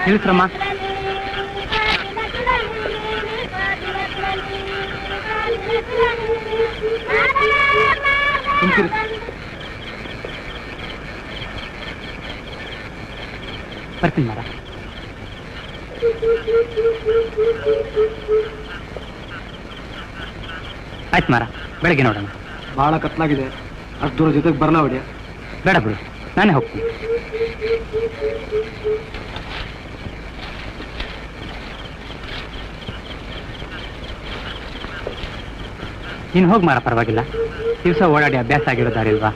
ತಿಳಿಸ್ರಮ್ಮ. ಬರ್ತೀನಿ ಮಾರ. ಆಯ್ತು ಮಾರ, ಬೆಳಗ್ಗೆ ನೋಡೋಣ. ಬಹಳ ಕತ್ಲಾಗಿದೆ, ಅಷ್ಟು ದೂರ ಜೊತೆಗೆ ಬರಲ್ಲ ಹೊಡಿಯ. ಬೇಡ ಬಿಡು, ನಾನೇ ಹೋಗ್ತೀನಿ. ನೀನು ಹೋಗಿ ಮಾರ, ಪರವಾಗಿಲ್ಲ. ದಿವಸ ಓಡಾಡಿ ಅಭ್ಯಾಸ ಆಗಿರೋದಾರಿಲ್ವಾ?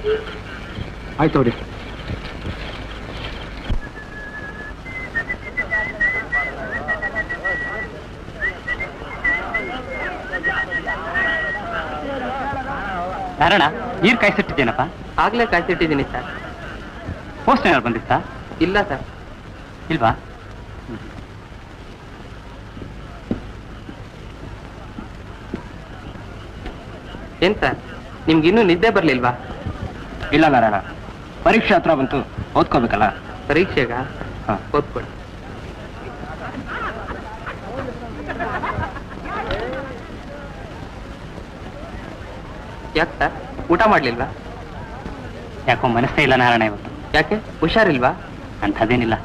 ಆಯ್ತು ಹೊಡಿ. ನಾರಾಯಣ, ನೀರು ಕಾಯಿಸಿಟ್ಟಿದ್ದೇನಪ್ಪ? ಆಗ್ಲೇ ಕಾಯ್ಸಿಟ್ಟಿದ್ದೀನಿ ಸರ್. ಪೋಸ್ಟ್ ಏನಾದ್ರು ಬಂದಿತ್ತಾ? ಇಲ್ಲ ಸರ್. ಇಲ್ವಾ? ಏನ್ ಸರ್, ನಿಮ್ಗಿನ್ನೂ ನಿದ್ದೆ ಬರ್ಲಿಲ್ವಾ? ಇಲ್ಲ ನಾರಾಯಣ, ಪರೀಕ್ಷೆ ಹತ್ರ ಬಂತು, ಓದ್ಕೋಬೇಕಲ್ಲ. ಪರೀಕ್ಷೆಗ? ಹಾಂ, ಓದ್ಕೊಳ್ಳಿ. ಯಾಕೆ ಸರ್, ಊಟ ಮಾಡ್ಲಿಲ್ವಾ? ಯಾಕೋ ಮನಸ್ಸೇ ಇಲ್ಲ ನಾರಾಯಣ ಇವತ್ತು. ಯಾಕೆ, ಹುಷಾರಿಲ್ವಾ? ಅಂಥದ್ದೇನಿಲ್ಲ.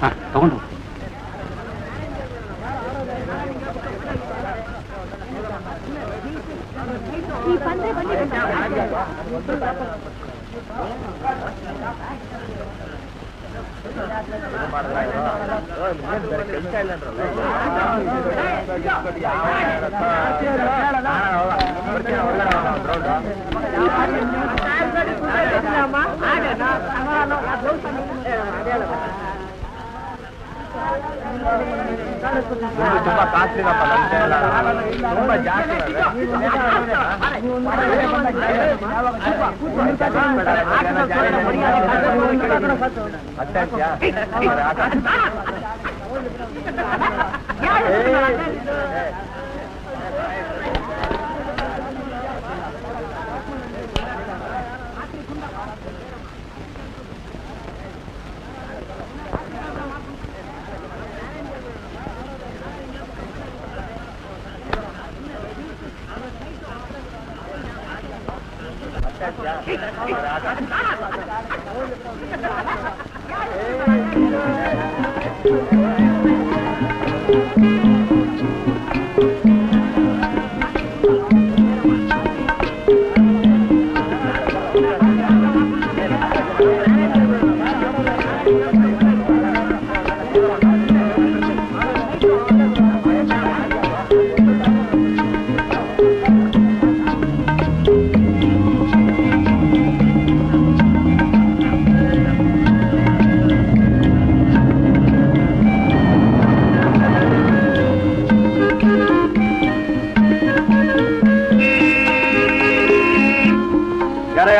ಹಾಂ, ತಗೊಂಡು ತುಂಬಾ ಕಾಸ್ಟ್ಲಿನಪ್ಪ, ತುಂಬಾ ಜಾಸ್ತಿ.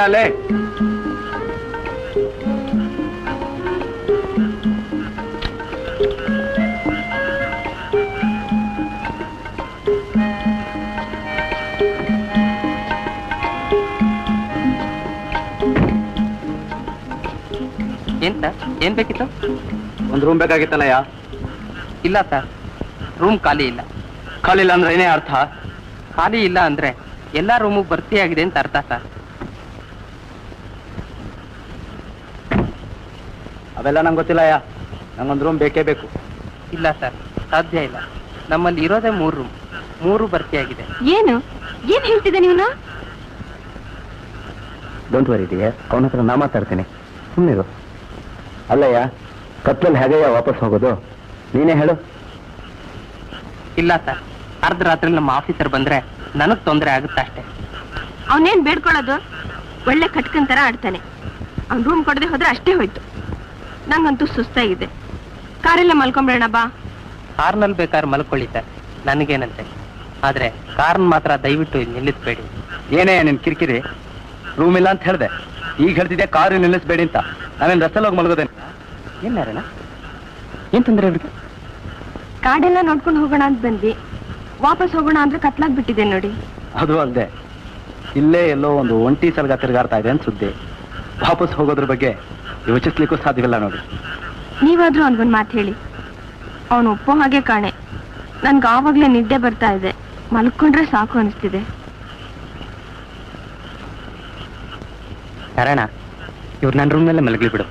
ಅಲೆ ಏನ್ ಸರ್, ಏನ್ ಬೇಕಿತ್ತು? ಒಂದು ರೂಮ್ ಬೇಕಾಗಿತ್ತಲ್ಲಯ್ಯ? ಇಲ್ಲ ಸರ್, ರೂಮ್ ಖಾಲಿ ಇಲ್ಲ. ಖಾಲಿ ಇಲ್ಲ ಅಂದ್ರೆ ಏನೇ ಅರ್ಥ? ಖಾಲಿ ಇಲ್ಲ ಅಂದ್ರೆ ಎಲ್ಲಾ ರೂಮು ಭರ್ತಿ ಆಗಿದೆ ಅಂತ ಅರ್ಥ ಸರ್. ಅವೆಲ್ಲ ನಂಗೆ ಗೊತ್ತಿಲ್ಲಯ್ಯ, ನಂಗೊಂದು ರೂಮ್ ಬೇಕೇ ಬೇಕು. ಇಲ್ಲ ಸರ್, ಸಾಧ್ಯ ಇಲ್ಲ. ನಮ್ಮಲ್ಲಿ ಇರೋದೇ 3 ರೂಮ್, 3 ಭರ್ತಿ ಆಗಿದೆ. ಏನು ಏನ್ ಹೇಳ್ತಿದ್ದೆ ನೀನು? ಡೋಂಟ್ ವರಿ ಡಿಯರ್, ಅವನ ಹತ್ರ ನಾ ಮಾತಾಡ್ತೀನಿ, ಸುಮ್ಮನಿರು. ಅಲ್ಲಯ್ಯ, ಕತ್ಲಲ್ಲಿ ಹೇಗಯ್ಯ ವಾಪಸ್ ಹೋಗೋದು, ನೀನೇ ಹೇಳು. ಇಲ್ಲ ಸರ್, ಅರ್ಧ ರಾತ್ರಿ ನಮ್ಮ ಆಫೀಸರ್ ಬಂದ್ರೆ ನನಗ್ ತೊಂದರೆ ಆಗುತ್ತೆ ಅಷ್ಟೇ. ಅವನೇನ್ ಬೇಡ್ಕೊಳ್ಳೋದು? ಒಳ್ಳೆ ಕಟ್ಕನ್ ತರ ಆಡ್ತಾನೆ. ಅವ್ನ್ ರೂಮ್ ಕೊಡದೆ ಹೋದ್ರೆ ಅಷ್ಟೇ ಹೋಯ್ತು. ನಂಗಂತೂ ಸುಸ್ತಾಗಿದೆ. ಕಾರೆಲ್ಲ ಮಲ್ಕೊಂಬಿಡೋಣ ಬಾ. ಕಾರ್ನಲ್ಲಿ ಬೇಕಾದ್ರೆ ಮಲ್ಕೊಳ್ಳಿತೆ, ನನಗೇನಂತೆ. ಆದ್ರೆ ಕಾರ್ನ್ ಮಾತ್ರ ದಯವಿಟ್ಟು ನಿಲ್ಲಿಸ್ಬೇಡಿ. ಏನೇ ನಿನ್ ಕಿರಿಕಿರಿ? ರೂಮ್ ಇಲ್ಲ ಅಂತ ಹೇಳ್ದೆ, ಈಗ ಹೇಳ್ತಿದ್ದೆ ಕಾರು ನಿಲ್ಲಿಸ್ಬೇಡಿ ಅಂತ. ನಾವೇನು ರಸ್ತೆಲ್ ಹೋಗಿ ಮಲಗೋದೇನೆ? ಏನಾರಣ ಏನ್ ತೊಂದರೆ ಅವ್ರಿಗೆ? ಕಾಡೆಲ್ಲ ನೋಡ್ಕೊಂಡು ಹೋಗೋಣ ಅಂತ ಬಂದ್ವಿ. ವಾಪಸ್ ಹೋಗೋಣ ಅಂದ್ರೆ ಕತ್ಲಾಗ್ಬಿಟ್ಟಿದೆ ನೋಡಿ. ಅದು ಅಲ್ಲದೆ ಇಲ್ಲೇ ಎಲ್ಲೋ ಒಂದು ಒಂಟಿ ಸಲಗ ತಿರುಗಾಡ್ತಾ ಇದೆ ಅಂತ ಸುದ್ದಿ. ವಾಪಸ್ ಹೋಗೋದ್ರ ಬಗ್ಗೆ ಯೋಚಿಸ್ಲಿಕ್ಕೂ ಸಾಧ್ಯವಿಲ್ಲ ನೋಡಿ. ನೀವಾದ್ರೂ ಅವನ್ಗೊಂದು ಮಾತು ಹೇಳಿ. ಅವನು ಒಪ್ಪೋ ಹಾಗೆ ಕಾಣೆ. ನನ್ಗೆ ಆವಾಗ್ಲೇ ನಿದ್ದೆ ಬರ್ತಾ ಇದೆ. ಮಲ್ಕೊಂಡ್ರೆ ಸಾಕು ಅನಿಸ್ತಿದೆ. ಕಾರಣ ಇವ್ರು ನನ್ನ ರೂಮ್ನಲ್ಲೇ ಮಲಗಲಿ ಬಿಡು.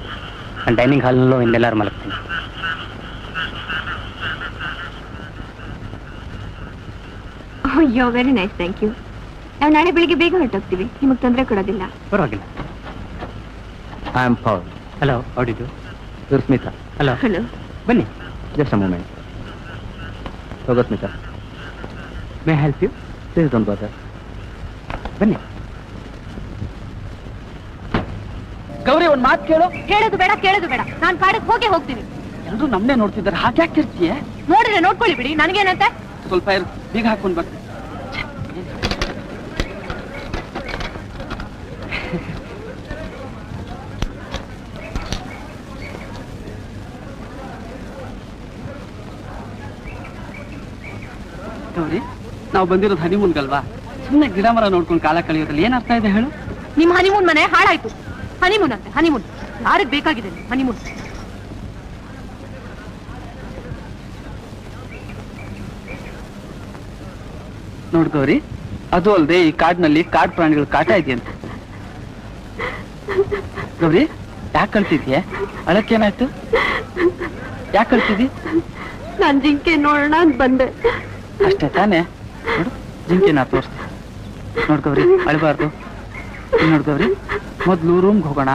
ನಾನು ಡೈನಿಂಗ್ ಹಾಲ್ನಲ್ಲೂ ಇನ್ನೆಲ್ಲರೂ ಮಲಗ್ತೀನಿ. ಅಯ್ಯೋ, ವೆರಿ ನೈಸ್, ಥ್ಯಾಂಕ್ ಯು. ನಾವು ನಾಳೆ ಬೆಳಿಗ್ಗೆ ಬೇಗ ಹೊರಟೋಗ್ತೀವಿ. ನಿಮಗೆ ತೊಂದರೆ ಕೊಡೋದಿಲ್ಲ. ಪರವಾಗಿಲ್ಲ. I am Paul. ಹಲೋ, ಹೌಡಿದ್ದು. ಇವ್ರು ಸ್ಮಿತಾ. ಹಲೋ. ಹಲೋ. ಬನ್ನಿ. Just a moment. ಹೋಗೋ Smita. May help you? Please don't bother. ಬನ್ನಿ. ಗೌರಿ, ಒಂದ್ ಮಾತು ಕೇಳು. ಕೇಳೋದು ಬೇಡ, ಕೇಳೋದು ಬೇಡ. ನಾನು ಕಾಡಕ್ಕೆ ಹೋಗ್ತೀನಿ. ಎಲ್ರು ನಮ್ನೇ ನೋಡ್ತಿದ್ದಾರೆ, ಹಾಗೆ ಯಾಕಿರ್ತೀಯ? ನೋಡಿದ್ರೆ ನೋಡ್ಕೊಳ್ಳಿ ಬಿಡಿ, ನನಗೇನಂತೆ. ಸ್ವಲ್ಪ ಇರು, ಬೀಗ ಹಾಕೊಂಡ್ ಬರ್ತೀನಿ. ಗೌರಿ, ನಾವು ಬಂದಿರೋದು ಹನಿಮೂನ್ಗಲ್ವಾ? ಸುಮ್ಮನೆ ಗಿಡ ಮರ ನೋಡ್ಕೊಂಡು ಕಾಲ ಕಳೆಯೋದ್ರಲ್ಲಿ ಏನ್ ಅರ್ಥ ಇದೆ ಹೇಳು? ನಿಮ್ಮ ಹನಿಮೂನ್ ಮನೆ ಹಾಳಾಯ್ತು. ಹನಿಮೂನ್ ಅಂತೆ, ಹನಿಮೂನ್. ಯಾರಿಗೆ ಬೇಕಾಗಿದೆ ಹನಿಮೂನ್? ನೋಡ್ ಗೌರಿ, ಅದು ಅಲ್ಲದೆ ಈ ಕಾಡಿನಲ್ಲಿ ಕಾಡು ಪ್ರಾಣಿಗಳ ಕಾಟ ಇದೆಯಂತೆ. ಗೌರಿ, ಯಾಕೆ ಕಳ್ತಿದ್ಯೆ? ಅಳಕ್ಕೇನಾಯ್ತು? ಯಾಕೆ ಕಳ್ತಿದ್ದಿ? ನಾನ್ ಜಿಂಕೆ ನೋಡೋಣ ಅಂತ ಬಂದೆ. ಅಷ್ಟೇ ತಾನೇ? ನೋಡು, ಜಿಂಕೆನ ತೋರಿಸ್ತೀನಿ. ನೋಡ್ ಗೌರಿ, ಅಳಬಾರ್ದು. ನೋಡ್ ಗೌರಿ, ಮೊದ್ಲು ರೂಮ್ಗೆ ಹೋಗೋಣ,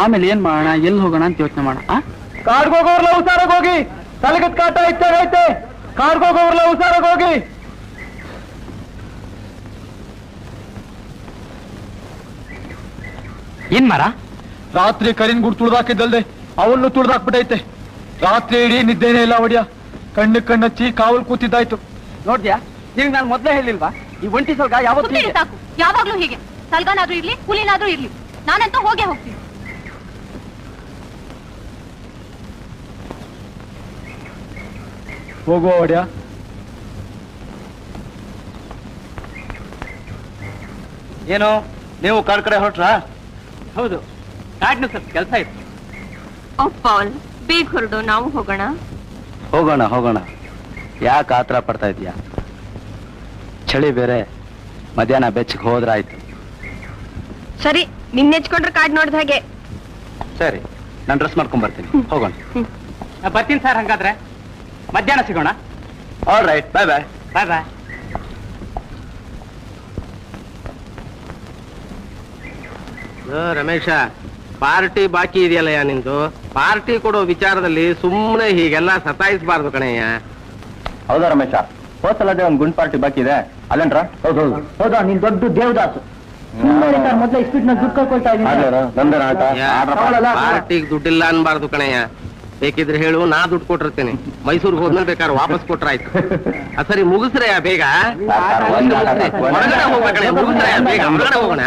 ಆಮೇಲೆ ಏನ್ ಮಾಡೋಣ, ಎಲ್ಲಿ ಹೋಗೋಣ ಅಂತ ಯೋಚನೆ ಮಾಡೋಣ. ಕಾಡ್ಗೋಗೋರ್ಲ ಹುಷಾರಾಗಿ ಹೋಗಿ, ತಲೆಗತ್ ಕಾಟ ಇಚ್ಚಾಗೈತೆ. ಕಾಡ್ಗೋಗೋರ್ಲ ಹುಷಾರಾಗಿ ಹೋಗಿ. ಏನ್ ಮಾರ? ರಾತ್ರಿ ಕರಿನ್ ಗುಡ್ ತುಳ್ದಾಕಿದ್ದಲ್ದೆ ಅವನ್ನು ತುಳ್ದಾಕ್ಬಿಟ್ಟೈತೆ. ರಾತ್ರಿ ಇಡೀ ನಿದ್ದೇನೆ ಇಲ್ಲ ಒಡಿಯ. ಕಣ್ಣಚ್ಚಿ ಕಾವಲ್ ಕೂತಿದ್ದಾಯ್ತು. ನೋಡ್ದ್ಯಾ, ನಿನಗೆ ನಾನು ಮೊದ್ಲೇ ಹೇಳಿಲ್ವಾ ಈ ಒಂಟಿ ಸಲ್ಗ ಯಾವತ್ತೂ ಸುಮ್ನಿರಿ ಸಾಕು. ಯಾವಾಗ್ಲೂ ಹೀಗೆ. ಸಲ್ಗಾನಾದ್ರೂ ಇರ್ಲಿ, ಹುಲಿನಾದ್ರೂ ಇರ್ಲಿ, ನಾನಂತೂ ಹೋಗೇ ಹೋಗ್ತೀನಿ. ಹೋಗುವ ಒಡಿಯ. ಏನು ನೀವು ಕಾಡ್ ಕಡೆ ಹೊರಟ್ರಾ? ಹೌದು, ಕಾಡ್ನ ಸ್ವಲ್ಪ ಕೆಲಸ ಇತ್ತು. ಪಾಲ್, ಬೇಗ ಹೊರಡು, ನಾವು ಹೋಗೋಣ. ಹೋಗೋಣ ಹೋಗೋಣ. ಯಾಕೆ ಆತರ ಪಡ್ತಾ ಇದೀಯಾ? ಚಳಿ ಬೇರೆ, ಮಧ್ಯಾಹ್ನ ಬೆಚ್ಚಗೆ ಹೋದ್ರಾಯ್ತು. ಸರಿ, ನಿನ್ನೆಚ್ಕೊಂಡ್ರೆ ಕಾಡ್ ನೋಡ್ದ ಹಾಗೆ. ಸರಿ, ನಾನು ಡ್ರೆಸ್ ಮಾಡ್ಕೊಂಡ್ ಬರ್ತೀನಿ. ಹೋಗೋಣ. ಬರ್ತೀನಿ ಸರ್. ಹಂಗಾದ್ರೆ ಮಧ್ಯಾಹ್ನ ಸಿಗೋಣ. ಆಲ್ ರೈಟ್, ಬಾಯ್ ಬಾಯ್. ಬಾಯ್ ಬಾಯ್. ರಮೇಶ, ಪಾರ್ಟಿ ಬಾಕಿ ಇದೆಯಲ್ಲಯ್ಯ ನಿಂದು. ಪಾರ್ಟಿ ಕೊಡೋ ವಿಚಾರದಲ್ಲಿ ಸುಮ್ಮನೆ ಹೀಗೆಲ್ಲ ಸತಾಯಿಸಬಾರ್ದು ಕಣಯ್ಯ. ಹೌದಾ ರಮೇಶ? ಹೋಸಲದೇ ಒಂದು ಗುಂಡ್ ಪಾರ್ಟಿ ಬಾಕಿ ಇದೆ, ಅಲ್ಲೇನ್ರ? ಹೌದು. ಹೌದಾ, ನೀನ್ ದೊಡ್ಡ ದೇವದಾಸು. ಮೊದ್ಲ ಇಸ್ಪಿಟ್ನ ದುಡ್ಡು ಕಳ್ಕೊಳ್ತಾ ನಂದನ ಆಟ. ಪಾರ್ಟಿಗೆ ದುಡ್ಡಿಲ್ಲ ಅನ್ಬಾರ್ದು ಕಣಯ್ಯ. ಬೇಕಿದ್ರೆ ಹೇಳು, ನಾ ದುಡ್ಡು ಕೊಟ್ಟಿರ್ತೀನಿ. ಮೈಸೂರಿಗೆ ಹೋದ್ಮೇಲೆ ಬೇಕಾದ್ರೆ ವಾಪಸ್ ಕೊಟ್ರಾಯ್ತು. ಸರಿ, ಮುಗಿಸ್ರಯ್ಯ ಬೇಗ. ಹೊರಗಡೆ ಹೋಗ್ಬೇಕಣ್ಣ, ಮುಗಿಸ್ರಯ್ಯ ಬೇಗ. ಹೊರಗಡೆ ಹೋಗೋಣ.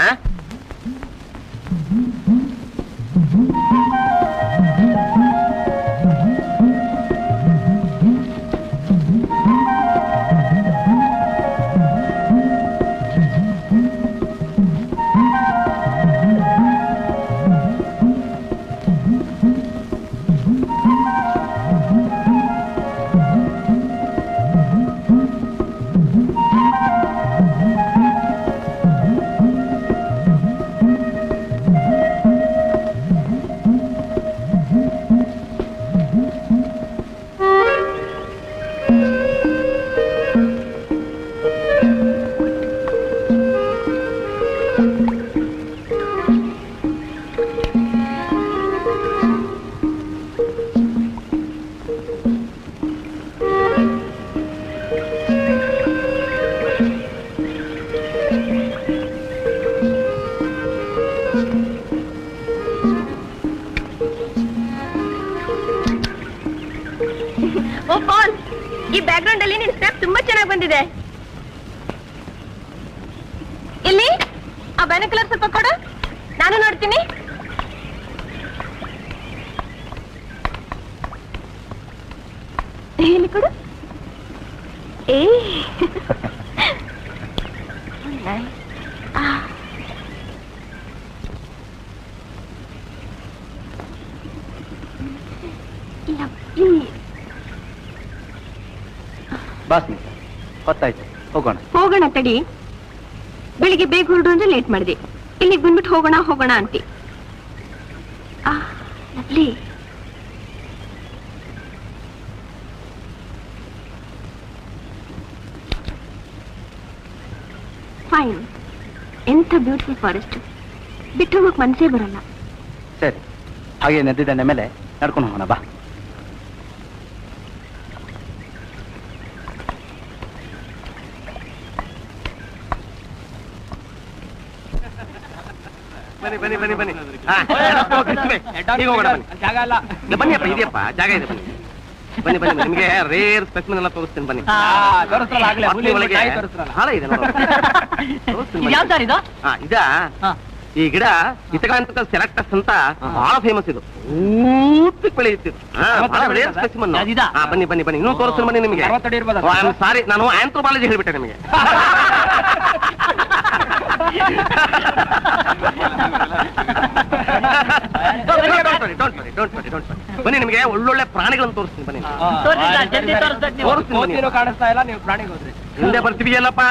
ಬಂದಿದೆ. ಇಲ್ಲಿ ಆ ಬೈನಾಕ್ಯುಲರ್ ಸ್ವಲ್ಪ ಕೊಡು, ನಾನು ನೋಡ್ತೀನಿ. ಇಲ್ಲಿ ಕೊಡು. ಏ ಬಾಸ್ ಗೊತ್ತಾಯ್ತು, ಹೋಗೋಣ. ಹೋಗೋಣ ತಡಿ. ಬೆಳಿಗ್ಗೆ ಬೇಗ ಹೊರಡು ಅಂದ್ರೆ ಲೇಟ್ ಮಾಡಿದೆ. ಇಲ್ಲಿಗೆ ಬಂದ್ಬಿಟ್ಟು ಹೋಗೋಣ ಹೋಗೋಣ ಅಂತಿ. ಲವ್ಲಿ. ಫೈನ್. ಎಂಥ ಬ್ಯೂಟಿಫುಲ್ ಫಾರೆಸ್ಟ್. ಬಿಟ್ಟು ಹೋಗಕ್ ಮನಸ್ಸೇ ಬರಲ್ಲ. ಸರಿ, ಹಾಗೆ ನದಿ ದಂಡೆ ಮೇಲೆ ನಡ್ಕೊಂಡು ಹೋಗೋಣ ಬಾ. ಬನ್ನಿ ಬನ್ನಿ ಬನ್ನಿ ಬನ್ನಿ. ಈಗ ಹೋಗೋಣ ಬನ್ನಿ. ಬನ್ನಿಯಪ್ಪ, ಇದೆಯಪ್ಪ ಜಾಗ ಇದೆ, ಬನ್ನಿ ಬನ್ನಿ ಬನ್ನಿ. ನಿಮ್ಗೆ ರೇರ್ ಸ್ಪೆಸಿಮೆನ್ ಎಲ್ಲ ತೋರಿಸ್ತೀನಿ ಬನ್ನಿ. ಹಾಳ ಇದೆ ಇದಾ. ಈ ಗಿಡ ಇತಕಾಂತಕ ಸೆಲೆಕ್ಟಸ್ ಅಂತ ಬಹಳ ಫೇಮಸ್. ಇದು ಊಟಕ್ಕೆ ಬೆಳೆಯುತ್ತಿದ್ದು ರೇರ್ ಸ್ಪೆಸಿಮೆನ್. ಬನ್ನಿ ಬನ್ನಿ ಬನ್ನಿ, ಇನ್ನೂ ತೋರಿಸ್ತೀನಿ ಬನ್ನಿ ನಿಮಗೆ. ಸಾರಿ, ನಾನು ಆಂಥ್ರೋಪಾಲಜಿ ಹೇಳ್ಬಿಟ್ಟೆ ನಿಮಗೆ. ಬನ್ನಿ, ನಿಮಗೆ ಒಳ್ಳೊಳ್ಳೆ ಪ್ರಾಣಿಗಳನ್ನು ತೋರಿಸ್ತೀನಿ ಬನ್ನಿ. ಕಾಣಿಸ್ತಾ ಇಲ್ಲ, ನೀವು ಪ್ರಾಣಿಗೆ ಹೋದ್ರಿ. ಹಿಂದೆ ಬರ್ತೀವಿಯಲ್ಲಪ್ಪ.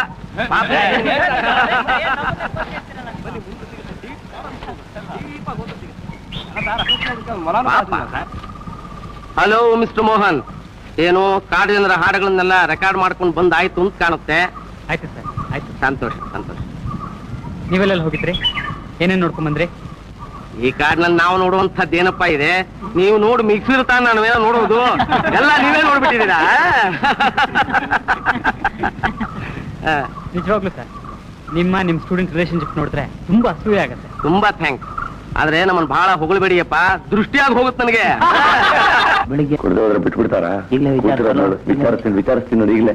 ಹಲೋ ಮಿಸ್ಟರ್ ಮೋಹನ್, ಏನು ಕಾಡಿನ ಹಾಡುಗಳನ್ನೆಲ್ಲ ರೆಕಾರ್ಡ್ ಮಾಡ್ಕೊಂಡು ಬಂದಾಯ್ತು ಅಂತ ಕಾಣುತ್ತೆ. ಆಯ್ತು ಸರ್, ಆಯ್ತು. ಸಂತೋಷ ಸಂತೋಷ. ನೀವೆಲ್ಲ ಹೋಗಿದ್ರಿ? ಏನೇನ್ ನೋಡ್ಕೊಂಡ್ ಬಂದ್ರಿ? ಈ ಕಾಡಿನಲ್ಲಿ ನಾವು ನೋಡುವಂತದ್ದು ಏನಪ್ಪಾ ಇದೆ, ನೀವು ನೋಡಿ ಮಿಕ್ಸಿರ್ತಾ ನಾವೇನೋ ನೋಡೋದು ಎಲ್ಲ ನೀವೇ ನೋಡ್ಬಿಟ್ಟಿದ್ದೀರಾ. ನಿಜವಾಗ್ಲೂ ಸರ್, ನಿಮ್ ಸ್ಟೂಡೆಂಟ್ ರಿಲೇಶನ್ಶಿಪ್ ನೋಡಿದ್ರೆ ತುಂಬಾ ಅಸೂಯೆ ಆಗತ್ತೆ. ತುಂಬಾ ಥ್ಯಾಂಕ್ಸ್. ಆದ್ರೆ ನಮ್ಮನ್ನ ಬಹಳ ಹೊಗಳ್ಬೇಡಿಯಪ್ಪ, ದೃಷ್ಟಿಯಾಗಿ ಹೋಗುತ್ತೆ ನನಗೆ. ಬೆಳಿಗ್ಗೆ ಕುಡಿದೋದ್ರೆ ಬಿಟ್ಬಿಡ್ತಾರ? ವಿಚಾರಿಸ್ತೀನಿ ನೋಡಿ ಈಗಲೇ.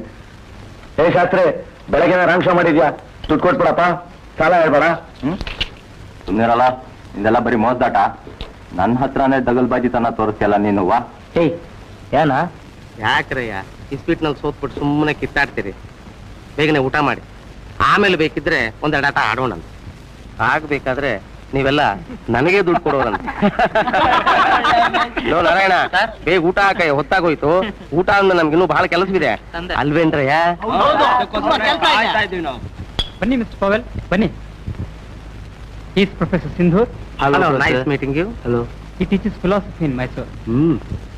ಏ ಶಾಸ್ತ್ರಿ, ಬೆಳಗ್ಗೆ ರಾಂಕ್ಷ ಮಾಡಿದ್ಯಾ? ದುಡ್ಡು ಕೊಟ್ಬಿಡಪ್ಪ, ಸಾಲ ಹೇಳ್ಬೇಡ. ಸುಮ್ಮನಿರಲ್ಲ, ಇದೆಲ್ಲ ಬರೀ ಮೋಸದಾಟ. ನನ್ನ ಹತ್ರನೇ ದಗಲ್ಬಾಜಿತನ ತೋರಿಸ್ತಿಯಲ್ಲ ನೀನು. ಏಯ್ ಏನ ಯಾಕ್ರಯ್ಯ ಇಸ್ಪೀಟ್ನಲ್ಲಿ ಸೋತ್ಬಿಟ್ಟು ಸುಮ್ಮನೆ ಕಿತ್ತಾಡ್ತೀರಿ? ಬೇಗನೆ ಊಟ ಮಾಡಿ, ಆಮೇಲೆ ಬೇಕಿದ್ರೆ ಒಂದೆರಡು ಆಟ ಆಡೋಣ. ಆಗ್ಬೇಕಾದ್ರೆ ನೀವೆಲ್ಲ ನನಗೆ ದುಡ್ಡು ಕೊಡೋರಂತ. ಲೋ ನಾರಾಯಣ, ಬೇಗ ಊಟ ಹಾಕಯ್ಯ, ಹೊತ್ತಾಗೋಯ್ತು. ಊಟ ಅಂದ್ಮೇಲೆ ನಮ್ಗಿನ್ನೂ ಬಹಳ ಕೆಲಸವಿದೆ ಅಲ್ವೇನ್ರಯ್ಯ? ಬನ್ನಿ ಮಿಸ್ಟರ್ ಪವೆಲ್, ಬನ್ನಿ. Is professor Sindhoor. Hello, nice meeting you. Hello. He teaches philosophy in Mysore.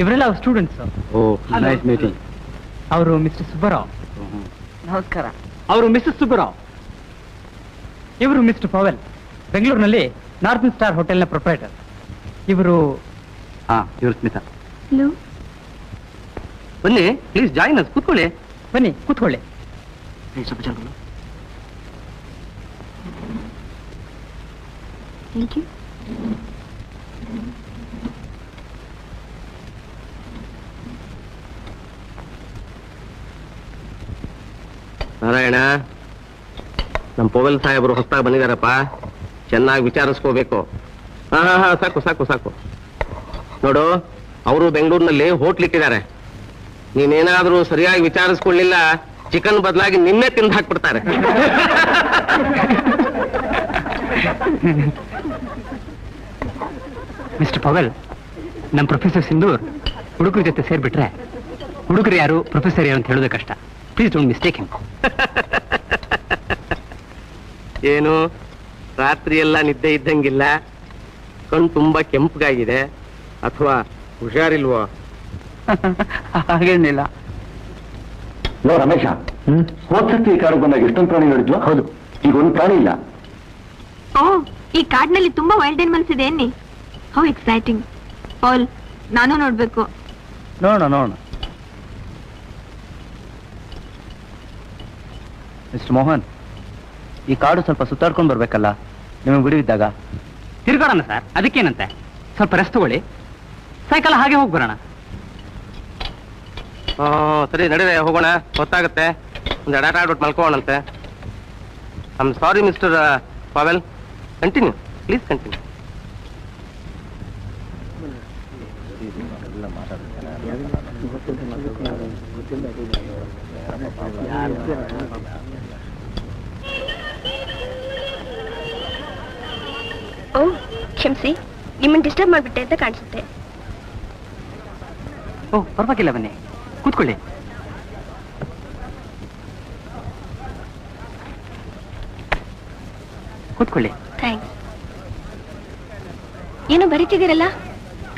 ಇವರೆಲ್ಲ ಅವ್ರ ಸ್ಟೂಡೆಂಟ್ಸ್. Nice meeting. ಅವರು ಮಿಸ್ಟರ್ ಸುಬ್ಬರಾವ್. ನಮಸ್ಕಾರ. ಅವರು ಮಿಸಸ್ ಸುಬ್ಬರಾವ್. ಇವರು ಮಿಸ್ಟರ್ ಪವೆಲ್, ಬೆಂಗಳೂರಿನಲ್ಲಿ ನಾರ್ತ್ ಸ್ಟಾರ್ ಹೋಟೆಲ್ನ ಪ್ರೊಪ್ರೈಟರ್. ಇವರು ಇವ್ರು ಸ್ಮಿತಾ. ಬನ್ನಿ ಪ್ಲೀಸ್ ಜಾಯಿನ್ ಅಸ್, ಕೂತ್ಕೊಳ್ಳಿ. ಬನ್ನಿ ಕೂತ್ಕೊಳ್ಳಿ. Thank you. ನಾರಾಯಣ, ನಮ್ಮ ಪೋವೆಲ್ ಸಾಹೇಬರು ಹೊಸದಾಗಿ ಬಂದಿದಾರಪ್ಪ, ಚೆನ್ನಾಗಿ ವಿಚಾರಿಸ್ಕೋಬೇಕು. ಹಾ ಸಾಕು ಸಾಕು ಸಾಕು. ನೋಡು, ಅವರು ಬೆಂಗಳೂರಿನಲ್ಲಿ ಹೋಟ್ಲ್ ಇಟ್ಟಿದ್ದಾರೆ. ನೀನೇನಾದ್ರೂ ಸರಿಯಾಗಿ ವಿಚಾರಿಸ್ಕೊಳ್ಳಿಲ್ಲ, ಚಿಕನ್ ಬದಲಾಗಿ ನಿನ್ನೆ ತಿಂದು ಹಾಕ್ಬಿಡ್ತಾರೆ. ಮಿಸ್ಟರ್ ಪವೆಲ್, ನಮ್ಮ ಪ್ರೊಫೆಸರ್ ಸಿಂಧೂರ್ ಹುಡುಗರ ಜೊತೆ ಸೇರ್ಬಿಟ್ರೆ ಹುಡುಗರು ಯಾರು ಪ್ರೊಫೆಸರ್ ಯಾರು ಅಂತ ಹೇಳೋದೇ ಕಷ್ಟ. Please don't mistake him. ಏನು ರಾತ್ರಿ ಎಲ್ಲ ನಿದ್ದೆ ಇದ್ದಂಗಿಲ್ಲ, ಕಣ್ಣು ತುಂಬಾ ಕೆಂಪಗಾಗಿದೆ, ಅಥವಾ ಹುಷಾರಿಲ್ವೋ? ಹಾಗೇನಿಲ್ಲ. ನೋ ರಮೇಶ, ಹೋದ್ಸತಿ ಈ ಕಾಡಿಗೆ ಬಂದಾಗ ಎಷ್ಟೊಂದು ಪ್ರಾಣಿ ನೋಡಿದ್ವು? ಹೌದು, ಈಗ ಒಂದು ಪ್ರಾಣಿ ಇಲ್ಲ. ಓ, ಈ ಕಾಡಿನಲ್ಲಿ ತುಂಬಾ ವೈಲ್ಡ್ ಅನಿಮಲ್ಸ್ ಇದೆ ಅನ್ನಿ. How exciting. ಪೌಲ್, ನಾನು ನೋಡ್ಬೇಕು. ನೋಡೋಣ ನೋಡೋಣ. ಮಿಸ್ಟರ್ ಮೋಹನ್, ಈ ಕಾಡು ಸ್ವಲ್ಪ ಸುತ್ತಾಡ್ಕೊಂಡು ಬರ್ಬೇಕಲ್ಲ ನಿಮಗೆ ಬಿಡುವಿದ್ದಾಗ? ತಿರ್ಗಾಡೋಣ ಸರ್, ಅದಕ್ಕೇನಂತೆ. ಸ್ವಲ್ಪ ರೆಸ್ಟ್ ತಗೊಳ್ಳಿ, ಸಾಯಂಕಾಲ ಹಾಗೆ ಹೋಗಿ ಬರೋಣ. ಸರಿ ನಡೀರಿ, ಹೋಗೋಣ, ಹೊತ್ತಾಗುತ್ತೆ. ಒಂದು ಎಡಾಟ ಆಡ್ಬಿಟ್ಟು ಮಲ್ಕೋಣಂತೆ. I am sorry mister Pavel. Continue, please continue. Oh ಕ್ಷಮಿಸಿ, ನಿಮ್ಮನ್ನು ಡಿಸ್ಟರ್ಬ್ ಮಾಡಿಬಿಟ್ಟೆ ಅಂತ ಕಾಣಿಸುತ್ತೆ. ಓ ಪರವಾಗಿಲ್ಲ, ಬನ್ನಿ ಕೂತ್ಕೊಳ್ಳಿ. ಕೂತ್ಕೊಳ್ಳಿ. ಥ್ಯಾಂಕ್ಸ್. ಏನು ಬರೀತಿದ್ದೀರಲ್ಲ,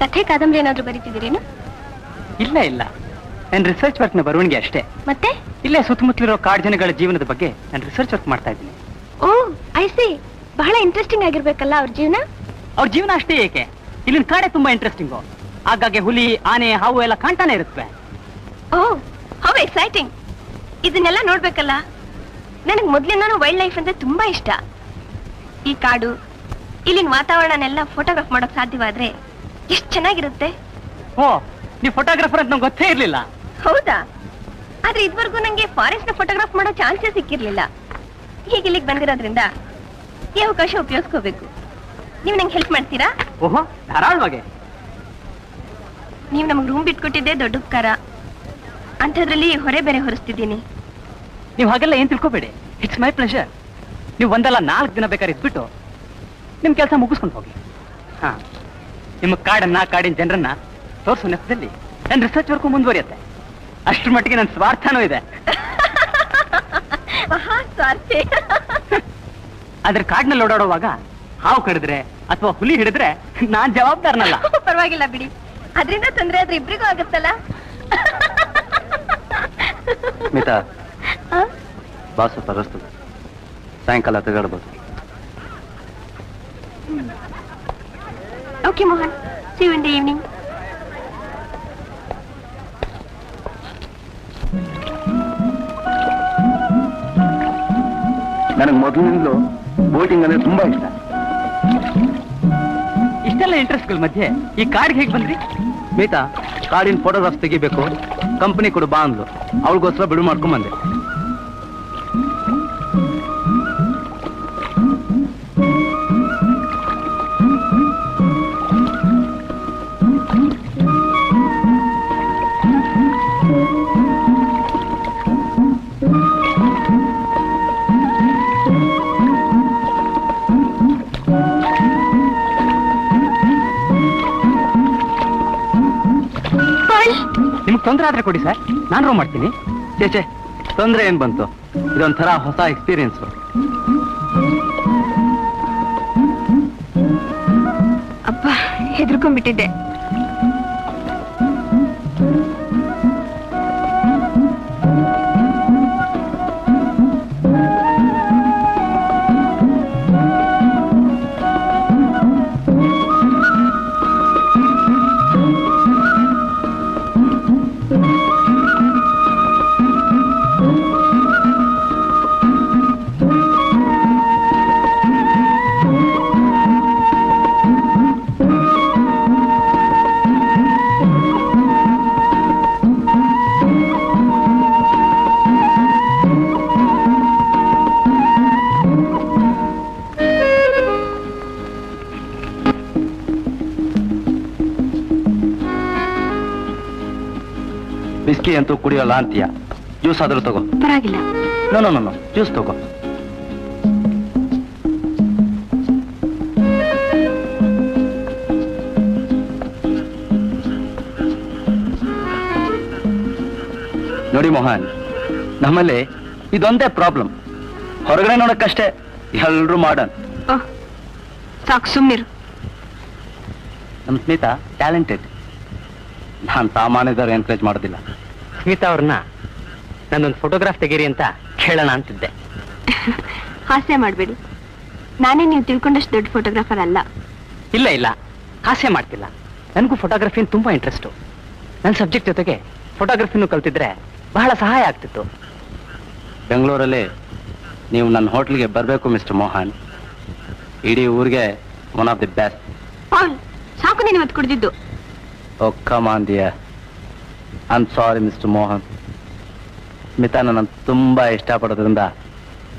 ಕಥೆ ಕಾದಂಬರಿ ಏನಾದ್ರು ಬರೀತಿದ್ದೀರೇನು? ಇಲ್ಲ ಇಲ್ಲ, ನನ್ನ ರಿಸರ್ಚ್ ವರ್ಕ್ನ ಬರವಣಿಗೆ ಅಷ್ಟೇ. ಮತ್ತೆ ಇಲ್ಲೇ ಸುತ್ತಮುತ್ತಲಿರೋ ಕಾಡು ಜನಗಳ ಜೀವನದ ಬಗ್ಗೆ ನಾನು ರಿಸರ್ಚ್ ವರ್ಕ್ ಮಾಡ್ತಾ ಇದ್ದೀನಿ. ಓ ಐ ಸಿ, ಬಹಳ ಇಂಟ್ರೆಸ್ಟಿಂಗ್ ಆಗಿರ್ಬೇಕಲ್ಲ ಅವ್ರ ಜೀವನ. ಅವ್ರ ಜೀವನ ಅಷ್ಟೇ ಏಕೆ, ಇಲ್ಲಿನ ಕಾಡೆ ತುಂಬಾ ಇಂಟ್ರೆಸ್ಟಿಂಗು. ಆಗಾಗ್ಗೆ ಹುಲಿ, ಆನೆ, ಹಾವು ಎಲ್ಲ ಕಾಣ್ತಾನೆ ಇರುತ್ತೆ. ಓ ಹೌ ಎಕ್ಸೈಟಿಂಗ್. ಇದನ್ನೆಲ್ಲ ನೋಡ್ಬೇಕಲ್ಲ. ನನಗೆ ಮೊದ್ಲಿಂದಾನು ವೈಲ್ಡ್ ಲೈಫ್ ಅಂದ್ರೆ ತುಂಬಾ ಇಷ್ಟ. ಈ ಕಾಡು, ಇಲ್ಲಿನ ವಾತಾವರಣನೆಲ್ಲ ಫೋಟೋಗ್ರಾಫ್ ಮಾಡೋಕ್ ಸಾಧ್ಯವಾದ್ರೆ ಎಷ್ಟು ಚೆನ್ನಾಗಿರುತ್ತೆ. ಓ, ನೀವು ಫೋಟೋಗ್ರಾಫರ್ ಅಂತ ನಂಗೆ ಗೊತ್ತೇ ಇರ್ಲಿಲ್ಲ. ಹೌದಾ? ಆದ್ರೆ ಇದುವರೆಗೂ ನಂಗೆ ಫಾರೆಸ್ಟ್ ನ ಫೋಟೋಗ್ರಾಫ್ ಮಾಡೋ ಚಾನ್ಸೇ ಸಿಕ್ಕಿರ್ಲಿಲ್ಲ. ಹೀಗೆ ಇಲ್ಲಿಗೆ ಬಂದಿರೋದ್ರಿಂದ ಈ ಅವಕಾಶ ಉಪಯೋಗಿಸ್ಕೋಬೇಕು. ನೀವು ನಂಗೆ ಹೆಲ್ಪ್ ಮಾಡ್ತೀರಾ? ಓಹೋ, ಧಾರಾಳವಾಗಿ. ನೀವು ನಮಗೆ ರೂಮ್ ಬಿಟ್ಕೊಟ್ಟಿದ್ದೆ ದೊಡ್ಡ ಉಪಕಾರ. ಅಂಥದ್ರಲ್ಲಿ ಹೊರೆ ಬೇರೆ ಹೊರಿಸ್ತಿದ್ದೀನಿ. ನೀವು ಹಾಗೆಲ್ಲ ಏನ್ ತಿಳ್ಕೊಬೇಡಿ. It's my pleasure. ನೀವು ಒಂದಲ್ಲ 4 ದಿನ ಬೇಕಾದ್ರೆ ಇದ್ಬಿಟ್ಟು ನಿಮ್ ಕೆಲಸ ಮುಗಿಸ್ಕೊಂಡು ಹೋಗಿ. ಹಾ, ನಿಮ್ಮ ಕಾಡನ್ನ, ಕಾಡಿನ ಜನರನ್ನ ತೋರಿಸೋ ನೆಪದಲ್ಲಿ ನನ್ನ ರಿಸರ್ಚ್ ವರ್ಕು ಮುಂದುವರಿಯುತ್ತೆ. ಅಷ್ಟ್ರ ಮಟ್ಟಿಗೆ ನನ್ನ ಸ್ವಾರ್ಥನೂ ಇದೆ. ಸ್ವಾರ್ಥಿ. ಆದ್ರೆ ಕಾಡಿನಲ್ಲಿ ಓಡಾಡುವಾಗ ಹಾವು ಕಡಿದ್ರೆ ಅಥವಾ ಹುಲಿ ಹಿಡಿದ್ರೆ ನಾನ್ ಜವಾಬ್ದಾರನಲ್ಲ. ಪರವಾಗಿಲ್ಲ ಬಿಡಿ, ಅದರಿಂದ ತೊಂದರೆ ಆದ್ರೆ ಇಬ್ರಿಗೂ ಆಗುತ್ತಲ್ಲ. ಸ್ಮಿತಾ, ಬಾ ಸ್ವಲ್ಪ ರಸ್ತು, ಸಾಯಂಕಾಲ ತಿರುಗಾಡ್ಬೋದು. Okay Mohan, see you in the evening. ನನಗೆ ಮೊದಲಿನಿಂದಲೂ ಬೋಟಿಂಗ್ ಅಂದ್ರೆ ತುಂಬಾ ಇಷ್ಟ. ಇಷ್ಟೆಲ್ಲ ಇಂಟ್ರೆಸ್ಟ್ಗಳ ಮಧ್ಯೆ ಈ ಕಾಡಿಗೆ ಹೇಗೆ ಬಂದ್ರಿ? ಸ್ಮಿತಾ ಕಾಡಿನ ಫೋಟೋಗ್ರಾಫ್ಸ್ ತೆಗಿಬೇಕು, ಕಂಪನಿ ಕೊಡು ಬಾ ಅಂದ್ಲು. ಅವಳಿಗೋಸ್ಕರ ಬಿಡು ಮಾಡ್ಕೊಂಡ್ ಬಂದೆ. ನಿಮ್ಗೆ ತೊಂದರೆ ಆದ್ರೆ ಕೊಡಿ ಸರ್, ನಾನು ರೋ ಮಾಡ್ತೀನಿ. ಚೇಚೆ, ತೊಂದ್ರೆ ಏನ್ ಬಂತು? ಇದೊಂಥರ ಹೊಸ ಎಕ್ಸ್ಪೀರಿಯನ್ಸ್. ಅಪ್ಪ, ಹೆದರ್ಕೊಂಡ್ಬಿಟ್ಟಿದ್ದೆ. ಬಿಸ್ಕಿ ಅಂತೂ ಕುಡಿಯೋಲ್ಲ ಅಂತೀಯ, ಜ್ಯೂಸ್ ಆದ್ರೂ ತಗೋ. ಪರವಾಗಿಲ್ಲ. ನೋ ಜ್ಯೂಸ್ ತಗೋ. ನೋಡಿ ಮೋಹನ್, ನಮ್ಮಲ್ಲಿ ಇದೊಂದೇ ಪ್ರಾಬ್ಲಮ್. ಹೊರಗಡೆ ನೋಡಕ್ಕಷ್ಟೇ ಎಲ್ರೂ ಮಾಡರ್ನ್. ಓಹ್, ಸಾಕು ಸುಮ್ಮನಿರು. ನಮ್ಮ ಸ್ಮಿತಾ ಟ್ಯಾಲೆಂಟೆಡ್. ನಾನು ಸಾಮಾನ್ಯದವ್ರು ಎನ್ಕರೇಜ್ ಮಾಡೋದಿಲ್ಲ. ಸ್ಮಿತಾ ಅವ್ರನ್ನ ನನ್ನೊಂದು ಫೋಟೋಗ್ರಾಫ್ ತೆಗೀರಿ ಅಂತ ಕೇಳೋಣ ಅಂತಿದ್ದೆ. ಹಾಸ್ಯ ಮಾಡಬೇಡಿ. ನಾನೇ ನೀವು ತಿಳ್ಕೊಂಡಷ್ಟು ದೊಡ್ಡ ಫೋಟೋಗ್ರಾಫರ್ ಅಲ್ಲ. ಇಲ್ಲ ಇಲ್ಲ, ಹಾಸ್ಯ ಮಾಡ್ತಿಲ್ಲ. ನನಗೂ ಫೋಟೋಗ್ರಫಿನ ತುಂಬಾ ಇಂಟ್ರೆಸ್ಟು. ನನ್ನ ಸಬ್ಜೆಕ್ಟ್ ಜೊತೆಗೆ ಫೋಟೋಗ್ರಫಿನೂ ಕಲ್ತಿದ್ರೆ ಬಹಳ ಸಹಾಯ ಆಗ್ತಿತ್ತು. ಬೆಂಗಳೂರಲ್ಲಿ ನೀವು ನನ್ನ ಹೋಟ್ಲಿಗೆ ಬರಬೇಕು ಮಿಸ್ಟರ್ ಮೋಹನ್. ಇಡೀ ಊರಿಗೆ one of the best. Paul, ಸಾಕು ನೀನು ಇವತ್ತು ಕುಡಿದಿದ್ದು. Oh, come on, dear. I'm sorry, Mr. Mohan. Mita ನನ್ನ ತುಂಬಾ ಇಷ್ಟಪಡೋದ್ರಿಂದ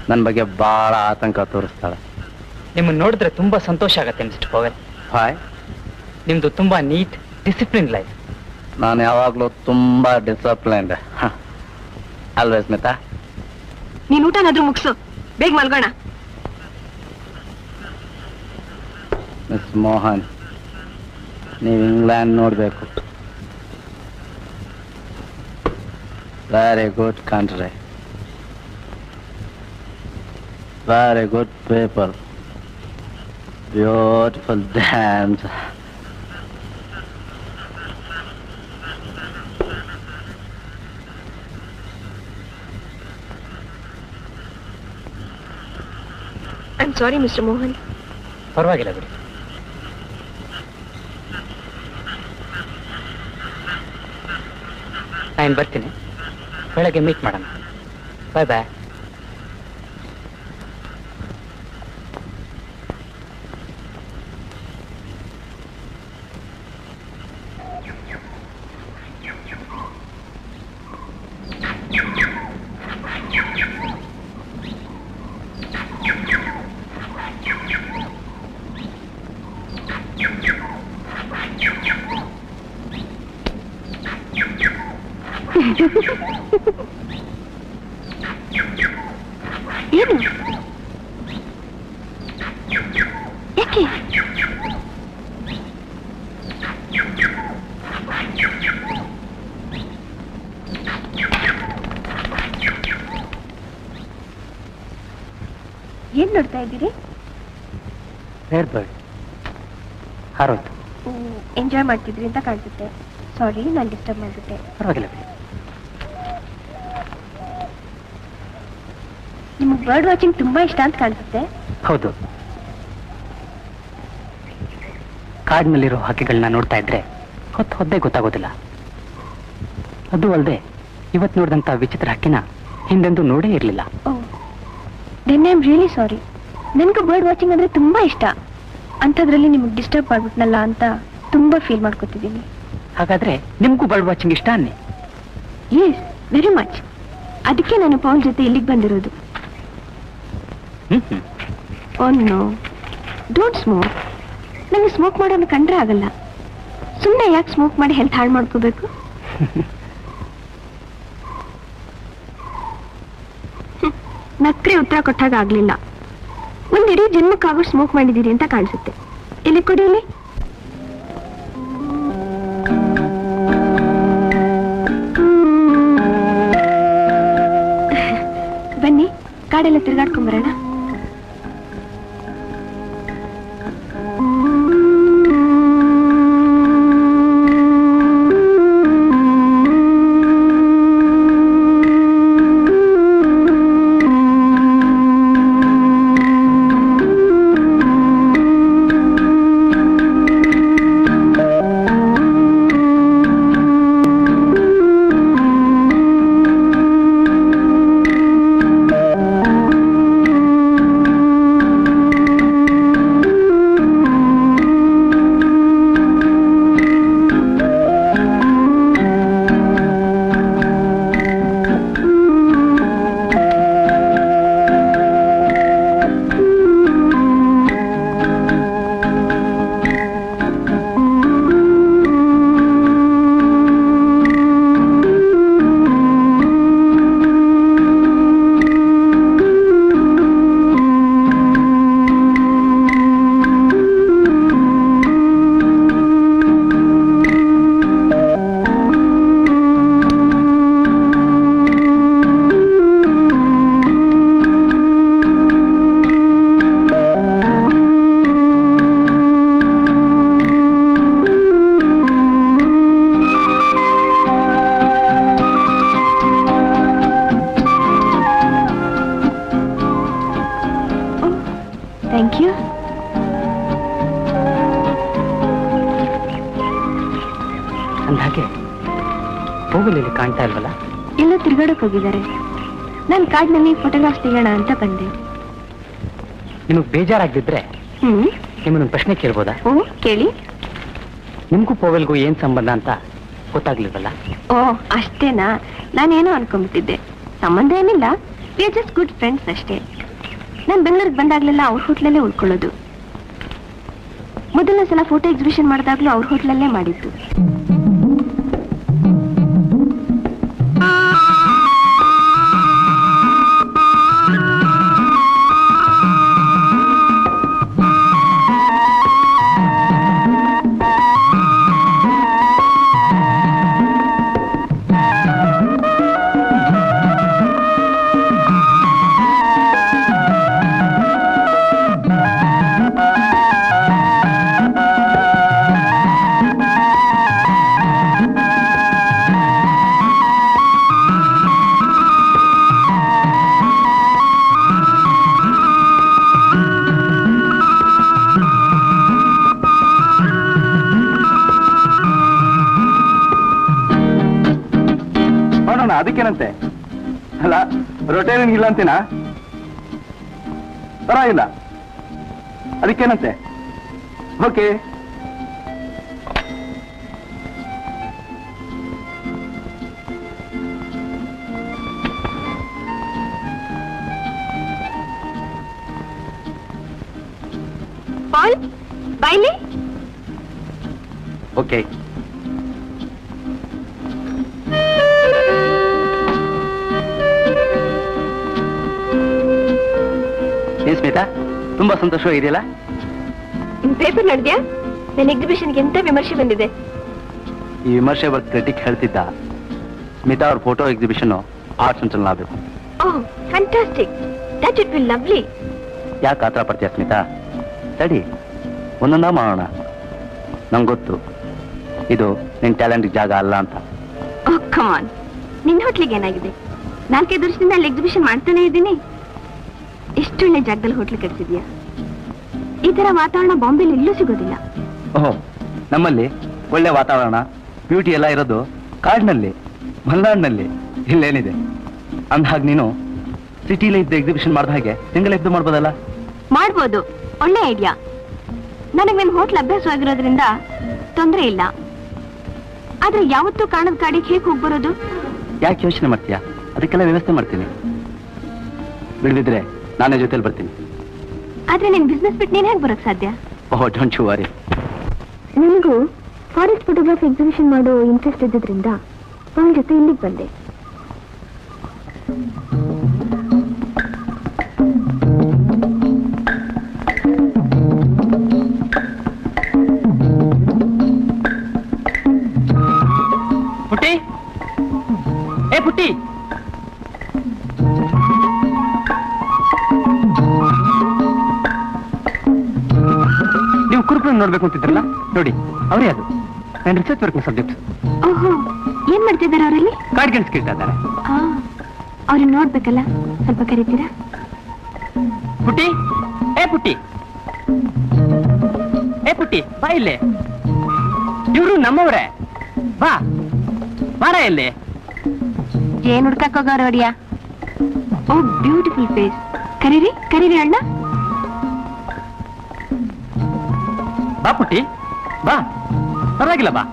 ನನ್ನ ಬಗ್ಗೆ ಬಹಳ ಆತಂಕ ತೋರಿಸ್ತಾಳೆ. ನಿಮ್ಮನ್ನು ನೋಡಿದ್ರೆ ತುಂಬಾ ಸಂತೋಷ ಆಗತ್ತೆ ಮಿಸ್ಟರ್ ಪವೆಲ್. ಹಾಯ್, ನಿಮ್ದು ತುಂಬಾ ನೀಟ್ ಡಿಸಿಪ್ಲಿನ್ ಲೈಫ್. ನಾನು ಯಾವಾಗ್ಲೂ ತುಂಬಾ ಡಿಸಿಪ್ಲೈನ್ಡ್. ಅಲ್ವೇ ಸ್ಮಿತಾ? ನೀನ್ ಊಟನಾದ್ರೂ ಮುಗಿಸು, ಬೇಗ ಮಲ್ಗೋಣ. ಮಿಸ್ ಮೋಹನ್, ನೀವು ಇಂಗ್ಲೆಂಡ್ ನೋಡ್ಬೇಕು. Very good country, very good people, beautiful dance. I am sorry mister Mohan. ಪರವಾಗಿಲ್ಲ ಬಿಡಿ. ನಾನು ಬರ್ತೀನಿ, ಬೆಳಗ್ಗೆ ಮೀಟ್ ಮಾಡೋಣ. ಬಾಯ್ ಬಾಯ್. ಏನು? ಯಾಕೆ? ಏನ್ ನೋಡ್ತಾ ಇದ್ದೀರಿ? Rare bird ಹಾರೋಯ್ತು. ಎಂಜಾಯ್ ಮಾಡ್ತಿದ್ರಿ ಅಂತ ಕಾಣಿಸುತ್ತೆ. ಸಾರಿ, ನಾನು ಡಿಸ್ಟರ್ಬ್ ಮಾಡ್ಬಿಟ್ಟೆ. ಪರವಾಗಿಲ್ಲ ಬಿಡಿ. ನಿಮ್ಗೆ ಬರ್ಡ್ ವಾಚಿಂಗ್ ತುಂಬಾ ಇಷ್ಟ ಅಂತ ಕಾಣಿಸುತ್ತೆ. ಹೌದು, ಕಾಡಿನಲ್ಲಿರೋ ಹಕ್ಕಿಗಳನ್ನ ನೋಡ್ತಾ ಇದ್ರೆ ಹೊದ್ದೇ ಗೊತ್ತಾಗೋದಿಲ್ಲ. ಅದು ಅಲ್ಲದೆ ಇವತ್ತು ನೋಡಿದಂತ ವಿಚಿತ್ರ ಹಕ್ಕಿನ ಹಿಂದೆಂದೂ ನೋಡೇ ಇರಲಿಲ್ಲ. Then I am really sorry. ನನಗೂ ಬರ್ಡ್ ವಾಚಿಂಗ್ ಅಂದ್ರೆ ತುಂಬಾ ಇಷ್ಟ. ಅಂಥದ್ರಲ್ಲಿ ನಿಮಗೆ ಡಿಸ್ಟರ್ಬ್ ಮಾಡ್ಬಿಟ್ನಲ್ಲ ಅಂತ ತುಂಬಾ ಫೀಲ್ ಮಾಡ್ಕೊತಿದ್ದೀನಿ. ಹಾಗಾದ್ರೆ ನಿಮ್ಗೂ ಬರ್ಡ್ ವಾಚಿಂಗ್ ಇಷ್ಟ ಅನ್ನಿ? Yes, very much. ಅದಕ್ಕೆ ನಾನು ಪೌಲ್ ಜೊತೆ ಇಲ್ಲಿಗೆ ಬಂದಿರೋದು. Oh no, don't smoke. ನನಗೆ ಸ್ಮೋಕ್ ಮಾಡೋದು ಕಂಡ್ರೆ ಆಗಲ್ಲ. ಸುಮ್ಮನೆ ಯಾಕೆ ಸ್ಮೋಕ್ ಮಾಡಿ ಹೆಲ್ತ್ ಹಾಳು ಮಾಡ್ಕೋಬೇಕು? ನಕ್ರೆ ಉತ್ತರ ಕೊಟ್ಟಾಗ ಆಗ್ಲಿಲ್ಲ. ಒಂದಿಡೀ ಜನ್ಮಕ್ಕಾಗೋ ಸ್ಮೋಕ್ ಮಾಡಿದ್ದೀರಿ ಅಂತ ಕಾಣಿಸುತ್ತೆ. ಎಲ್ಲಿ ಕೊಡಿ ಇಲ್ಲಿ. ಬನ್ನಿ, ಕಾಡೆಲ್ಲ ತಿರ್ಗಾಡ್ಕೊಂಬರೋಣ. Thank you. ಅಂದಾಗೆ ಹೋಗಲಿ ಕಾಣ್ತಾ ಇಲ್ವಲ್ಲ? ಎಲ್ಲ ತಿರ್ಗಾಡಕ್ ಹೋಗಿದ್ದಾರೆ. ನಾನು ಕಾಡಿನಲ್ಲಿ ಫೋಟೋಗ್ರಾಫ್ಸ್ ತೆಗೋಣ ಅಂತ ಬಂದೆ. ನಿಮಗೆ ಬೇಜಾರಾಗ್ದಿದ್ರೆ ನಿಮ್ಮನ್ನೊಂದು ಪ್ರಶ್ನೆ ಕೇಳ್ಬೋದಾ? ಓ, ಕೇಳಿ. ನಿಮ್ಗೂ ಪೋವೆಲ್ಗೂ ಏನ್ ಸಂಬಂಧ ಅಂತ ಗೊತ್ತಾಗ್ಲಿಲ್ವಲ್ಲ? ಓ, ಅಷ್ಟೇನಾ? ನಾನೇನೋ ಅನ್ಕೊಂಡ್ಬಿಟ್ಟಿದ್ದೆ. ಸಂಬಂಧ ಏನಿಲ್ಲ, we are just good friends ಅಷ್ಟೇ. ನಾನು ಬೆಂಗಳೂರಿಗೆ ಬಂದಾಗ್ಲೆಲ್ಲ ಅವ್ರ ಹೋಟ್ಲಲ್ಲೇ ಉಳ್ಕೊಳ್ಳೋದು. ಮೊದಲನೇ ಸಲ ಫೋಟೋ ಎಕ್ಸಿಬಿಷನ್ ಮಾಡಿದಾಗ್ಲೂ ಅವ್ರ ಹೋಟ್ಲಲ್ಲೇ ಮಾಡಿದ್ದು. ಅದಕ್ಕೇನಂತೆ ಅಲ್ಲ, ರೊಟೇರಿಯನ್ ಇಲ್ಲ ಅಂತೀನಾ? ಪರವಾಗಿಲ್ಲ, ಅದಕ್ಕೇನಂತೆ. ಓಕೆ. ಪಾಲ್, ಬಾಯ್ಲಿ. ಓಕೆ. ಏನ್ ಸ್ಮಿತಾ, ತುಂಬಾ ಸಂತೋಷವಾಗಿದೆಯಲ್ಲ? ಪೇಪರ್ ನೋಡಿದ್ಯಾ? ನನ್ನ ಎಕ್ಸಿಬಿಷನ್ಗೆ ಎಂತ ವಿಮರ್ಶೆ ಬಂದಿದೆ. ಈ ವಿಮರ್ಶೆ ಬಗ್ಗೆ ಕ್ರಿಟಿಕ್ ಹೇಳ್ತಿದ್ದ, ಸ್ಮಿತಾ ಅವ್ರ ಫೋಟೋ ಎಕ್ಸಿಬಿಷನ್ ಆರ್ಟ್ ಸೆಂಟ್ರಲ್ ಆಗಬೇಕು. Oh fantastic, that it will lovely. ಯಾಕೆ ಆತರ ಪಡ್ತೀಯ ಸ್ಮಿತಾ? ತಡಿ, ಒಂದೊಂದ ಮಾಡೋಣ. ನಂಗೆ ಗೊತ್ತು ಇದು ನಿನ್ ಟ್ಯಾಲೆಂಟ್ ಜಾಗ ಅಲ್ಲ ಅಂತ. ಓಹ್ ಕಮ್ ಆನ್, ನಿನ್ನ ಹೋಟ್ಲಿಗೆ ಏನಾಗಿದೆ? 4-5 ವರ್ಷದಿಂದ ಅಲ್ಲಿ ಎಕ್ಸಿಬಿಷನ್ ಮಾಡ್ತಾನೆ ಇದ್ದೀನಿ. ಎಷ್ಟೊಳ್ಳೆ ಜಾಗದಲ್ಲಿ ಹೋಟ್ಲು ಕಟ್ಸಿದ್ಯಾ. ಈ ತರ ವಾತಾವರಣ ಬಾಂಬೆಲಿ ಎಲ್ಲೂ ಸಿಗೋದಿಲ್ಲ. ಓಹೋ, ನಮ್ಮಲ್ಲಿ ಒಳ್ಳೆ ವಾತಾವರಣ, ಬ್ಯೂಟಿ ಎಲ್ಲ ಇರೋದು ಕಾಡಿನಲ್ಲಿ, ಮಲ್ನಾಡಿನಲ್ಲಿ. ಇಲ್ಲೇನಿದೆ ಅಂದ್ಹಾಗೆ ನೀನು ಸಿಟಿಲೇ ಇದ್ದ ಎಕ್ಸಿಬಿಷನ್ ಮಾಡಿದ ಹಾಗೆ ಸಿಂಗಲ್ ಇದ್ದು ಮಾಡ್ಬೋದಲ್ಲ? ಮಾಡ್ಬೋದು, ಒಳ್ಳೆ ಐಡಿಯಾ. ನನಗೆ ನಿನ್ ಹೋಟ್ಲ್ ಅಭ್ಯಾಸವಾಗಿರೋದ್ರಿಂದ ತೊಂದರೆ ಇಲ್ಲ. ಆದ್ರೆ ಯಾವತ್ತೂ ಕಾಣದ ಕಾಡಿಗೆ ಹೇಗೆ ಹೋಗ್ಬರೋದು? ಯಾಕೆ ಯೋಚನೆ ಮಾಡ್ತೀಯಾ? ಅದಕ್ಕೆಲ್ಲ ವ್ಯವಸ್ಥೆ ಮಾಡ್ತೀನಿ. ಬಿಡ್ದಿದ್ರೆ ನಾನೇ ಜೊತೆಲಿ ಬರ್ತೀನಿ. ಆದ್ರೆ ನಿನ್ ಬಿಸ್ನೆಸ್ ಬಿಟ್ಟು ನೀನ್ ಹೇಗೆ ಬರೋಕ್ ಸಾಧ್ಯ? ಓಹ್, ಡೋಂಟ್ ಯು ವರಿ. ನನಗೂ ಫಾರೆಸ್ಟ್ ಫೋಟೋಗ್ರಾಫಿ ಎಕ್ಸಿಬಿಷನ್ ಮಾಡೋ ಇಂಟ್ರೆಸ್ಟ್ ಇದ್ದಿದ್ರಿಂದ ಅವನ ಜೊತೆ ಇಲ್ಲಿಗೆ ಬಂದೆ. ಪುಟ್ಟಿ, ಏ ಪುಟ್ಟಿ, ನೀವು ಕುರುಕುಲನ್ನು ನೋಡ್ಬೇಕು ಅಂತಿದ್ರಲ್ಲ, ನೋಡಿ ಅವರೇ. ಅದು ನನ್ನ ರಿಸರ್ಚ್ ವರ್ಕ್ ಸಬ್ಜೆಕ್ಟ್. ಓಹೋ, ಏನ್ ಮಾಡ್ತಿದ್ದಾರೆ ಅವರಲ್ಲಿ? ಕಾರ್ಡ್ ಗೆಲ್ಸ್ ಕೇಳ್ತಾ ಇದ್ದಾರೆ. ಅವ್ರನ್ನ ನೋಡ್ಬೇಕಲ್ಲ, ಸ್ವಲ್ಪ ಕರೀತೀರಾ? ಪುಟ್ಟಿ, ಏ ಪುಟ್ಟಿ, ಏ ಪುಟ್ಟಿ, ಬಾ ಇಲ್ಲೇ. ಇವರು ನಮ್ಮವರೇ, ಬಾ ಬಾರ ಇಲ್ಲಿ. ಏನ್ ಹುಡ್ಕಕ್ ಹೋಗೋರು ಹೊಡಿಯಾ? ಓ ಬ್ಯೂಟಿಫುಲ್ ಫೇಸ್. ಕರೀರಿ ಕರೀರಿ ಅಣ್ಣ. ಬಾ ಪುಟ್ಟಿ, ಬಾ, ಪರವಾಗಿಲ್ಲ, ಬಾ.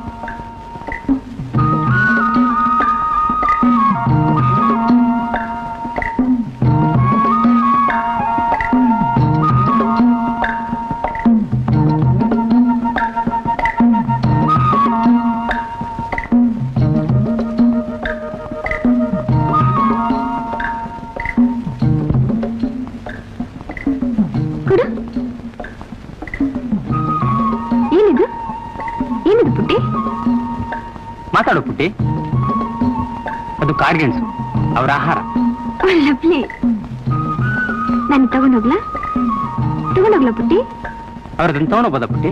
ಮಾತಾಡು ಪುಟ್ಟಿ. ಅದು ಕಾಡ್ಗೆಣಸು, ಅವರ ಆಹಾರ. ನಾನು ತಗೊಂಡೋಗ್ಲಾ ಪುಟ್ಟಿ? ಅವ್ರದನ್ನ ತಗೊಂಡೋಗ್ಬೋದ ಪುಟ್ಟಿ?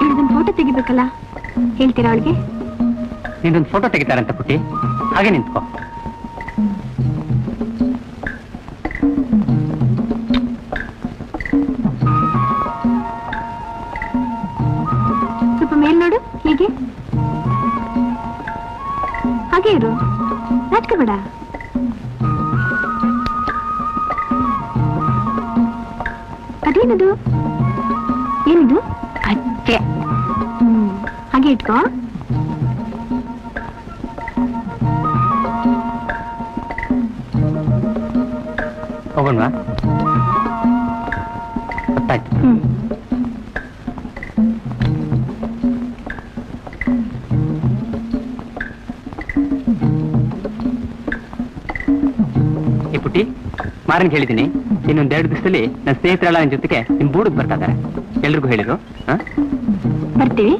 ಇವಳದೊಂದು ಫೋಟೋ ತೆಗಿಬೇಕಲ್ಲ, ಹೇಳ್ತೀರಾ ಅವಳಿಗೆ? ನಿಂದೊಂದು ಫೋಟೋ ತೆಗಿತಾರಂತ ಪುಟ್ಟಿ, ಹಾಗೆ ನಿಂತ್ಕೋ. ಮೇಲ್ ನೋಡು, ಹೀಗೆ ಹಾಗೆ ಇರು, ನಾಟಕ ಬೇಡ. ಅದೇನದು? ಏನಿದು? ಅಜ್ಜೆ. ಹಾಗೆ ಇಟ್ಕೋ. ಹೋಗೋಣ. ಗೊತ್ತಾಯ್ತು. ಈ ಪುಟ್ಟಿ, ಮಾರನ್ ಹೇಳಿದ್ದೀನಿ, ಇನ್ನೊಂದ್ 2 ದಿವಸದಲ್ಲಿ ನನ್ನ ಸ್ನೇಹಿತರೆಲ್ಲ ನಿನ್ ಜೊತೆಗೆ ನಿಮ್ ಬೂಡಿಗೆ ಬರ್ತಾ ಇದಾರೆ. ಎಲ್ರಿಗೂ ಹೇಳಿರು. ಬರ್ತೀವಿ.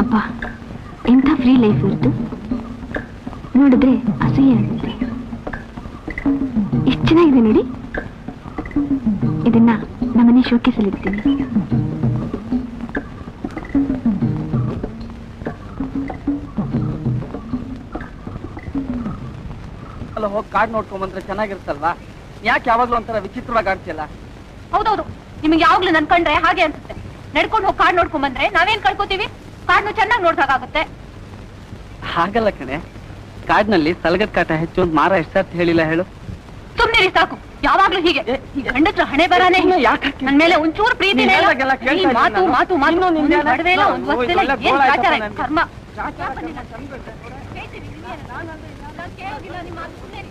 ಅಪ್ಪ, ಎಂಥ ಫ್ರೀ ಲೈಫ್ ಇರ್ತು. ನೋಡಿದ್ರೆ ಅಸಹ್ಯ ಆಗುತ್ತೆ. ಎಷ್ಟು ಚೆನ್ನಾಗಿದೆ ನೋಡಿ. ಇದನ್ನ ನಮ್ಮನೆ ಶೋಕೇಸಲ್ಲಿ ಇಡ್ತೀನಿ. ಅಲ್ಲ, ಹೋಗಿ ಕಾರ್ಡ್ ನೋಡ್ಕೊಂಬಂದ್ರೆ ಚೆನ್ನಾಗಿರುತ್ತಲ್ವಾ? ಯಾಕೆ ಯಾವಾಗ್ಲೂ ಒಂಥರ ವಿಚಿತ್ರವಾಗಿ ಆಡ್ತಿಯಲ್ಲ? ಹೌದೌದು, ನಿಮ್ಗೆ ಯಾವಾಗ್ಲೂ ನನ್ ಕಂಡ್ರೆ ಹಾಗೆ ಅನ್ಸುತ್ತೆ. ನಡ್ಕೊಂಡು ಹೋಗಿ ಕಾರ್ಡ್ ನೋಡ್ಕೊಂಡ್ ಬಂದ್ರೆ ನಾವೇನ್ ಕಳ್ಕೊತೀವಿ? ಕಾರ್ಡ್ನು ಚೆನ್ನಾಗಿ ನೋಡ್ದಾಗುತ್ತೆ. ಹಾಗಲ್ಲ ಕಣೆ, ಕಾಡ್ನಲ್ಲಿ ಸಲಗದ ಕಾಟ ಹೆಚ್ಚು ಅಂತ ಮಾರ ಎಷ್ಟ್ ಹೇಳಿಲ್ಲ ಹೇಳು. ಸುಮ್ನಿರಿ ಸಾಕು, ಯಾವಾಗ್ಲೂ ಹೀಗೆ. ಗಂಡಸ್ರ ಹಣೆ ಬರಾನೆ. ನನ್ ಮೇಲೆ ಒಂಚೂರು ಪ್ರೀತಿ ಇಲ್ಲ. ಈ ಮಾತು ಮಾತು ಮಾತು ಒಂದು ನಡುವೆ ಇಲ್ಲ, ಒಂದು ವಸ್ತು ಇಲ್ಲ. ಏನ್ ಆಚಾರ ಇದು? ಕರ್ಮ. ಕೇಳೋದಿಲ್ಲ ನಿಮ್ಮ ಮಾತು. ಸುಮ್ನಿರಿ.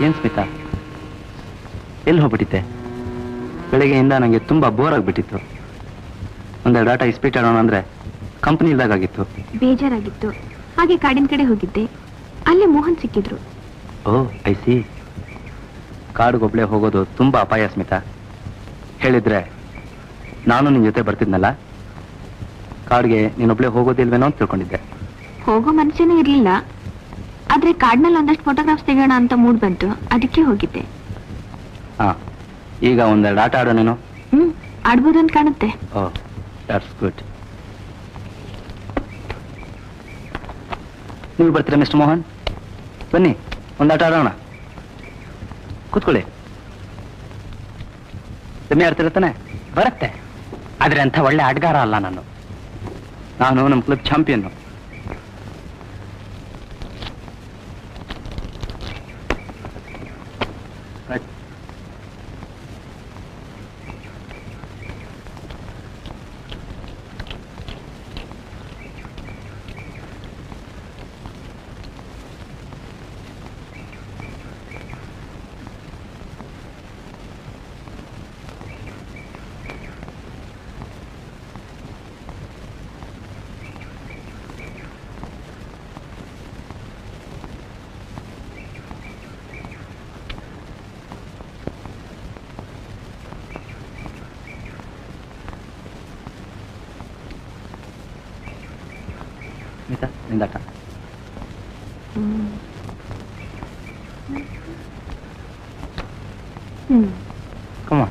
ಏನ್ ಸ್ಮಿತಾ, ಎಲ್ಲಿ ಹೋಗ್ಬಿಟ್ಟಿತ್ತೆ? ಬೆಳಗ್ಗೆಯಿಂದ ನನಗೆ ತುಂಬಾ ಬೋರ್ ಆಗ್ಬಿಟ್ಟಿತ್ತು. ಒಂದೆರಡು ಆಟ ಇಸ್ಪೀಟ್ ಆಡೋಣ ಅಂದ್ರೆ ಕಂಪನಿ ಇಲ್ದಾಗಿತ್ತು. ಬೇಜಾರಾಗಿತ್ತು. ಹಾಗೆ ಕಾಡಿನ ಕಡೆ ಹೋಗಿದ್ದೆ. ಅಲ್ಲೇ ಮೋಹನ್ ಸಿಕ್ಕಿದ್ರು. ಓ ಐ ಸಿ. ಕಾಡಿಗೊಬ್ಳೆ ಹೋಗೋದು ತುಂಬಾ ಅಪಾಯ ಸ್ಮಿತಾ. ಹೇಳಿದ್ರೆ ನಾನು ನಿನ್ ಜೊತೆ ಬರ್ತಿದ್ನಲ್ಲ. ಕಾಡ್ಗೆ ನೀನೊಬ್ಳೆ ಹೋಗೋದಿಲ್ವೇನೋ ಅಂತ ತಿಳ್ಕೊಂಡಿದ್ದೆ. ಹೋಗೋ ಮನಸ್ಸೇನೂ ಇರ್ಲಿಲ್ಲ. ಆದ್ರೆ ಕಾಡ್ನಲ್ಲಿ ಒಂದಷ್ಟು ಫೋಟೋಗ್ರಾಫ್ಸ್ ತೆಗೋಣ ಅಂತ ಮೂಡ್ ಬಂತು, ಅದಕ್ಕೆ ಹೋಗಿದ್ದೆ. ಹಾ, ಈಗ ಒಂದೆರಡು ಆಟ ಆಡೋ ನೀನು. ಆಡ್ಬೋದು ಅಂತ ಕಾಣುತ್ತೆ. ಓ, ದಟ್ಸ್ ಗುಡ್. ನೀವು ಬರ್ತೀರಾ ಮಿಸ್ಟರ್ ಮೋಹನ್? ಬನ್ನಿ, ಒಂದಾಟ ಆಡೋಣ. ಕೂತ್ಕೊಳ್ಳಿ. ರಮ್ಯ ಆಡ್ತಿರತ್ತಾನೆ? ಬರುತ್ತೆ, ಆದ್ರೆ ಅಂತ ಒಳ್ಳೆ ಆಟಗಾರ ಅಲ್ಲ ನಾನು. ನಮ್ಮ ಕ್ಲಬ್ ಚಾಂಪಿಯನ್. ಸ್ಮಿತಾ, ನಿಂದಾಟ. Come on.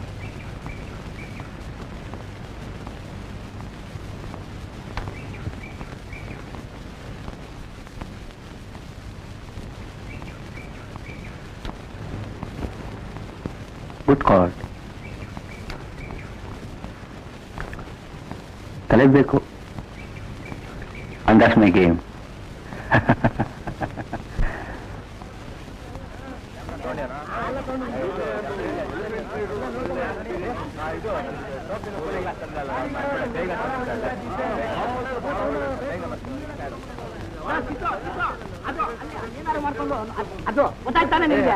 Good call. ಕಲಿಬೇಕು. And that's my game. ಅದು ಗೊತ್ತಾಗ್ತಾನೆ ನಿಮಗೆ?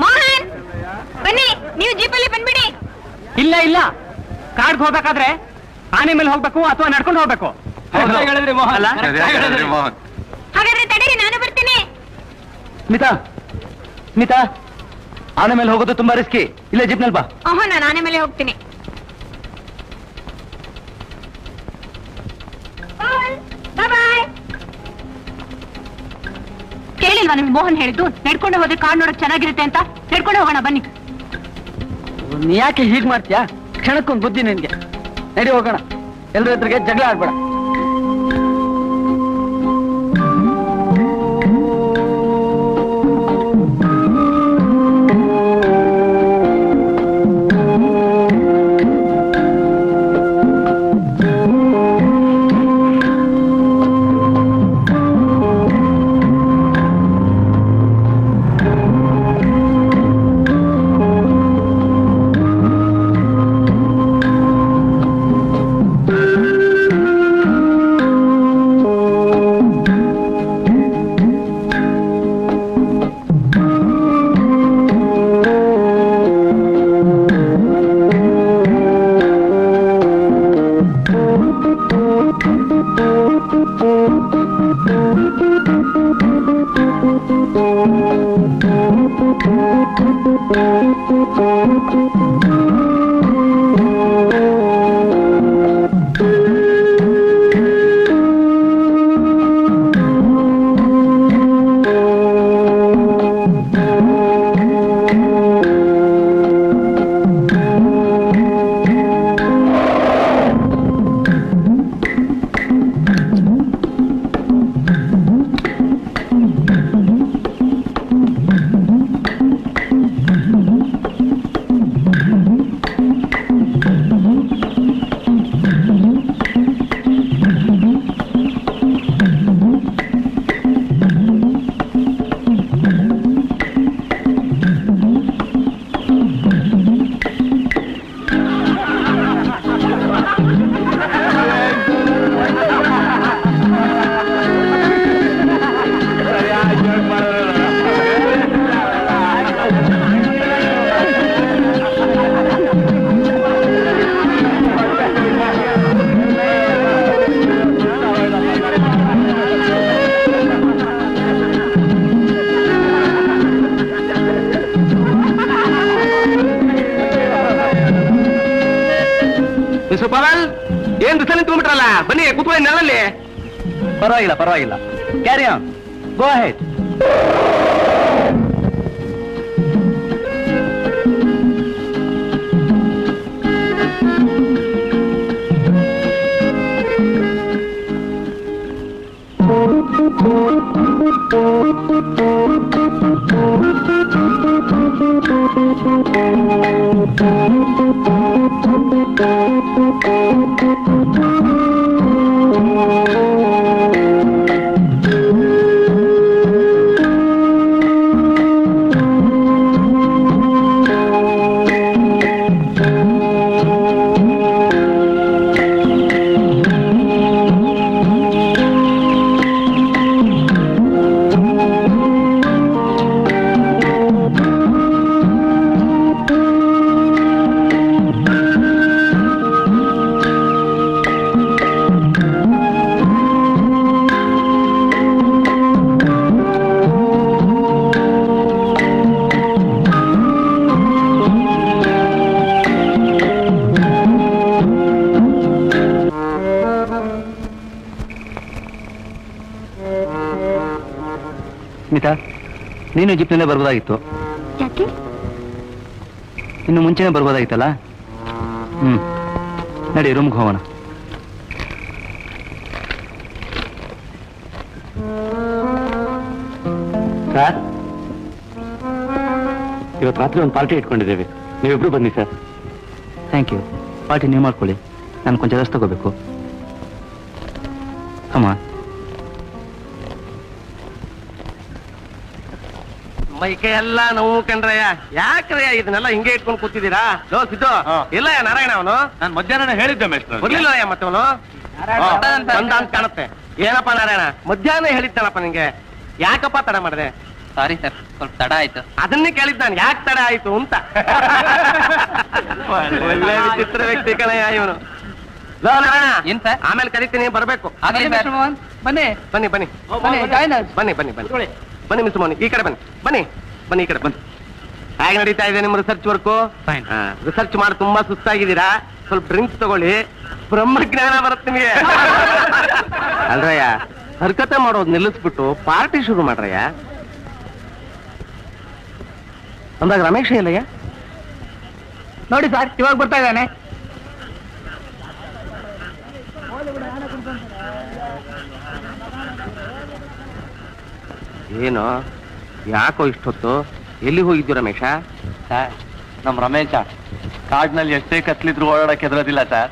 ಮೋಹನ್, ಬನ್ನಿ, ನೀವು ಜೀಪಲ್ಲಿ ಬಂದ್ಬಿಡಿ. ಇಲ್ಲ ಇಲ್ಲ, ಕಾಡ್ಗೆ ಹೋಗ್ಬೇಕಾದ್ರೆ ಆನೆ ಮೇಲೆ ಹೋಗ್ಬೇಕು ಅಥವಾ ನಡ್ಕೊಂಡು ಹೋಗ್ಬೇಕು? ಹೇಳಿದ್ರಿ ಮೋಹನ್ ಅಲ್ಲ? ಹಾಗಾದ್ರೆ ತಡೀರಿ, ನಾನು ಬರ್ತೇನೆ. ಸ್ಮಿತಾ ಸ್ಮಿತಾ, ಆನೆ ಮೇಲೆ ಹೋಗೋದು ತುಂಬಾ ರಿಸ್ಕಿ. ಇಲ್ಲೇ ಜಿಪ್ನಲ್ಲಿ ಬಾ. ನಾನು ಆನೆ ಮೇಲೆ ಹೋಗ್ತೀನಿ. ಕೇಳಿಲ್ವಾ ನಿಮ್ಗೆ ಮೋಹನ್ ಹೇಳಿದ್ದು? ನಡ್ಕೊಂಡು ಹೋದ್ರೆ ಕಾಡ್ ನೋಡಕ್ ಚೆನ್ನಾಗಿರುತ್ತೆ ಅಂತ. ನಡ್ಕೊಂಡು ಹೋಗೋಣ ಬನ್ನಿ. ನೀ ಯಾಕೆ ಹೀಗ್ ಮಾಡ್ತೀಯಾ? ಕ್ಷಣಕ್ಕೊಂದು ಬುದ್ಧಿ ನಿನ್ಗೆ. ನಡಿ ಹೋಗೋಣ. ಎಲ್ರ ಎದುರಿಗೆ ಜಗಳ ಆಡ್ಬೇಡ. ಏನ್ ದಿವಸ ನಿಂತ್ಕೊಂಡ್ಬಿಟ್ರಲ್ಲ, ಬನ್ನಿ ಕೂತ್ಕೊಳ್ಳಿ ನೆಲಲ್ಲಿ. ಪರವಾಗಿಲ್ಲ ಪರವಾಗಿಲ್ಲ, carry on, go ahead. Smita, ನೀನು ಜಿಪ್ನಲ್ಲೇ ಬರ್ಬೋದಾಗಿತ್ತು. ಯಾಕೆ? ಇನ್ನು ಮುಂಚೆನೆ ಬರ್ಬೋದಾಗಿತ್ತಲ್ಲ. ನಡಿ, ರೂಮ್ಗೆ ಹೋಗೋಣ. ಸರ್, ಇವತ್ತು ರಾತ್ರಿ ಒಂದು ಪಾರ್ಟಿ ಇಟ್ಕೊಂಡಿದ್ದೇವೆ, ನೀವಿಬ್ರು ಬನ್ನಿ ಸರ್. Thank you. ಪಾರ್ಟಿ ನೀವು ಮಾಡ್ಕೊಳ್ಳಿ, ನಾನು ಕೊಂಚ ರೆಸ್ಟ್ ತಗೋಬೇಕು. ಅಮ್ಮ, ಮೈಕೆ ಎಲ್ಲ ನೋವು ಕಂಡ್ರಯ್ಯ. ಯಾಕ್ರಯ್ಯ ಇದನ್ನೆಲ್ಲ ಹಿಂಗೆ ಇಟ್ಕೊಂಡು ಕೂತಿದ್ದೀರಾ? ಸಿದ್ದು ಇಲ್ಲ ನಾರಾಯಣ, ಅವನು ನಾನು ಮಧ್ಯಾಹ್ನ ಹೇಳಿದ್ದೆ ಮೇಷ್ಟ್ರು. ಬರ್ಲಿಲ್ಲ ಮತ್ತೆ ಅವನು ಬಂದ ಅಂತ ಕಾಣುತ್ತೆ. ಏನಪ್ಪ ನಾರಾಯಣ, ಮಧ್ಯಾಹ್ನ ಹೇಳಿದ್ದಾನಪ್ಪ ನಿಂಗೆ, ಯಾಕಪ್ಪ ತಡ ಮಾಡಿದೆ? ಸಾರಿ ಸರ್, ಸ್ವಲ್ಪ ತಡ ಆಯ್ತು. ಅದನ್ನೇ ಕೇಳಿದ್ ನಾನು, ಯಾಕೆ ತಡ ಆಯ್ತು ಅಂತ. ಒಳ್ಳೆ ವಿಚಿತ್ರ ವ್ಯಕ್ತಿ ಕಣಯ್ಯ ಇವನು. ಏನ್ ಸರ್ ಆಮೇಲೆ ಕರಿತೀನಿ ಬರ್ಬೇಕು ಬನ್ನಿ ಬನ್ನಿ ಬನ್ನಿ ಬನ್ನಿ, ಬನ್ನಿ ಬನ್ನಿ ಬನ್ನಿ ಬನ್ನಿ ಮಿಸ್ ಮೋಹನ್ ಈ ಕಡೆ ಬನ್ನಿ ಬನ್ನಿ ಬನ್ನಿ ಈ ಕಡೆ ಬನ್ನಿ ಹೇಗೆ ನಡೀತಾ ಇದೆ ನಿಮ್ಮ ರಿಸರ್ಚ್ ವರ್ಕು Fine. ರಿಸರ್ಚ್ ಮಾಡಿ ತುಂಬಾ ಸುಸ್ತಾಗಿದ್ದೀರಾ ಸ್ವಲ್ಪ ಡ್ರಿಂಕ್ಸ್ ತಗೊಳ್ಳಿ ಬ್ರಹ್ಮಜ್ಞಾನ ಬರುತ್ತೆ ನಿಮಗೆ ಅಲ್ರಯ್ಯ ಹರ್ಕತೆ ಮಾಡೋದು ನಿಲ್ಲಿಸ್ಬಿಟ್ಟು ಪಾರ್ಟಿ ಶುರು ಮಾಡ್ರಯ್ಯ ಅಂದಾಗ ರಮೇಶ್ ಇಲ್ಲಯ್ಯ ನೋಡಿ ಸರ್ ಇವಾಗ ಬರ್ತಾ ಇದ್ದಾನೆ. ಏನು ಯಾಕೋ ಇಷ್ಟೊತ್ತು ಎಲ್ಲಿ ಹೋಗಿದ್ದು ರಮೇಶ ನಮ್ ರಮೇಶ ಕಾಡ್ನಲ್ಲಿ ಎಷ್ಟೇ ಕತ್ಲಿದ್ರು ಓಡಾಡಕ್ಕೆ ಹೆದರೋದಿಲ್ಲ ಸರ್.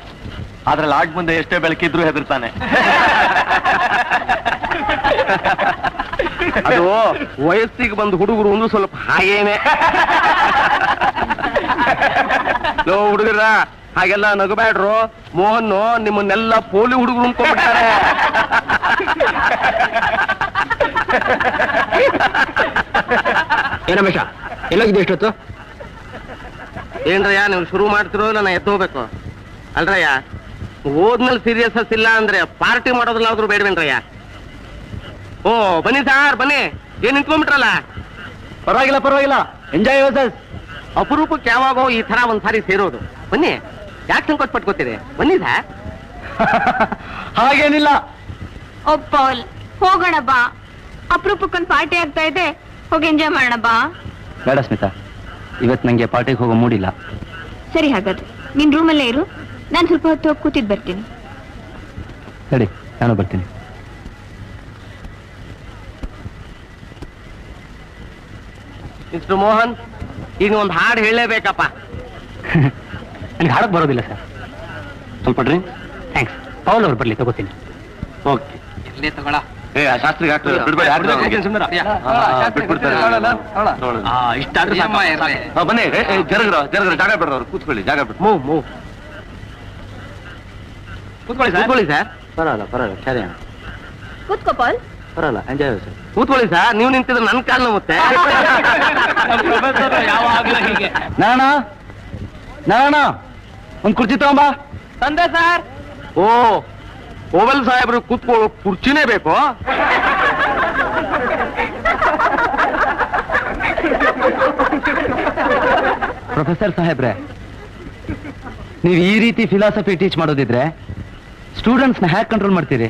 ಆದ್ರೆ ಲಾಡ್ ಮುಂದೆ ಎಷ್ಟೇ ಬೆಳಕಿದ್ರು ಹೆದರ್ತಾನೆ. ಅದು ವಯಸ್ಸಿಗೆ ಬಂದು ಹುಡುಗರು ಒಂದು ಸ್ವಲ್ಪ ಹಾಗೇನೆ. ಲೋ ಹುಡುಗರ ಹಾಗೆಲ್ಲ ನಗಬೇಡ್ರು. ಮೋಹನ್ ನಿಮ್ಮನ್ನೆಲ್ಲ ಪೋಲಿ ಹುಡುಗರು ಅನ್ಕೊಂಡ್ಬಿಡ್ತಾರೆ. ಏ ರಮೇಶ ಎಲ್ಲೋಗಿದೆ ಇಷ್ಟೊತ್ತು? ಏನ್ರಯ್ಯ ನೀವು ಶುರು ಮಾಡ್ತಿರೋ ಇಲ್ಲ ನಾ ಎದ್ದು ಹೋಗ್ಬೇಕು? ಅಲ್ರಯ್ಯ ಓದ್ಮೇಲೆ ಸೀರಿಯಸ್ನೆಸ್ ಇಲ್ಲ ಅಂದ್ರೆ ಪಾರ್ಟಿ ಮಾಡೋದ್ರಲ್ಲಾದ್ರೂ ಬೇಡವೇನ್ರಯ್ಯ? ಓ ಬನ್ನಿ ಸಾರ್ ಬನ್ನಿ. ಏನ್ ನಿಂತ್ಕೊಂಡ್ಬಿಟ್ರಲ್ಲ? ಪರವಾಗಿಲ್ಲ ಪರವಾಗಿಲ್ಲ, ಎಂಜಾಯ್ ಯುವರ್ಸೆಲ್ಫ್. ಅಪರೂಪಕ್ಕೆ ಯಾವಾಗೋ ಈ ತರ ಒಂದ್ಸಾರಿ ಸೇರೋದು. ಬನ್ನಿ, ಯಾಕೆ ಸಂಕೋಚ ಪಟ್ಕೋತೀರಿ? ಬನ್ನಿ ಸಾರ್. ಹಾಗೇನಿಲ್ಲ. ಪೌಲ್ ಹೋಗೋಣ ಬಾ, ಅಪರೂಪಕ್ಕೊಂದು ಪಾರ್ಟಿ ಆಗ್ತಾ ಇದೆ, ಹೋಗಿ ಎಂಜಾಯ್ ಮಾಡೋಣ ಬಾ. ಬೇಡ ಸ್ಮಿತಾ, ಇವತ್ತು ನಂಗೆ ಪಾರ್ಟಿಗೆ ಹೋಗೋ ಮೂಡಿಲ್ಲ. ಸರಿ ಹಾಗಾದ್ರೆ ನಿನ್ ರೂಮಲ್ಲೇ ಇರು, ನಾನು ಸ್ವಲ್ಪ ಹೊತ್ತು ಹೋಗಿ ಕೂತಿದ್ ಬರ್ತೀನಿ. ಸರಿ, ನಾನು ಬರ್ತೀನಿ. ಮಿಸ್ಟರ್ ಮೋಹನ್, ಈಗ ಒಂದು ಹಾಡು ಹೇಳಲೇಬೇಕಪ್ಪ. ನನಗೆ ಹಾಡಕ್ ಬರೋದಿಲ್ಲ ಸರ್. ಸ್ವಲ್ಪ ಡ್ರಿಂಕ್. ಥ್ಯಾಂಕ್ಸ್. ಪೌಲ್ ಅವ್ರು ಬರ್ಲಿ, ತಗೋತೀನಿ. ಓಕೆ. ಇಲ್ಲೇ ತಗೊಳ. ಏ ಆ ಶಾಸ್ತ್ರಿಗೆ ಹಾಕ್ತಾರೆ, ಬಿಡ್ಬೇಡಿ. ಬಿಟ್ಬಿಡ್ತಾರೆ. ಇಷ್ಟ ಆದ್ರೂ ಸಾಕು. ಬನ್ನಿ, ಜರಗ್ರ ಜಾಗ ಬಿಡ್ರ, ಅವ್ರು ಕೂತ್ಕೊಳ್ಳಿ, ಜಾಗ ಬಿಟ್ಟು. Move move. ಕೂತ್ಕೊಳ್ಳಿ ಸರ್. ಕೂತ್ಕೊಳ್ಳಿ ಸರ್. ಪರವಾಗಿಲ್ಲ ಪರವಾಗಿಲ್ಲ, ಸರಿ ಅಣ್ಣ, ಕೂತ್ಕೋ ಪೌಲ್. ಪರವಾಗಿಲ್ಲ, ಎಂಜಾಯ್ ಸರ್. ಕೂತ್ಕೊಳ್ಳಿ ಸರ್. ನೀವು ನಿಂತಿದ್ರೆ ನನ್ನ ಕಾಲು ನೋವುತ್ತೆ. ಯಾವಾಗಲೂ ಹೀಗೆ. ನಾರಾಯಣ ಒಂದ್ ಕುರ್ಚಿ ತಗೊಂಬಾ. ತಂದೆ ಸರ್. ಓ, ಓವೆಲ್ ಸಾಹೇಬ್ರು ಕೂತ್ಕೊಳ್ಳೋ ಕುರ್ಚಿನೇ ಬೇಕು? ಪ್ರೊಫೆಸರ್ ಸಾಹೇಬ್ರೆ, ನೀವು ಈ ರೀತಿ ಫಿಲಾಸಫಿ ಟೀಚ್ ಮಾಡೋದಿದ್ರೆ ಸ್ಟೂಡೆಂಟ್ಸ್ನ ಹ್ಯಾಕ್ ಕಂಟ್ರೋಲ್ ಮಾಡ್ತೀರಿ?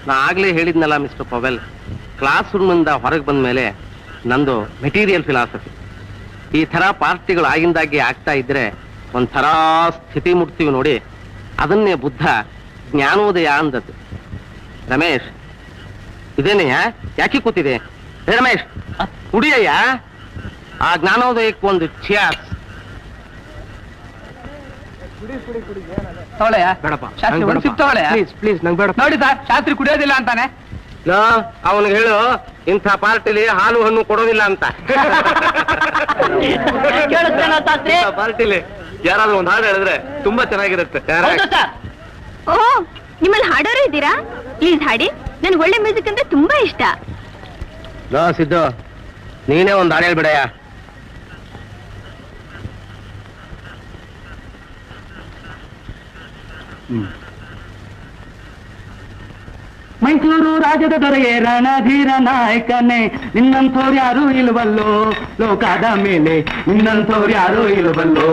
ನಾ ಆಗ್ಲೇ ಹೇಳಿದ್ನಲ್ಲ ಮಿಸ್ಟರ್ ಪವೆಲ್, ಕ್ಲಾಸ್ ರೂಮಿಂದ ಹೊರಗೆ ಬಂದ ಮೇಲೆ ನಂದು ಮೆಟೀರಿಯಲ್ ಫಿಲಾಸಫಿ. ಈ ಥರ ಪಾರ್ಟಿಗಳು ಆಗಿಂದಾಗಿ ಆಗ್ತಾ ಇದ್ರೆ ಒಂಥರ ಸ್ಥಿತಿ ಮುಟ್ತೀವಿ ನೋಡಿ, ಅದನ್ನೇ ಬುದ್ಧ ಜ್ಞಾನೋದಯ ಅಂದದ್ದು. ರಮೇಶ್, ಇದೇನೆಯ ಯಾಕೆ ಕೂತಿದೆ? ಹೇ ರಮೇಶ್, ಕುಡಿಯಯ್ಯ. ಆ ಜ್ಞಾನೋದಯಕ್ಕೆ ಒಂದು ಚಿಯಾರ್ಸ್. ತಗೊಳ್ಳೆಯ ಬೇಡಪ್ಪ, ಶಾಸ್ತ್ರಿ ಒಂದು ಸಿಪ್ ತಗೊಳ್ಳೆಯ. ಪ್ಲೀಸ್ ಪ್ಲೀಸ್, ನಂಗೆ ಬೇಡ. ನೋಡಿ ಸರ್, ಶಾಸ್ತ್ರಿ ಕುಡಿಯೋದಿಲ್ಲ ಅಂತಾನೆ. ಅವನಿಗೆ ಹೇಳು ಇಂಥ ಪಾರ್ಟಿಲಿ ಹಾಲು ಹಣ್ಣು ಕೊಡೋದಿಲ್ಲ ಅಂತ. ಪಾರ್ಟಿಲಿ ಯಾರಾದ್ರೂ ಒಂದು ಹಾಡು ಹೇಳಿದ್ರೆ ತುಂಬಾ ಚೆನ್ನಾಗಿರುತ್ತೆ. ಓ, ನಿಮ್ಮಲ್ಲಿ ಹಾಡೋರು ಇದ್ದೀರಾ? ಪ್ಲೀಸ್ ಹಾಡಿ, ನನ್ಗೆ ಒಳ್ಳೆ ಮ್ಯೂಸಿಕ್ ಅಂದ್ರೆ ತುಂಬಾ ಇಷ್ಟ. ಸಿದ್ದು, ನೀನೇ ಒಂದು ಹಾಡು ಹೇಳ್ಬಿಡಯ್ಯ. ಮೈಸೂರು ರಾಜ್ಯದ ದೊರೆಯೇ ರಣಧೀರ ನಾಯಕನೇ, ನಿನ್ನಂಥವ್ರು ಯಾರು ಇಲ್ವಲ್ಲೋ ಲೋಕದ ಮೇಲೆ, ನಿನ್ನಂಥವ್ರು ಯಾರು ಇಲ್ವಲ್ಲೋ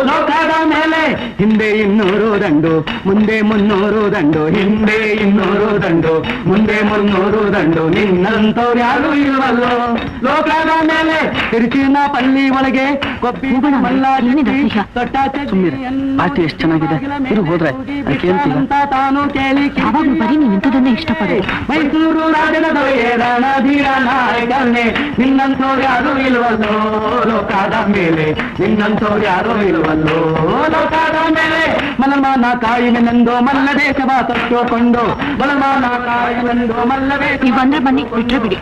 ಲೋಕದ ಮೇಲೆ. ಹಿಂದೆ 200 ದಂಡು, ಮುಂದೆ 300 ದಂಡು, ಹಿಂದೆ 200 ದಂಡು, ಮುಂದೆ 300 ದಂಡು, ನಿನ್ನಂಥವ್ರು ಯಾರು ಇಲ್ವಲ್ಲೋ ಲೋಕದ ಮೇಲೆ. ತಿರುಚಿನ ಪಲ್ಲಿ ಒಳಗೆ ಕೊಬ್ಬಿ ಮಲ್ಲ ಪಾರ್ಟಿ ಎಷ್ಟು ಚೆನ್ನಾಗಿದೆ. ಇದು ಹೋದ್ರೆ ತಾನು ಕೇಳಿ ಯಾವಾಗ್ಲೂ ಬರೀ ನೀವು ಇಂಥದನ್ನೇ ಇಷ್ಟಪಡೋದು. ಮೈಸೂರು ರಾಜನ ದೊರೆಯೇ ರಣಧೀರ ನಾಯಕನೇ, ನಿನ್ನಂಥವ್ರು ಯಾರು ಇಲ್ವಲ್ಲೋ ಲೋಕದ ಮೇಲೆ, ನಿನ್ನಂಥವ್ರು ಯಾರು ಇಲ್ವಲ್ಲೋ ಲೋಕದ ಮೇಲೆ. ಮಲಮಾನ ಕಾಯಿನೆಂದು ಮಲ್ಲ ದೇಶವ ತಟ್ಟುಕೊಂಡು, ಮಲಮಾನ ಕಾಯಿನೆಂದು ಮಲ್ಲ ದೇಶ. ನೀವು ಬಂದ್ರೆ ಬನ್ನಿ, ಬಿಟ್ರೆ ಬಿಡಿ,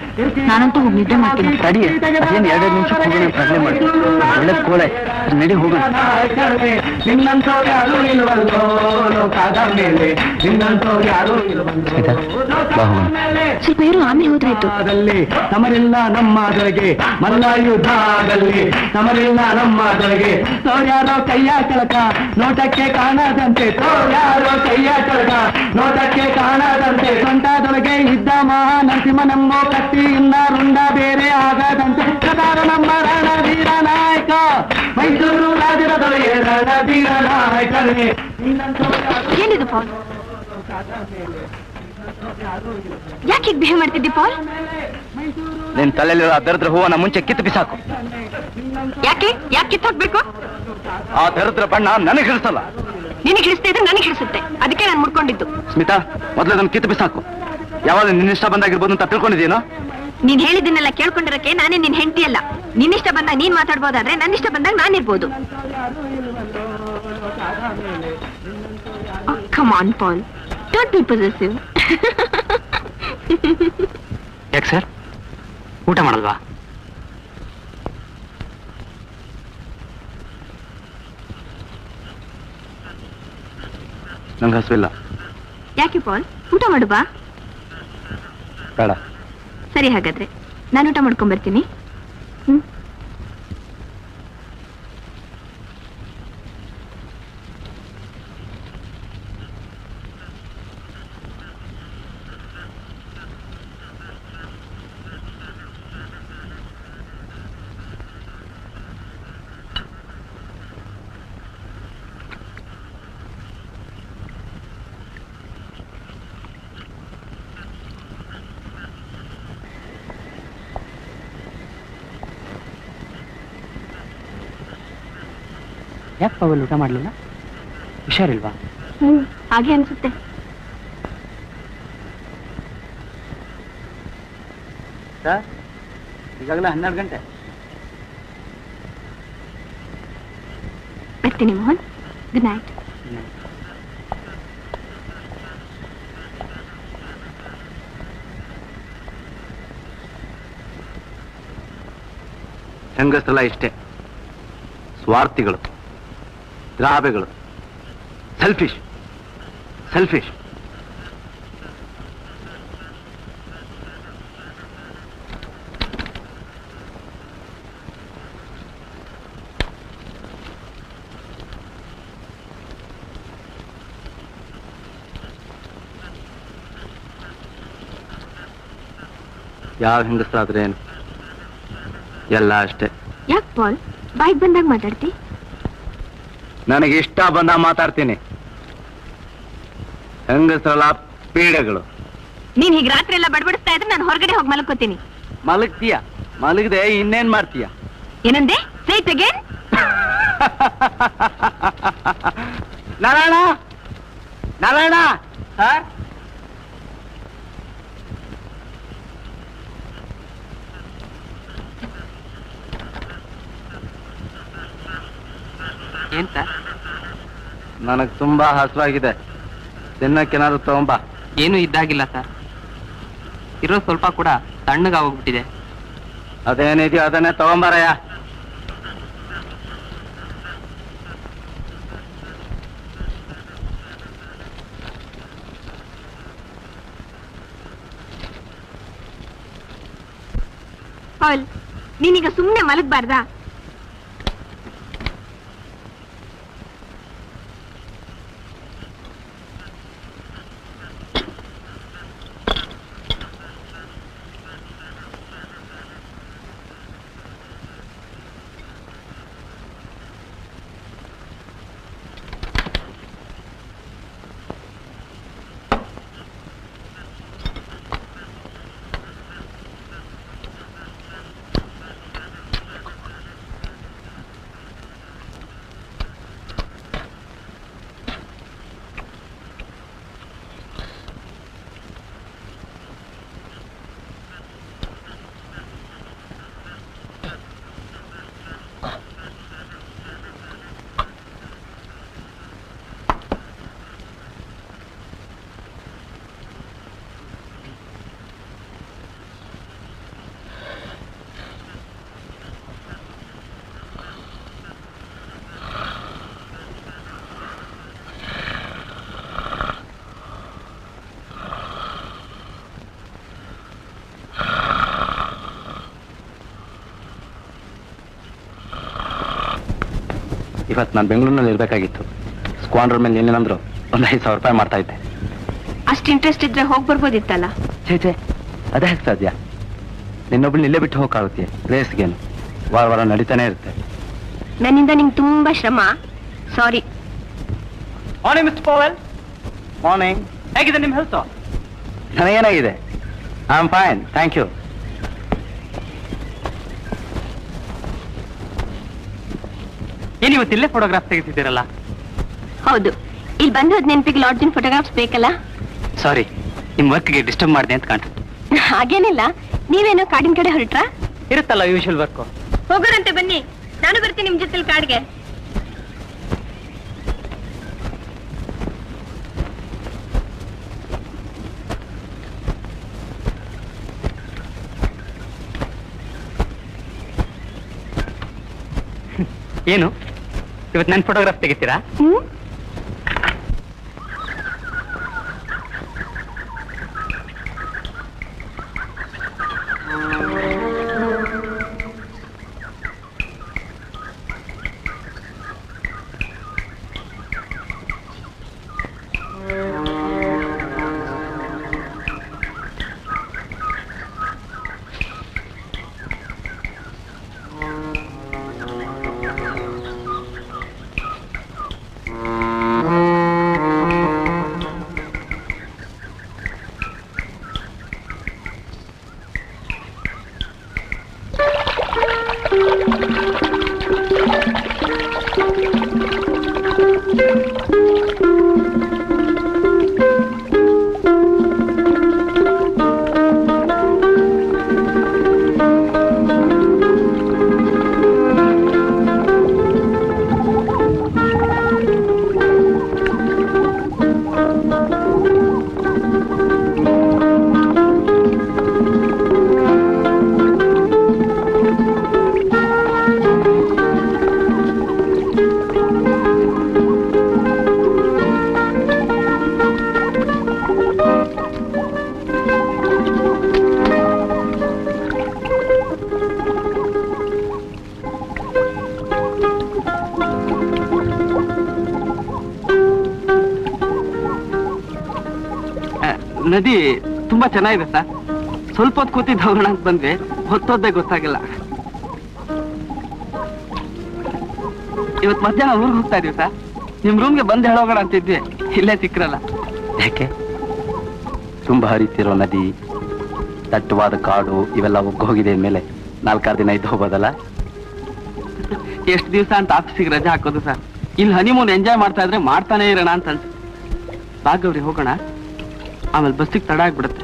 ನಾನಂತೂ ಹೋಗಿ ನಿದ್ದೆ ಮಾಡ್ತೀನಿ. ತಡಿ, ಅದೇನು 2 ನಿಮಿಷ ಹೋಗೋಣ, ಪ್ರಶ್ನೆ ಮಾಡಿ. ಒಳ್ಳೆ ಕೋಳೆ, ನಡಿ ಹೋಗೋಣ. ನಿನ್ನಂಥವ್ರು ಯಾರು ಇಲ್ವಲ್ಲೋ ಲೋಕದ ಮೇಲೆ, ನಿನ್ನಂಥವ್ರು ಯಾರು ಇಲ್ವಲ್ಲೋ. ಬಾ ಹೋಗೋಣ. ಸ್ವಲ್ಪ ಇರು, ಆಮೇಲೆ ಹೋದ್ರಾಯ್ತು. ಸಮರಿಲ್ಲ ನಮ್ಮದೊಳಗೆ ಮಲ್ಲಯುದ್ಧದಲ್ಲಿ ಸಮರಿಲ್ಲ ನಮ್ಮದೊಳಗೆ ತೋರ್ಯಾರೋ ಕೈಯ ಕೆಳಕ ನೋಟಕ್ಕೆ ಕಾಣದಂತೆ ತೋರ್ಯಾರೋ ಕೈಯ ಕೆಳಕ ನೋಟಕ್ಕೆ ಕಾಣದಂತೆ ಸೊಂಟದೊಳಗೆ ಇದ್ದ ಮಹಾ ನರಸಿಂಹನೆಂಬ ಕತ್ತಿಯಿಂದ ರುಂಡ ಬೇರೆ ಆಗದಂತೆ ಸದಾರ ನಮ್ಮ ರಣಧೀರ ನಾಯಕ ಮೈಸೂರು ರಾಜರದೊಳಗೆ ರಣಧೀರ ನಾಯಕನೇ. ಏನಿದು ಪಾಲ್? ಯಾಕೆ ಬಿಹೇವ್ ಮಾಡ್ತಿದ್ದಿ ಪಾಲ್? ನಿನ್ ತಲೆಯಲ್ಲಿರೋ ದರಿದ್ರ ಹೂವನ್ನ ಮುಂಚೆ ಕಿತ್ತು ಬಿಸಾಕು. ಯಾಕೆ ಕಿತ್ತೋಗ್ಬೇಕು? ಆ ದರಿದ್ರ ಬಣ್ಣ ನನಗೆ ಹಿಡಿಸಲ್ಲ. ನಿನಗೆ ಹಿಡಿಸ್ತಾ ಇದ್ರೆ ನನಗೆ ಹಿಡಿಸುತ್ತೆ, ಅದಕ್ಕೆ ನಾನು ಮುಡ್ಕೊಂಡಿದ್ದು. ಸ್ಮಿತಾ, ಮೊದಲು ಅದನ್ನು ಕಿತ್ತು ಬಿಸಾಕು. ಯಾವಾಗ ನಿನ್ನಿಷ್ಟ ಬಂದಾಗಿರ್ಬೋದು ಅಂತ ತಿಳ್ಕೊಂಡಿದ್ದೀನೋ? ನೀನ್ ಹೇಳಿದ್ದನ್ನೆಲ್ಲ ಕೇಳ್ಕೊಂಡಿರಕ್ಕೆ ನಾನೇ ನಿನ್ ಹೆಂಡತಿ ಅಲ್ಲ. ನಿನ್ನಿಷ್ಟ ಬಂದಾಗ ನೀನ್ ಮಾತಾಡ್ಬೋದಾದ್ರೆ ನನ್ನಿಷ್ಟ ಬಂದಾಗ ನಾನಿರ್ಬೋದು. Come on Paul, don't be possessive. ಯಾಕೆ ಸರ್, ಊಟ ಮಾಡಲ್ವಾ? ನಂಗೆ ಹಸುವಿಲ್ಲ. ಯಾಕೆ ಪಾಲ್? ಊಟ ಮಾಡು ಬಾ. ಬೇಡ. ಸರಿ, ಹಾಗಾದ್ರೆ ನಾನು ಊಟ ಮಾಡ್ಕೊಂಡ್ ಬರ್ತೀನಿ. ಯಾಕೆ ಪವಲ್ ಊಟ ಮಾಡಲಿಲ್ಲ? ಹುಷಾರಿಲ್ವಾ? ಹಾಗೆ ಅನ್ಸುತ್ತೆ. ಸರ್, ಈಗಾಗಲೇ 12 ಗಂಟೆ. ಬರ್ತೀನಿ ಮೋಹನ್. Good night. ಹೆಂಗಸರೆಲ್ಲ ಇಷ್ಟೇ, ಸ್ವಾರ್ಥಿಗಳು, ದ್ರಾಬೆಗಳು, ಸೆಲ್ಫಿಶ್. ಯಾವ ಹೆಂಗಸರಾದ್ರೇನು ಎಲ್ಲ ಅಷ್ಟೇ. ಯಾಕೆ ಪಾಲ್ ಬಾಯಿಗೆ ಬಂದಾಗ ಮಾತಾಡ್ತಿ? ನನಗೆ ಇಷ್ಟ ಬಂದ ಮಾತಾಡ್ತೀನಿ. ಹೆಂಗಸರಲ್ಲ ಪೀಡೆಗಳು. ನೀನ್ ಹೀಗೆ ರಾತ್ರಿ ಎಲ್ಲ ಬಡಬಡಿಸ್ತಾ ಇದ್ರೆ ನಾನು ಹೊರಗಡೆ ಹೋಗಿ ಮಲ್ಕೋತೀನಿ. ಮಲಗ್ತೀಯ? ಮಲಗದೆ ಇನ್ನೇನ್ ಮಾಡ್ತೀಯ? ಏನಂದೆ? Say it again. Narayana sir, ಏನ್ ಸರ್? ನನಗೆ ತುಂಬಾ ಹಸುವಾಗಿದೆ, ತಿನ್ನಕ್ಕೇನಾದ್ರು ತಗೊಂಬ. ಏನು ಇದ್ದಾಗಿಲ್ಲ ಸರ್, ಇರೋ ಸ್ವಲ್ಪ ಕೂಡ ತಣ್ಣಗಾಗೋಗ್ಬಿಟ್ಟಿದೆ. ಅದೇನಿದೆಯೋ ಅದನ್ನೇ ತಗೊಂಬಾರಯ್ಯ. ಪಾಲ್, ನೀನೀಗ ಸುಮ್ಮನೆ ಮಲಗಬಾರ್ದಾ? ಇವತ್ತು ನಾನು ಬೆಂಗಳೂರಿನಲ್ಲಿ ಇರಬೇಕಾಗಿತ್ತು. ಸ್ಕ್ವಾಂಡ್ರ ಮೇಲೆ ಏನೇನಂದ್ರು ಒಂದು 5,000 ರೂಪಾಯಿ ಮಾಡ್ತಾ ಇದ್ದೆ. ಅಷ್ಟು ಇಂಟ್ರೆಸ್ಟ್ ಇದ್ರೆ ಹೋಗಿ ಬರ್ಬೋದಿತ್ತಲ್ಲ. ಛೇ ಅದೇ ಹೇಗೆ ಸಾಧ್ಯ? ನಿನ್ನೊಬ್ಬಳು ಇಲ್ಲೇ ಬಿಟ್ಟು ಹೋಗಕ್ಕಾಗುತ್ತೆ? ರೇಸ್ಗೇನು ವಾರ ನಡೀತಾನೆ ಇರುತ್ತೆ. ನನ್ನಿಂದ ನಿಂಗೆ ತುಂಬಾ ಶ್ರಮ. Sorry. Morning mister Pavel. Morning. ಹೇಗಿದೆ ನಿಮ್ಮ ಹೆಲ್ತ್? ನನಗೇನಾಗಿದೆ? I am fine, thank you. ಏನು ಇವತ್ತು ಇಲ್ಲೇ ಫೋಟೋಗ್ರಾಫ್ ತೆಗೆದಿದ್ದೀರಲ್ಲ? ಹೌದು, ಇಲ್ಲಿ ಬಂದು ನೆನಪಿಗೆ ಲಾಡ್ಜಿನ ಫೋಟೋಗ್ರಾಫ್ಸ್ ಬೇಕಲ್ಲ. ಸಾರಿ, ನಿಮ್ಮ ವರ್ಕ್ಗೆ ಡಿಸ್ಟರ್ಬ್ ಮಾಡಿದೆ ಅಂತ ಕಾಣಿಸುತ್ತೆ. ಹಾಗೇನಿಲ್ಲ. ನೀವೇನೋ ಕಾಡಿನ ಕಡೆ ಹೊರಟ್ರಾ? ಇರುತ್ತಲ್ಲ ಯೂಶುವಲ್ ವರ್ಕ್. ಹೋಗೋರಂತೆ, ಬನ್ನಿ. ನಾನು ಬರ್ತೀನಿ ನಿಮ್ ಜೊತೆ ಕಾಡ್ಗೆ. ಏನು ಇವತ್ತು ನನ್ನ ಫೋಟೋಗ್ರಾಫ್ ತೆಗಿತೀರಾ? ನದಿ ತುಂಬಾ ಚೆನ್ನಾಗಿದೆ ಸರ್. ಸ್ವಲ್ಪ ಹೊತ್ತು ಕೂತಿದ್ದು ಹೋಗೋಣ ಅಂತ ಬಂದ್ವಿ, ಹೊತ್ತೋದ್ದೇ ಗೊತ್ತಾಗಿಲ್ಲ. ಇವತ್ತು ಮಧ್ಯಾಹ್ನ ಊರಿಗೆ ಹೋಗ್ತಾ ಇದೀವಿ ಸರ್. ನಿಮ್ ರೂಮ್ಗೆ ಬಂದು ಹೇಳೋಗೋಣ ಅಂತಿದ್ವಿ, ಇಲ್ಲೇ ಸಿಕ್ರಲ್ಲ. ಯಾಕೆ? ತುಂಬಾ ಹರಿತಿರೋ ನದಿ, ದಟ್ಟವಾದ ಕಾಡು ಇವೆಲ್ಲ ಒಗ್ಗೋಗಿದೆ ಮೇಲೆ 4-6 ದಿನ ಇದ್ದು ಹೋಗೋದಲ್ಲ? ಎಷ್ಟು ದಿವಸ ಅಂತ ಆಫೀಸಿಗೆ ರಜೆ ಹಾಕೋದು ಸರ್. ಇಲ್ಲಿ ಹನಿಮೂನ್ ಎಂಜಾಯ್ ಮಾಡ್ತಾ ಇದ್ರೆ ಮಾಡ್ತಾನೆ ಇರೋಣ ಅಂತ ಅನ್ಸುತ್ತೆ. ಬಾಗವ್ರಿ ಹೋಗೋಣ, ಆಮೇಲೆ ಬಸ್ಸಿಗೆ ತಡ ಆಗ್ಬಿಡುತ್ತೆ.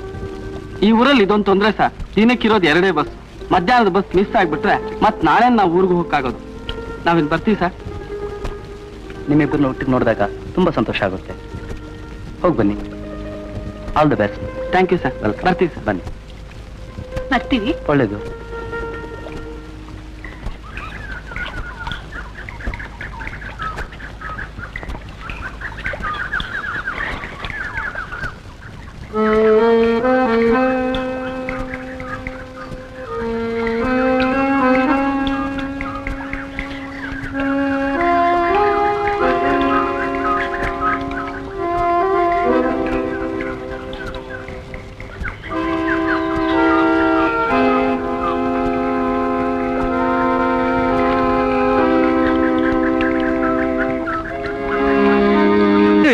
ಈ ಊರಲ್ಲಿ ಇದೊಂದು ತೊಂದ್ರೆ ಸರ್, ದಿನಕ್ಕಿರೋದು 2 ಬಸ್. ಮಧ್ಯಾಹ್ನದ ಬಸ್ ಮಿಸ್ ಆಗ್ಬಿಟ್ರೆ ಮತ್ ನಾಳೆ ನಾವು ಊರಿಗೆ ಹೋಗಕ್ಕಾಗೋದು. ನಾವಿಲ್ಲಿ ಬರ್ತೀವಿ ಸರ್. ನಿಮ್ಮಿಬ್ಬರನ್ನ ಒಟ್ಟಿಗೆ ನೋಡಿದಾಗ ತುಂಬಾ ಸಂತೋಷ ಆಗುತ್ತೆ. ಹೋಗಿ ಬನ್ನಿ. All the best. Thank you sir. Welcome. ಬರ್ತೀವಿ ಸರ್. ಬನ್ನಿ. ಬರ್ತೀವಿ. ಒಳ್ಳೇದು.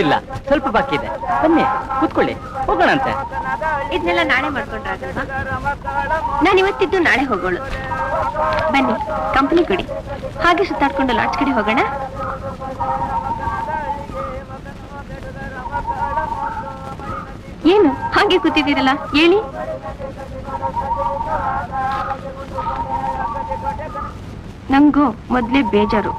ಇಲ್ಲ, ಸ್ವಲ್ಪ ಬಾಕಿ ಇದೆ. ಬನ್ನಿ ಕೂತ್ಕೊಳ್ಳಿ, ಹೋಗೋಣಂತೆ. ಇದನ್ನೆಲ್ಲ ನಾಳೆ ಮಾಡ್ಕೊಂಡ್ರಾಗಲ್ವಾ? ನಾನು ಇವತ್ತಿದ್ದು ನಾಳೆ ಹೋಗೋಳು. ಬನ್ನಿ, ಕಂಪನಿ ಕೊಡಿ. ಹಾಗೆ ಸುತ್ತಾಡ್ಕೊಂಡು ಲಾಡ್ಜ್ ಕಡೆ ಹೋಗೋಣ. ಏನು ಹಾಗೆ ಕೂತಿದ್ದೀರಲ್ಲ, ಹೇಳಿ. ನಂಗೂ ಮೊದ್ಲೇ ಬೇಜಾರು.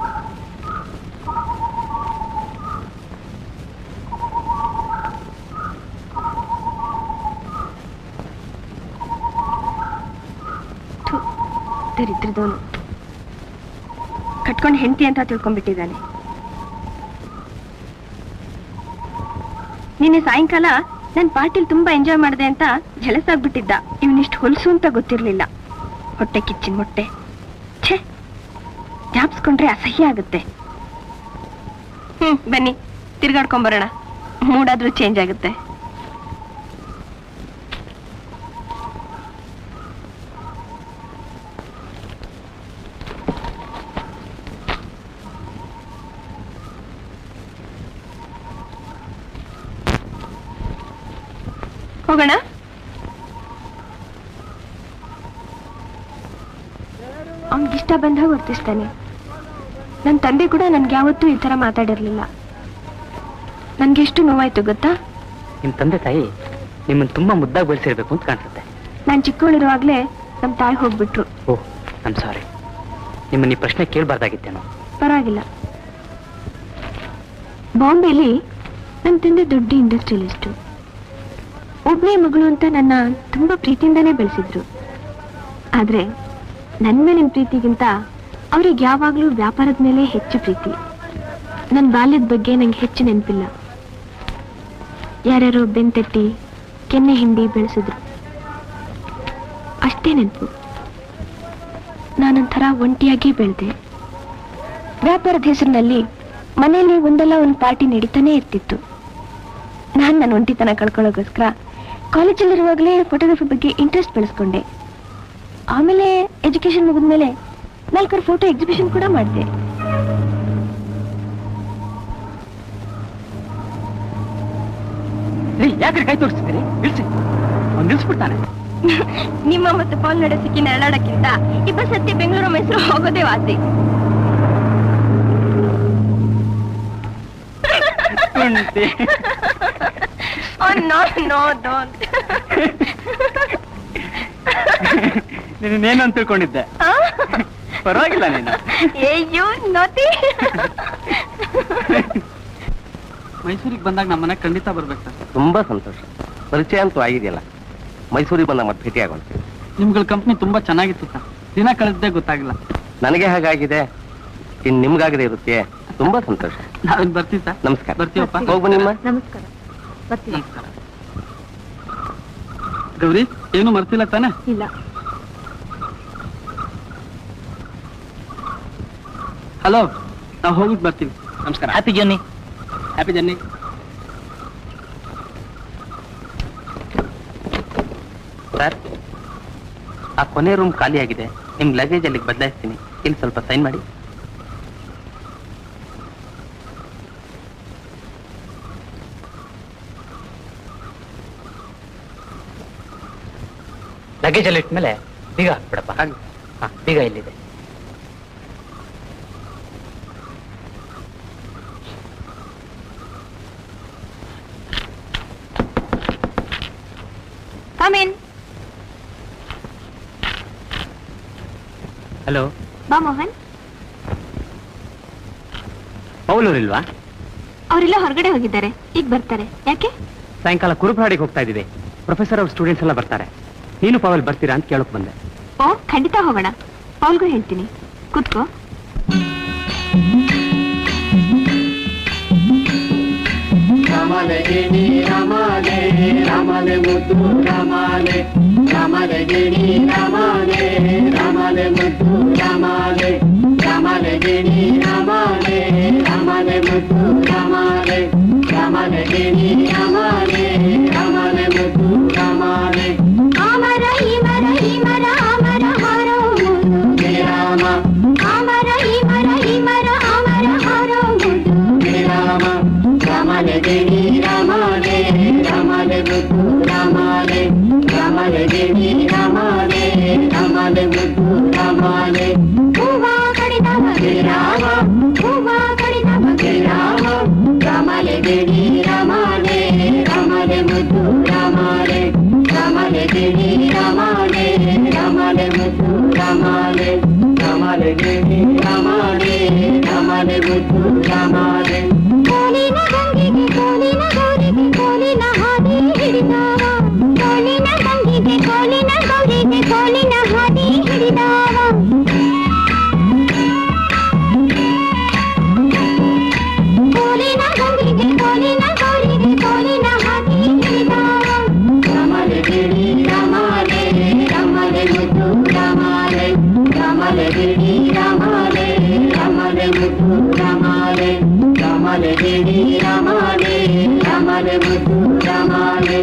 ದರಿದ್ರದವನು ಕಟ್ಕೊಂಡು ಹೆಂಡತಿ ಅಂತ ತಿಳ್ಕೊಂಡ್ಬಿಟ್ಟಿದ್ದಾನೆ. ನಿನ್ನೆ ಸಾಯಂಕಾಲ ನನ್ ಪಾರ್ಟಿಲ್ ತುಂಬಾ ಎಂಜಾಯ್ ಮಾಡಿದೆ ಅಂತ ಜಲಸಾಗ್ಬಿಟ್ಟಿದ್ದ. ಇವನಿಷ್ಟು ಹೊಲಸು ಅಂತ ಗೊತ್ತಿರ್ಲಿಲ್ಲ. ಹೊಟ್ಟೆ ಕಿಚ್ಚಿನ ಮೊಟ್ಟೆ. ಛೇ, ಜ್ಞಾಪಿಸ್ಕೊಂಡ್ರೆ ಅಸಹ್ಯ ಆಗುತ್ತೆ. ಬನ್ನಿ ತಿರ್ಗಾಡ್ಕೊಂಬರೋಣ, ಮೂಡಾದ್ರೂ ಚೇಂಜ್ ಆಗುತ್ತೆ. ಹೋಗೋಣ. ಅವನಿಗಿಷ್ಟ ಬಂದಾಗ ವರ್ತಿಸ್ತಾನೆ. ನನ್ನ ತಂದೆ ಕೂಡ ನನ್ಗೆ ಯಾವತ್ತೂ ಈ ತರ ಮಾತಾಡಿರ್ಲಿಲ್ಲ. ನನ್ಗೆ ಎಷ್ಟು ನೋವಾಯ್ತು ಗೊತ್ತಾ? ನಿಮ್ ತಂದೆ ತಾಯಿ ನಿಮ್ಮನ್ನ ತುಂಬಾ ಮುದ್ದಾಗಿ ಬೆಳೆಸಿರ್ಬೇಕು ಅಂತ ಕಾಣಿಸುತ್ತೆ. ನಾನು ಚಿಕ್ಕವಳಿರುವಾಗ್ಲೇ ನಮ್ಮ ತಾಯಿ ಹೋಗ್ಬಿಟ್ರು. ಓಹ್ ಐಮ್ ಸಾರಿ. ನಿಮ್ಮನ್ನ ಈ ಪ್ರಶ್ನೆ ಕೇಳಬಾರ್ದಾಗಿತ್ತೇನೋ. ಪರವಾಗಿಲ್ಲ. ಬಾಂಬೆಲಿ ನನ್ನ ತಂದೆ ದೊಡ್ಡ ಇಂಡಸ್ಟ್ರಿಯಲಿಸ್ಟು. ಒಬ್ಬನೇ ಮಗಳು ಅಂತ ನನ್ನ ತುಂಬಾ ಪ್ರೀತಿಯಿಂದಾನೇ ಬೆಳೆಸಿದ್ರು. ಆದ್ರೆ ನನ್ನ ಮೇಲಿನ ಪ್ರೀತಿಗಿಂತ ಅವ್ರಿಗೆ ಯಾವಾಗ್ಲೂ ವ್ಯಾಪಾರದ ಮೇಲೆ ಹೆಚ್ಚು ಪ್ರೀತಿ. ನನ್ನ ಬಾಲ್ಯದ ಬಗ್ಗೆ ನಂಗೆ ಹೆಚ್ಚು ನೆನಪಿಲ್ಲ. ಯಾರ್ಯಾರೋ ಬೆಂತಟ್ಟಿ ಕೆನ್ನೆ ಹಿಂಡಿ ಬೆಳೆಸಿದ್ರು, ಅಷ್ಟೇ ನೆನಪು. ನಾನೊಂಥರ ಒಂಟಿಯಾಗಿ ಬೆಳೆದೆ. ವ್ಯಾಪಾರದ ಹೆಸರಿನಲ್ಲಿ ಮನೆಯಲ್ಲಿ ಒಂದಲ್ಲ ಒಂದು ಪಾರ್ಟಿ ನಡೀತಾನೆ ಇರ್ತಿತ್ತು. ನಾನು ನನ್ನ ಒಂಟಿತನ ಕಳ್ಕೊಳ್ಳೋಗೋಸ್ಕರ ಕಾಲೇಜಲ್ಲಿರುವಾಗಲೇ ಫೋಟೋಗ್ರಫಿ ಬಗ್ಗೆ ಇಂಟ್ರೆಸ್ಟ್ ಬೆಳೆಸ್ಕೊಂಡೆ. ಆಮೇಲೆ ಎಜುಕೇಶನ್ ಮುಗಿದ್ಮೇಲೆ 4 ಫೋಟೋ ಎಕ್ಸಿಬಿಷನ್ ಕೂಡ ಮಾಡಿದೆ. ಯಾಕ್ರೆ ಕೈ ತೋರಿಸ್ತಿದ್ದೀರಿ? ನಿಲ್ಸಿ, ಅವ್ನು ನಿಲ್ಸ್ಬಿಡ್ತಾನೆ. ನಿಮ್ಮ ಮತ್ತೆ ಪಾಲ್ ನಡೆ ಸಿಕ್ಕಿ ನೆರಳಾಡಕ್ಕಿಂತ ಇಬ್ಬರು ಸತಿ ಬೆಂಗಳೂರು ಮೈಸೂರು ಹೋಗೋದೇ ವಾಸಿ. ನೀನೇನು ಅಂತ ತಿಳ್ಕೊಂಡಿದ್ದೆ? ಪರವಾಗಿಲ್ಲ ನೀನು. ಮೈಸೂರಿಗೆ ಬಂದಾಗ ನಮ್ಮ ಮನೆಗೆ ಖಂಡಿತ ಬರ್ಬೇಕು ಸರ್. ತುಂಬಾ ಸಂತೋಷ. ಪರಿಚಯ ಅಂತೂ ಆಗಿದೆಯಲ್ಲ, ಮೈಸೂರಿಗೆ ಬಂದಾಗ ಮತ್ತೆ ಭೇಟಿ ಆಗೋಣ. ನಿಮ್ಗಳ ಕಂಪ್ನಿ ತುಂಬಾ ಚೆನ್ನಾಗಿತ್ತು ಸರ್. ದಿನ ಕಳೆದ್ದೇ ಗೊತ್ತಾಗಿಲ್ಲ. ನನಗೆ ಹಾಗಾಗಿದೆ, ಇನ್ ನಿಮ್ಗಾಗದೆ ಇರುತ್ತೆ. ತುಂಬಾ ಸಂತೋಷ. ನಾವೇನ್ ಬರ್ತೀವಿ ಸರ್. ನಮಸ್ಕಾರ. ಬರ್ತೀವಪ್ಪ. ಹೋಗ್ಬನ್ನಿಮ್ಮ. ನಮಸ್ಕಾರ. ನಮಸ್ಕಾರ. ಗೌರಿ, ಏನು ಮರ್ತಿಲ್ಲ ತಾನೆ? ಇಲ್ಲ. ಹಲೋ, ನಾವು ಹೋಗ್ಬಿಟ್ಟು ಬರ್ತೀವಿ. ನಮಸ್ಕಾರ. Happy journey. Happy journey. Sir, ಆ ಕೊನೆ ರೂಮ್ ಖಾಲಿ ಆಗಿದೆ. ನಿಮ್ ಲಗೇಜ್ ಅಲ್ಲಿಗೆ ಬದಲಾಯಿಸ್ತೀನಿ. ಇಲ್ಲಿ ಸ್ವಲ್ಪ ಸೈನ್ ಮಾಡಿ. ಲಗೇಜ್ ಅಲ್ಲಿ ಇಟ್ಮೇಲೆ ಬೀಗ ಹಾಕ್ಬಿಡಪ್ಪ. ಹಾ, ಬೀಗ ಇಲ್ಲಿದೆ. Come in. ಹಲೋ. ಬಾ ಮೋಹನ್. ಪೌಲೂರಿಲ್ವಾ? ಅವರೆಲ್ಲ ಹೊರಗಡೆ ಹೋಗಿದ್ದಾರೆ, ಈಗ ಬರ್ತಾರೆ. ಯಾಕೆ? ಸಾಯಂಕಾಲ ಕುರುಬಾಡಿಗೆ ಹೋಗ್ತಾ ಇದೀವಿ. ಪ್ರೊಫೆಸರ್ ಅವ್ರ ಸ್ಟೂಡೆಂಟ್ಸ್ ಎಲ್ಲ ಬರ್ತಾರೆ. ನೀನು ಪವಲ್ ಬರ್ತೀರಾ ಅಂತ ಕೇಳಕ್ ಬಂದೆ. ಓ, ಖಂಡಿತ ಹೋಗೋಣ. ಪೌಲ್ಗೂ ಹೇಳ್ತೀನಿ. ಕೂತ್ಕೋ. ರಮಲೆ ಗಿಣಿ ರಮಲೆ ರಮಲೆ ಮುದ್ದು ರಮಲೆ ರಮಲೆ ಗಿಣಿ ರಮಲೆ ರಮಲೆ ಮುದ್ದು ರಮಲೆ ರಮಲೆ ಗಿಣಿ ರಮಲೆ ರಮಲೆ ಮುದ್ದು ರಮಲೆ ರಮಲೆ ಗಿಣಿ ರಮಲೆ ರಮಲೆ ಮುದ್ದು ರಮಲೆ ಅಮರ ಇಮರ ಇಮರ ಅಮರ ಹರೋ ಮುದ್ದು ರಾಮ ಅಮರ ಇಮರ ಇಮರ ಅಮರ ಹರೋ ಮುದ್ದು ರಾಮ ರಮಲೆ ಗಿಣಿ ರಮಲೆ ರಮಲೆ ಮುದ್ದು ರಮಲೆ ರಮಲೆ ಗಿಣಿ ರಮಲೆ ರಮಲೆ ಮುದ್ದು ರಮಲೆ ಹೂವ ಕಡಿದ ಬಗೆ ರಾಮ ಹೂವ ಕಡಿದ ಬಗೆ ರಾಮ ರಮಲೆ ಗಿಣಿ ರಮಲೆ ರಮಲೆ ಮುದ್ದು ರಮಲೆ ರಮಲೆ ಗಿಣಿ ರಮಲೆ ರಮಲೆ ಮುದ್ದು ರಮಲೆ ರಮಲೆ ಗಿಣಿ ರಮಲೆ ರಮಲೆ ಮುದ್ದು ರಮಲೆ ಕೋಲಿನ ಗಂಗಿಗೆ ಕೋಲಿನ ಗೌರಿಗೆ ಕೋಲಿನ ಹಾದಿ ಹಿಡಿದಾವ ಕೋಲಿನ ಗಂಗಿಗೆ ಕೋಲಿನ ಗೌರಿಗೆ ಕೋಲಿನ ಹಾದಿ ಹಿಡಿದಾವ ಕೋಲಿನ ಗಂಗಿಗೆ ಕೋಲಿನ ಗೌರಿಗೆ ಕೋಲಿನ ಹಾದಿ ಹಿಡಿದಾವ ರಮಲೆ ಗಿಣಿ ರಮಲೆ ರಮಲೆ ಮುದ್ದು ರಮಲೆ ರಮಲೆ ಗಿಣಿ ರಮಲೆ ರಮಲೆ ಮುದ್ದು ರಮಲೆ ರಮ ರಾಮಲೆ ಬೇಡಿ ರಾಮಲೆ ರಾಮಲೆ ಮುದ್ದು ರಾಮಲೆ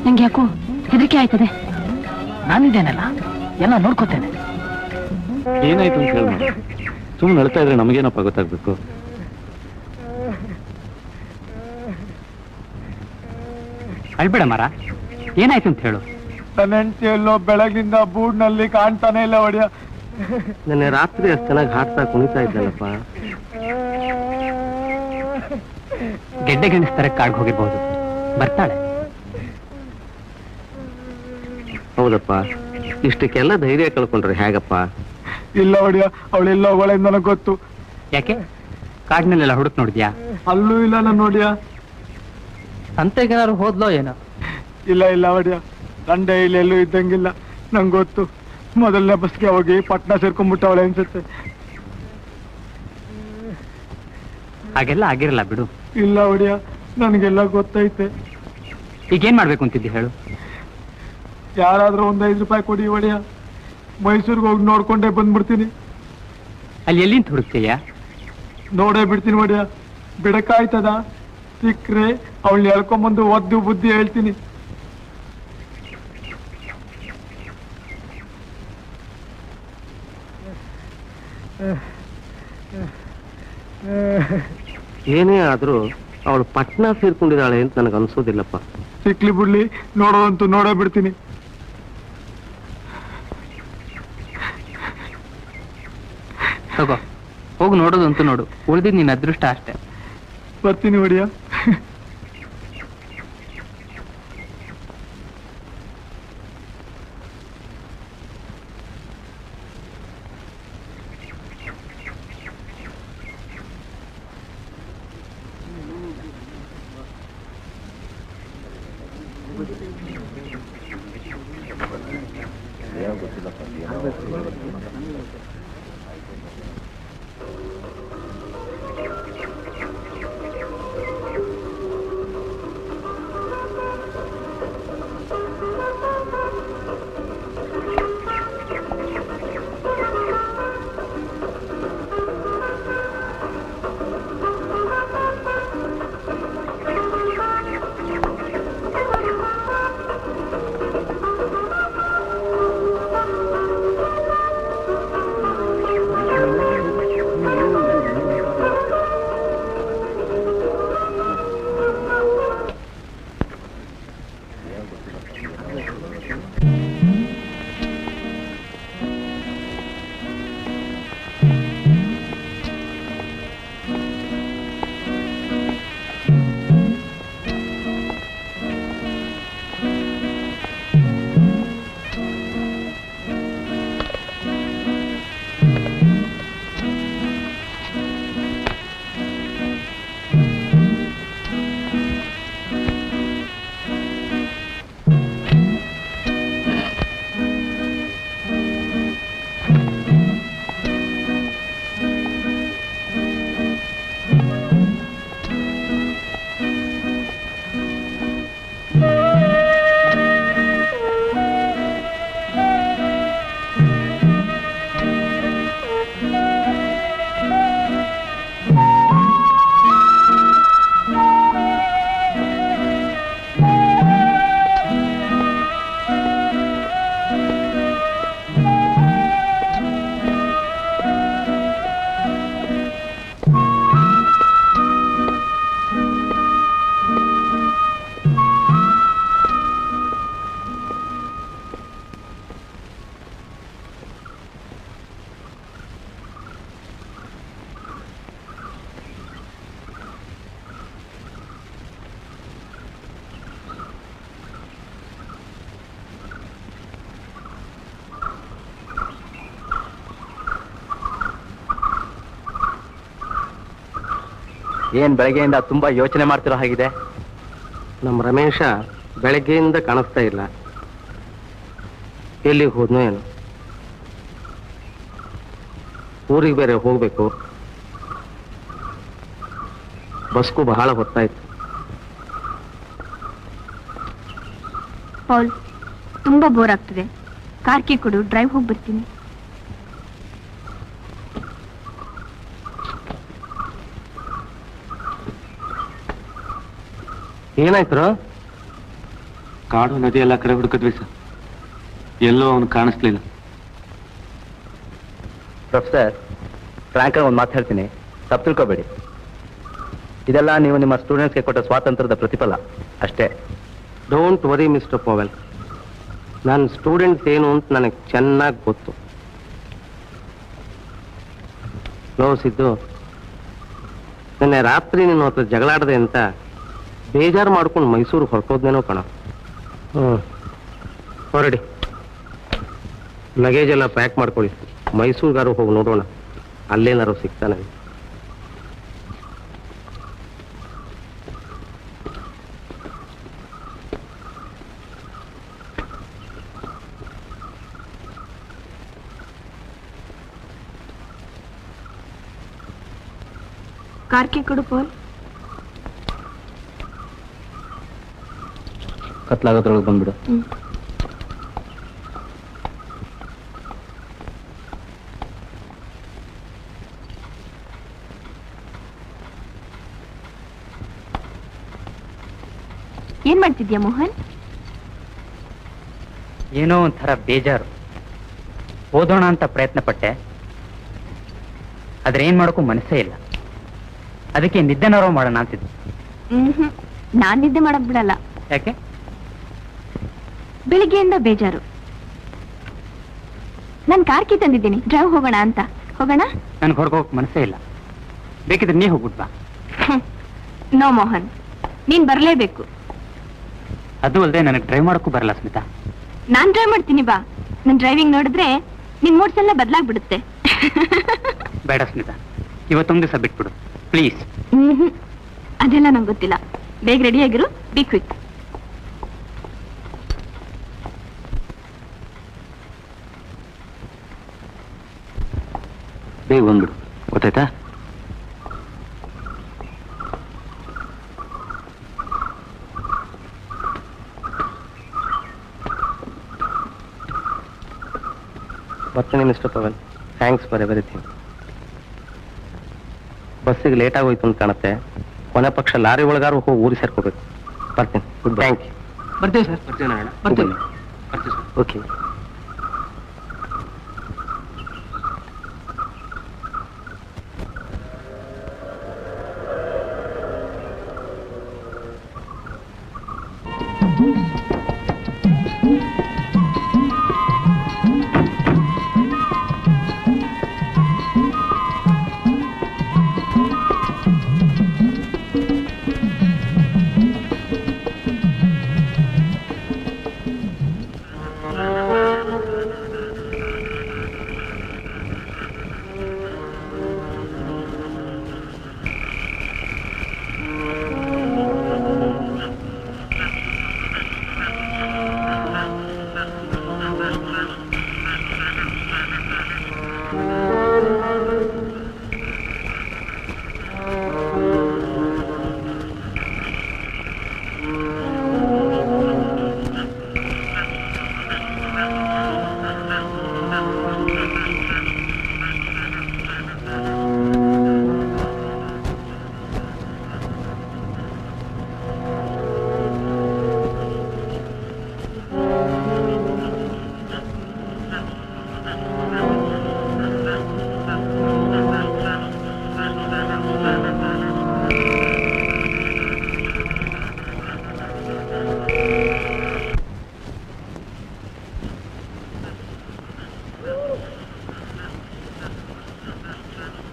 ನಂಗೆ ಯಾಕೋ ಹೆದರಿಕೆ ಆಯ್ತದೆ. ನಾನಿದ್ದೇನಲ್ಲ, ಎಲ್ಲ ನೋಡ್ಕೋತೇನೆ. ಏನಾಯ್ತು ಅಂತ ಹೇಳಿ ಸುಮ್ಮನೆ ನಡ್ತಾ ಇದ್ರೆ ನಮಗೇನಪ್ಪ ಗೊತ್ತಾಗ್ಬೇಕು. ಅಳ್ಬೇಡ ಮರ, ಏನಾಯ್ತು ಅಂತ ಹೇಳು. ನನ್ನ ಹೆಂಡತಿ ಎಲ್ಲೋ ಬೆಳಗಿಂದ ಬೂಡ್ನಲ್ಲಿ ಕಾಣ್ತಾನೆ ಇಲ್ಲ ಒಡೆಯ. ನೆನ್ನೆ ರಾತ್ರಿ ಅಷ್ಟು ಚೆನ್ನಾಗಿ ಹಾಡ್ತಾ ಕುಣಿತಾ ಇದ್ದಲ್ಲಪ್ಪ. ಗೆಡ್ಡೆ ಗೆಣಿಸ್ತಾರೆ ಕಾಡ್ಗೆ ಹೋಗಿರ್ಬೋದು, ಬರ್ತಾಳೆ. ಹೌದಪ್ಪ, ಇಷ್ಟಕ್ಕೆಲ್ಲ ಧೈರ್ಯ ಕಳ್ಕೊಂಡ್ರೆ ಹೇಗಪ್ಪ? ಇಲ್ಲ ಒಡೆಯ, ಅವಳೆಲ್ಲ ಹೋಗಳೆಂದು ನನಗೆ ಗೊತ್ತು. ಯಾಕೆ ಕಾಡಿನಲ್ಲೆಲ್ಲ ಹುಡುಕ್ ನೋಡಿದ್ಯಾ? ಅಲ್ಲೂ ಇಲ್ಲ ನಾನು ನೋಡಿಯ. ಸಂತೆಗೇನಾದ್ರು ಹೋದ್ಲೋ ಏನೋ? ಇಲ್ಲ ಇಲ್ಲ ಒಡೆಯ, ನನ್ನ ಇಲ್ಲಿ ಎಲ್ಲೂ ಇದ್ದಂಗಿಲ್ಲ. ನಂಗೆ ಗೊತ್ತು, ಮೊದಲನೇ ಬಸ್ಗೆ ಹೋಗಿ ಪಟ್ನಾ ಸೇರ್ಕೊಂಡ್ಬಿಟ್ಟವಳೆ ಅನ್ಸುತ್ತೆ. ಹಾಗೆಲ್ಲ ಆಗಿರಲ್ಲ ಬಿಡು. ಇಲ್ಲ ಒಡೆಯ, ನನಗೆಲ್ಲ ಗೊತ್ತೈತೆ. ಈಗೇನ್ ಮಾಡ್ಬೇಕು ಅಂತಿದ್ದಿ ಹೇಳು. ಯಾರಾದ್ರೂ ಒಂದು 5 ರೂಪಾಯಿ ಕೊಡಿ ಒಡೆಯ, ಮೈಸೂರಿಗೆ ಹೋಗಿ ನೋಡ್ಕೊಂಡೇ ಬಂದ್ಬಿಡ್ತೀನಿ. ಅಲ್ಲಿ ಎಲ್ಲಿಂದ ಹುಡುಕ್ತೀಯ? ನೋಡೇ ಬಿಡ್ತೀನಿ ಒಡೆಯ, ಬಿಡಕ್ಕಾಯ್ತದ? ಸಿಕ್ಕ್ರೆ ಅವಳನ್ನ ಹೇಳ್ಕೊಂಬಂದು ಒದ್ದು ಬುದ್ಧಿ ಹೇಳ್ತೀನಿ. ಏನೇ ಆದ್ರೂ ಅವಳು ಪಟ್ನಾ ಸೇರ್ಕೊಂಡಿದ್ದಾಳೆ ಅಂತ ನನಗೆ ಅನ್ಸೋದಿಲ್ಲಪ್ಪ. ಸಿಕ್ಲಿ ಬಿಡ್ಲಿ, ನೋಡೋದಂತೂ ನೋಡೇ ಬಿಡ್ತೀನಿ. ತಗೋ, ಹೋಗಿ ನೋಡೋದಂತೂ ನೋಡು, ಉಳಿದಿದ್ದು ನಿನ್ನ ಅದೃಷ್ಟ ಅಷ್ಟೇ. ಬರ್ತೀನಿ ಒಡೆಯ. ಏನ್ ಬೆಳಗ್ಗೆಯಿಂದ ತುಂಬಾ ಯೋಚನೆ ಮಾಡ್ತಿರೋ ಹಾಗಿದೆ. ನಮ್ಮ ರಮೇಶ ಬೆಳಗ್ಗೆಯಿಂದ ಕಾಣಿಸ್ತಾ ಇಲ್ಲ, ಎಲ್ಲಿಗೆ ಹೋದ್ನೋ ಏನು. ಊರಿಗೆ ಬೇರೆ ಹೋಗ್ಬೇಕು, ಬಸ್ಗೂ ಬಹಳ ಹೊತ್ತಾಯ್ತು. ಪೌಲ್, ತುಂಬಾ ಬೋರ್ ಆಗ್ತದೆ, ಕಾರ್ ಕೀ ಕೊಡು, ಡ್ರೈವ್ ಹೋಗಿ ಬರ್ತೀನಿ. ಏನಾಯ್ತು? ಕಾಡು ನದಿ ಎಲ್ಲ ಕಡೆ ಹುಡುಕಿದ್ವಿ ಸರ್, ಎಲ್ಲೋ ಅವನು ಕಾಣಿಸ್ಲಿಲ್ಲ. ಪ್ರೊಫೆಸರ್, ಫ್ರಾಂಕ್ ಒಂದು ಮಾತು ಹೇಳ್ತೀನಿ, ತಪ್ಪು ತಿಳ್ಕೊಬೇಡಿ. ಇದೆಲ್ಲ ನೀವು ನಿಮ್ಮ ಸ್ಟೂಡೆಂಟ್ಸ್ಗೆ ಕೊಟ್ಟ ಸ್ವಾತಂತ್ರ್ಯದ ಪ್ರತಿಫಲ ಅಷ್ಟೇ. ಡೋಂಟ್ ವರಿ ಮಿಸ್ಟರ್ ಪವೆಲ್, ನನ್ನ ಸ್ಟೂಡೆಂಟ್ಸ್ ಏನು ಅಂತ ನನಗೆ ಚೆನ್ನಾಗಿ ಗೊತ್ತು. ಸಿದ್ದು, ನಿನ್ನೆ ರಾತ್ರಿ ನಿನ್ನ ಹತ್ರ ಜಗಳಾಡದೆ ಅಂತ ಬೇಜಾರು ಮಾಡ್ಕೊಂಡು ಮೈಸೂರಿಗೆ ಹೊರಟೋದ್ನೇನೋ ಕಣ. ಹೊರಡಿ, ಲಗೇಜ್ ಎಲ್ಲ ಪ್ಯಾಕ್ ಮಾಡ್ಕೊಳ್ಳಿ, ಮೈಸೂರಿಗಾರು ಹೋಗಿ ನೋಡೋಣ, ಅಲ್ಲೇನಾರು ಸಿಗ್ತಾನೆ. ಕಾರ್ ಕೀ ಕೊಡು ಪೌಲ್. ಕತ್ಲಾಗೋದ್ರೊಳಗೆ ಬಂದ್ಬಿಡು. ಏನ್ ಮಾಡ್ತಿದ್ಯಾ ಮೋಹನ್? ಏನೋ ಒಂಥರ ಬೇಜಾರು. ಓದೋಣ ಅಂತ ಪ್ರಯತ್ನ ಪಟ್ಟೆ, ಆದ್ರೆ ಏನ್ ಮಾಡೋಕ್ಕೂ ಮನಸ್ಸೇ ಇಲ್ಲ. ಅದಕ್ಕೆ ನಿದ್ದೆನಾರೋ ಮಾಡೋಣ ಅಂತಿದ್ದೆ. ನಾನ್ ನಿದ್ದೆ ಮಾಡಕ್ ಬಿಡಲ್ಲ. ಯಾಕೆ? ಬೆಳಿಗ್ಗೆಯಿಂದ ಬೇಜಾರು. ನಾನ್ ಕಾರ್ ಕೀ ತಂದಿದ್ದೀನಿ, ಡ್ರೈವ್ ಹೋಗೋಣ ಅಂತ. ಹೋಗೋಣ? ನನ್ಗೆ ಹೊರಗೋಗಕ್ ಮನಸ್ಸೇ ಇಲ್ಲ. ಬೇಕಿದ್ರೆ ನೀ ಹೋಗ್ಬಿಟ್ಬಾ. ನೋ ಮೋಹನ್, ನೀನ್ ಬರ್ಲೇಬೇಕು. ಅದು ಅಲ್ಲದೆ ನನಗೆ ಡ್ರೈವ್ ಮಾಡೋಕ್ಕೂ ಬರಲ್ಲ ಸ್ಮಿತಾ. ನಾನ್ ಡ್ರೈವ್ ಮಾಡ್ತೀನಿ, ಬಾ. ನನ್ ಡ್ರೈವಿಂಗ್ ನೋಡಿದ್ರೆ ನಿನ್ ಮೂಡ್ಸ್ ಎಲ್ಲ ಬದಲಾಗ್ಬಿಡುತ್ತೆ. ಬೇಡ ಸ್ಮಿತಾ, ಇವತ್ತೊಂದು ದಿವಸ ಬಿಟ್ಬಿಡು ಪ್ಲೀಸ್. ಅದೆಲ್ಲ ನಂಗೆ ಗೊತ್ತಿಲ್ಲ. ಬೇಗ ರೆಡಿ ಆಗಿರು, ಬಿ ಕ್ವಿಕ್. ಬೇಗ ಬಂದ್ಬಿಡು, ಗೊತ್ತಾಯ್ತಾ? ಬರ್ತೀನಿ mister Pavan, thanks for everything. ಬಸ್ಸಿಗೆ ಲೇಟ್ ಆಗೋಯ್ತು ಅಂತ ಕಾಣುತ್ತೆ. ಕೊನೆ ಪಕ್ಷ ಲಾರಿ ಒಳಗಾರು ಹೋಗಿ ಊರಿಗೆ ಸೇರ್ಕೋಬೇಕು. ಬರ್ತೀನಿ. Good bye. Thank you. ಬರ್ತೀವಿ ಸರ್, ಬರ್ತೀವಿ. ಓಕೆ.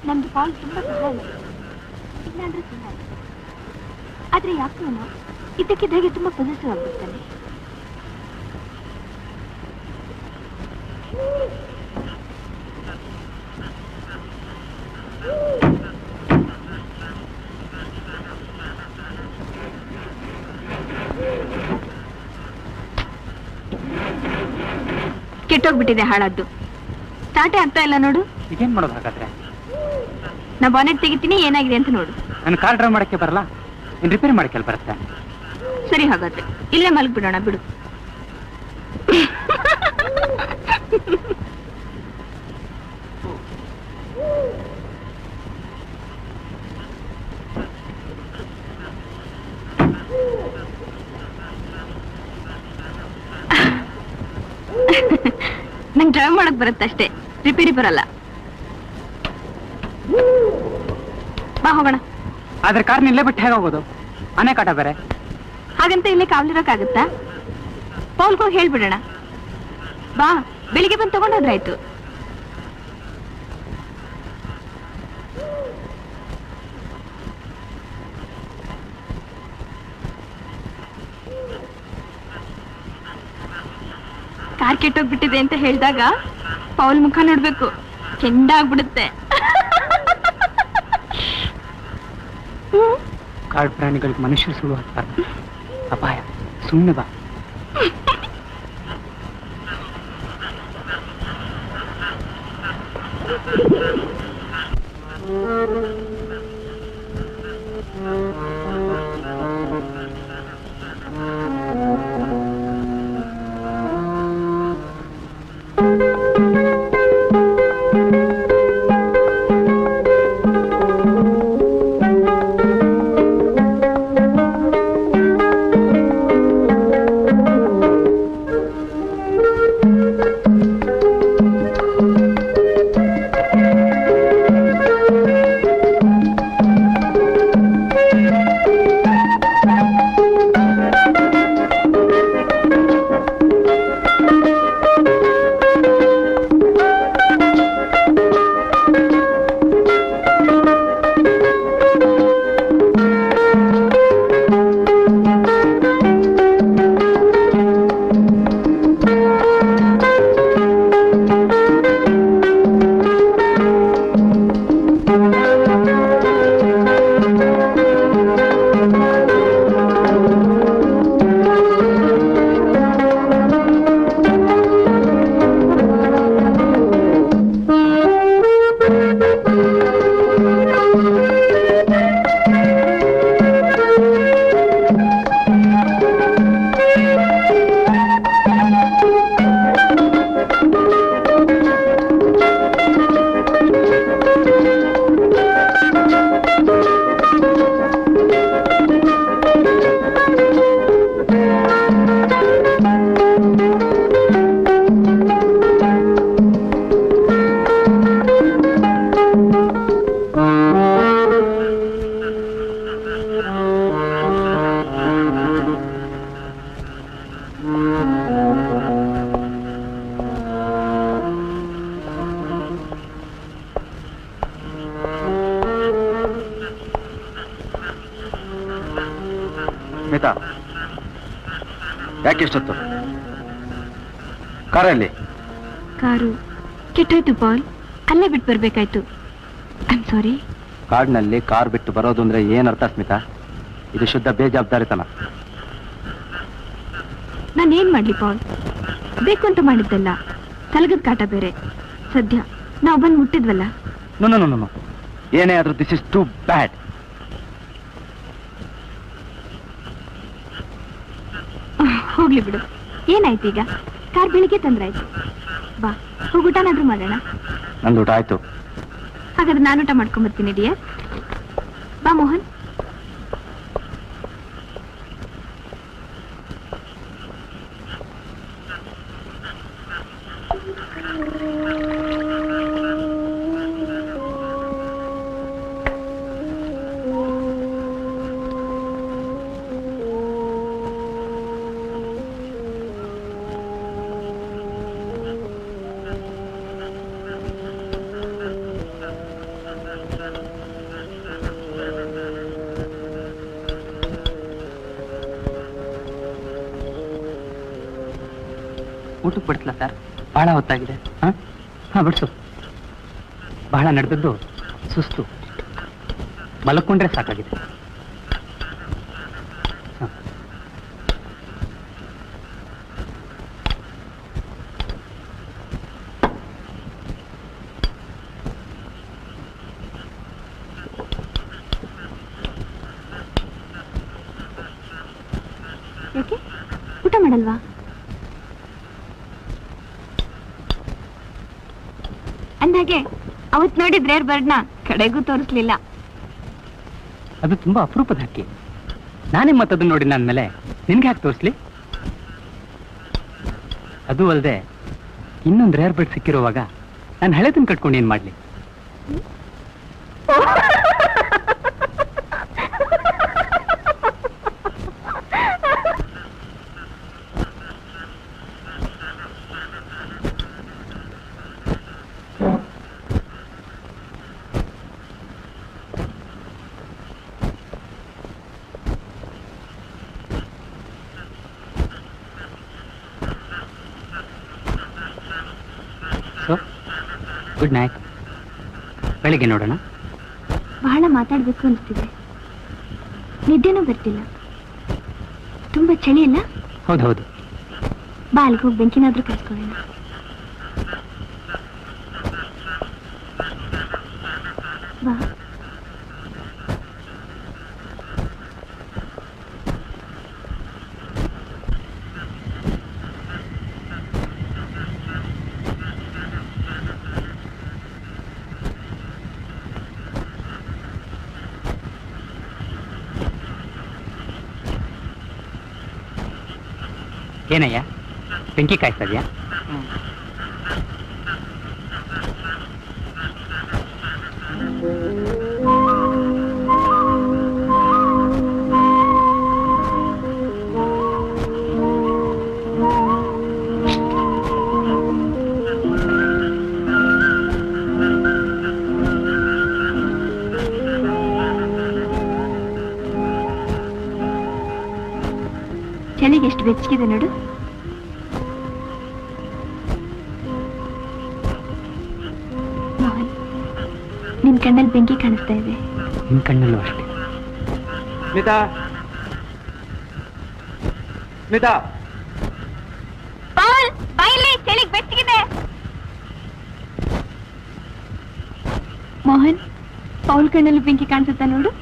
ನಮ್ದು ಪಾಲ್ ತುಂಬಾ ಸಹಾಯ ಇಲ್ಲಾಂದ್ರೆ ಸಹಾಯ. ಆದ್ರೆ ಯಾಕೆ ಇದಕ್ಕಿದ್ದಾಗೆ ತುಂಬಾ ಪೊಸಿಟಿವ್ ಆಗ್ಬಿಡ್ತಾನೆ. ಕೆಟ್ಟೋಗ್ಬಿಟ್ಟಿದೆ ಹಾಳಾದ್ದು. ಸ್ಟಾರ್ಟೇ ಆಗ್ತಾ ಇಲ್ಲ ನೋಡು. ಈಗೇನ್ ಮಾಡೋದು ಹಾಗಾದ್ರೆ? ನಾ ಬಾನೆಟ್ ತೆಗಿತೀನಿ, ಏನಾಗಿದೆ ಅಂತ ನೋಡು. ನನ್ನ ಕಾರ್ ಡ್ರೈವ್ ಮಾಡಕ್ಕೆ ಬರಲ್ಲ, ನೀನ್ ರಿಪೇರಿ ಮಾಡಕ್ಕೆ ಬರುತ್ತೆ. ಸರಿ, ಹಾಗಾದ್ರೆ ಇಲ್ಲೇ ಮಲಗ್ಬಿಡೋಣ ಬಿಡು. ನಂಗೆ ಡ್ರೈವ್ ಮಾಡಕ್ ಬರುತ್ತಷ್ಟೇ, ರಿಪೇರಿ ಬರಲ್ಲ. ಬಾ ಹೋಗೋಣ. ಆದ್ರೆ ಕಾರ್ ನಿಲ್ಲೇ ಬಿಟ್ಟು ಹೇಗೋಗೋದು? ಮನೆ ಕಾಟ ಬೇರೆ. ಹಾಗಂತ ಇಲ್ಲೇ ಕಾವಲಿರೋಕ್ಕಾಗತ್ತಾ? ಪೌಲ್ಗೋಗಿ ಹೇಳ್ಬಿಡೋಣ. ಬಾ, ಬೆಳಿಗ್ಗೆ ಬಂದು ತಗೊಂಡೋದ್ರಾಯ್ತು. ಕಾರ್ ಕೆಟ್ಟೋಗ್ಬಿಟ್ಟಿದೆ ಅಂತ ಹೇಳಿದಾಗ ಪೌಲ್ ಮುಖ ನೋಡ್ಬೇಕು, ಕೆಂಡಾಗ್ಬಿಡುತ್ತೆ. ಕಾಡು ಪ್ರಾಣಿಗಳಿಗೆ ಮನುಷ್ಯರು ಸುಳ್ಳು ಹಾಕ್ತಾರೆ. ಅಪಾಯ, ಸುಮ್ಮನೆ ಬಾ. ಸ್ಮಿತಾ, ಯಾಕೆ ಇಷ್ಟೊತ್ತು? ಕಾರಲ್ಲಿ? ಕಾರು ಕೆಟ್ಟೋಯ್ತು ಪಾಲ್, ಅಲ್ಲೇ ಬಿಟ್ಟು ಬರ್ಬೇಕಾಯ್ತು. ಐ ಆಮ್ ಸಾರಿ. ಕಾಡಿನಲ್ಲಿ ಕಾರ್ ಬಿಟ್ಟು ಬರೋದು ಅಂದ್ರೆ ಏನರ್ಥ ಸ್ಮಿತಾ? ಇದು ಶುದ್ಧ ಬೇಜವಾಬ್ದಾರಿತನ. ನಾನೇನ್ ಮಾಡ್ಲಿ ಪಾಲ್, ಬೇಕು ಅಂತ ಮಾಡಿದ್ದಲ್ಲ, ಸಲಗದ ಕಾಟ ಬೇರೆ. ಸದ್ಯ ನಾವು ಬಂದು ಮುಟ್ಟಿದ್ವಲ್ಲ. ನೋ, ಏನೇ ಆದ್ರೂ ದಿಸ್ ಇಸ್ ಟು ಬ್ಯಾಡ್. ಹೋಗ್ಲಿ ಬಿಡು, ಏನಾಯ್ತು ಈಗ? ಕಾರ್ ಬೆಳಿಗ್ಗೆ ತಂದ್ರಾಯ್ತು. ಬಾ, ಹೋಗೂಟನಾದ್ರೂ ಮಾಡೋಣ. ನಂದು ಊಟ ಆಯ್ತು. ಹಾಗಾದ್ರೆ ನಾನು ಊಟ ಮಾಡ್ಕೊಂಬರ್ತೀನಿ ಡಿಯರ್. ಬಾ ಮೋಹನ್. ಊಟಕ್ಕೆ ಬಿಡ್ತಲ್ಲ ಸರ್? ಬಹಳ ಹೊತ್ತಾಗಿದೆ. ಹಾ ಬಿಡ್ಸು. ಬಹಳ ನಡೆದದ್ದು ಸುಸ್ತು, ಮಲಕ್ಕೊಂಡ್ರೆ ಸಾಕಾಗಿದೆ. ಮಾಡಲ್ವಾ? ಅಂದಾಗೆ ಅವತ್ ನೋಡಿದ್ರೆ ಬರ್ಡ್ನ ಕಡೆಗೂ ತೋರಿಸ್ಲಿಲ್ಲ. ಅದು ತುಂಬಾ ಅಪರೂಪದ ಹಕ್ಕಿ. ನಾನೇ ಮತ್ತದನ್ನ ನೋಡಿ ನನ್ನ ಮೇಲೆ ನಿನ್ಗೆ ಯಾಕೆ ತೋರಿಸ್ಲಿ? ಅದು ಅಲ್ಲದೆ ಇನ್ನೊಂದು ರೇರ್ ಬರ್ಡ್ ಸಿಕ್ಕಿರುವಾಗ ನಾನು ಹಳೆದನ್ನ ಕಟ್ಕೊಂಡು ಏನ್ ಮಾಡ್ಲಿ? Good night. ಬೆಳಿಗ್ಗೆ ನೋಡೋಣ. ಬಹಳ ಮಾತಾಡ್ಬೇಕು ಅನಿಸ್ತಿದೆ. ನಿದ್ದೆನೂ ಬರ್ತಿಲ್ಲ. ತುಂಬಾ ಚಳಿ ಅಲ್ಲ? ಹೌದೌದು. ಬಾ ಅಲ್ಲಿಗೆ ಹೋಗಿ ಬೆಂಕಿನಾದ್ರೂ ಕಾಸ್ಕೊಳ್ಳೋಣ. ಬಾ. ಏನಯ್ಯ, ಬೆಂಕಿ ಕಾಯ್ತಾ ಇದೆಯಾ? ಚಳಿಗೆ ಎಷ್ಟು ಬೆಚ್ಚಗಿದೆ ನೋಡು. ಮೋಹನ್, ನಿನ್ ಕಣ್ಣಲ್ಲಿ ಬೆಂಕಿ ಕಾಣಿಸ್ತಾ ಇದೆ. ನಿನ್ ಕಣ್ಣಲ್ಲೂ ಅಷ್ಟೇ. ಸ್ಮಿತಾ, ಸ್ಮಿತಾ, ಬಾಯಿಲಿ ಚಳಿಗೆ ಬೆಚ್ಚಗಿದೆ. ಮೋಹನ್, ಪೌಲ್ ಕಣ್ಣಲ್ಲಿ ಬೆಂಕಿ ಕಾಣಿಸುತ್ತಾ ನೋಡು.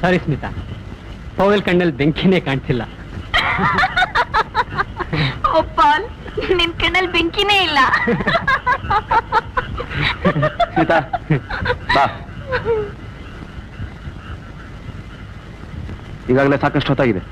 ಸಾರಿ ಸ್ಮಿತಾ, ಪೌಲ್ ಕಣ್ಣಲ್ಲಿ ಬೆಂಕಿನೇ ಕಾಣಿಸಿಲ್ಲ. ಪಾಲ್, ನಿನ್ ಕಣ್ಣಲ್ಲಿ ಬೆಂಕಿನೇ ಇಲ್ಲ. ಸ್ಮಿತಾ, ಬಾ. ಈಗಾಗಲೇ ಸಾಕಷ್ಟು ಹೊತ್ತಾಗಿದೆ.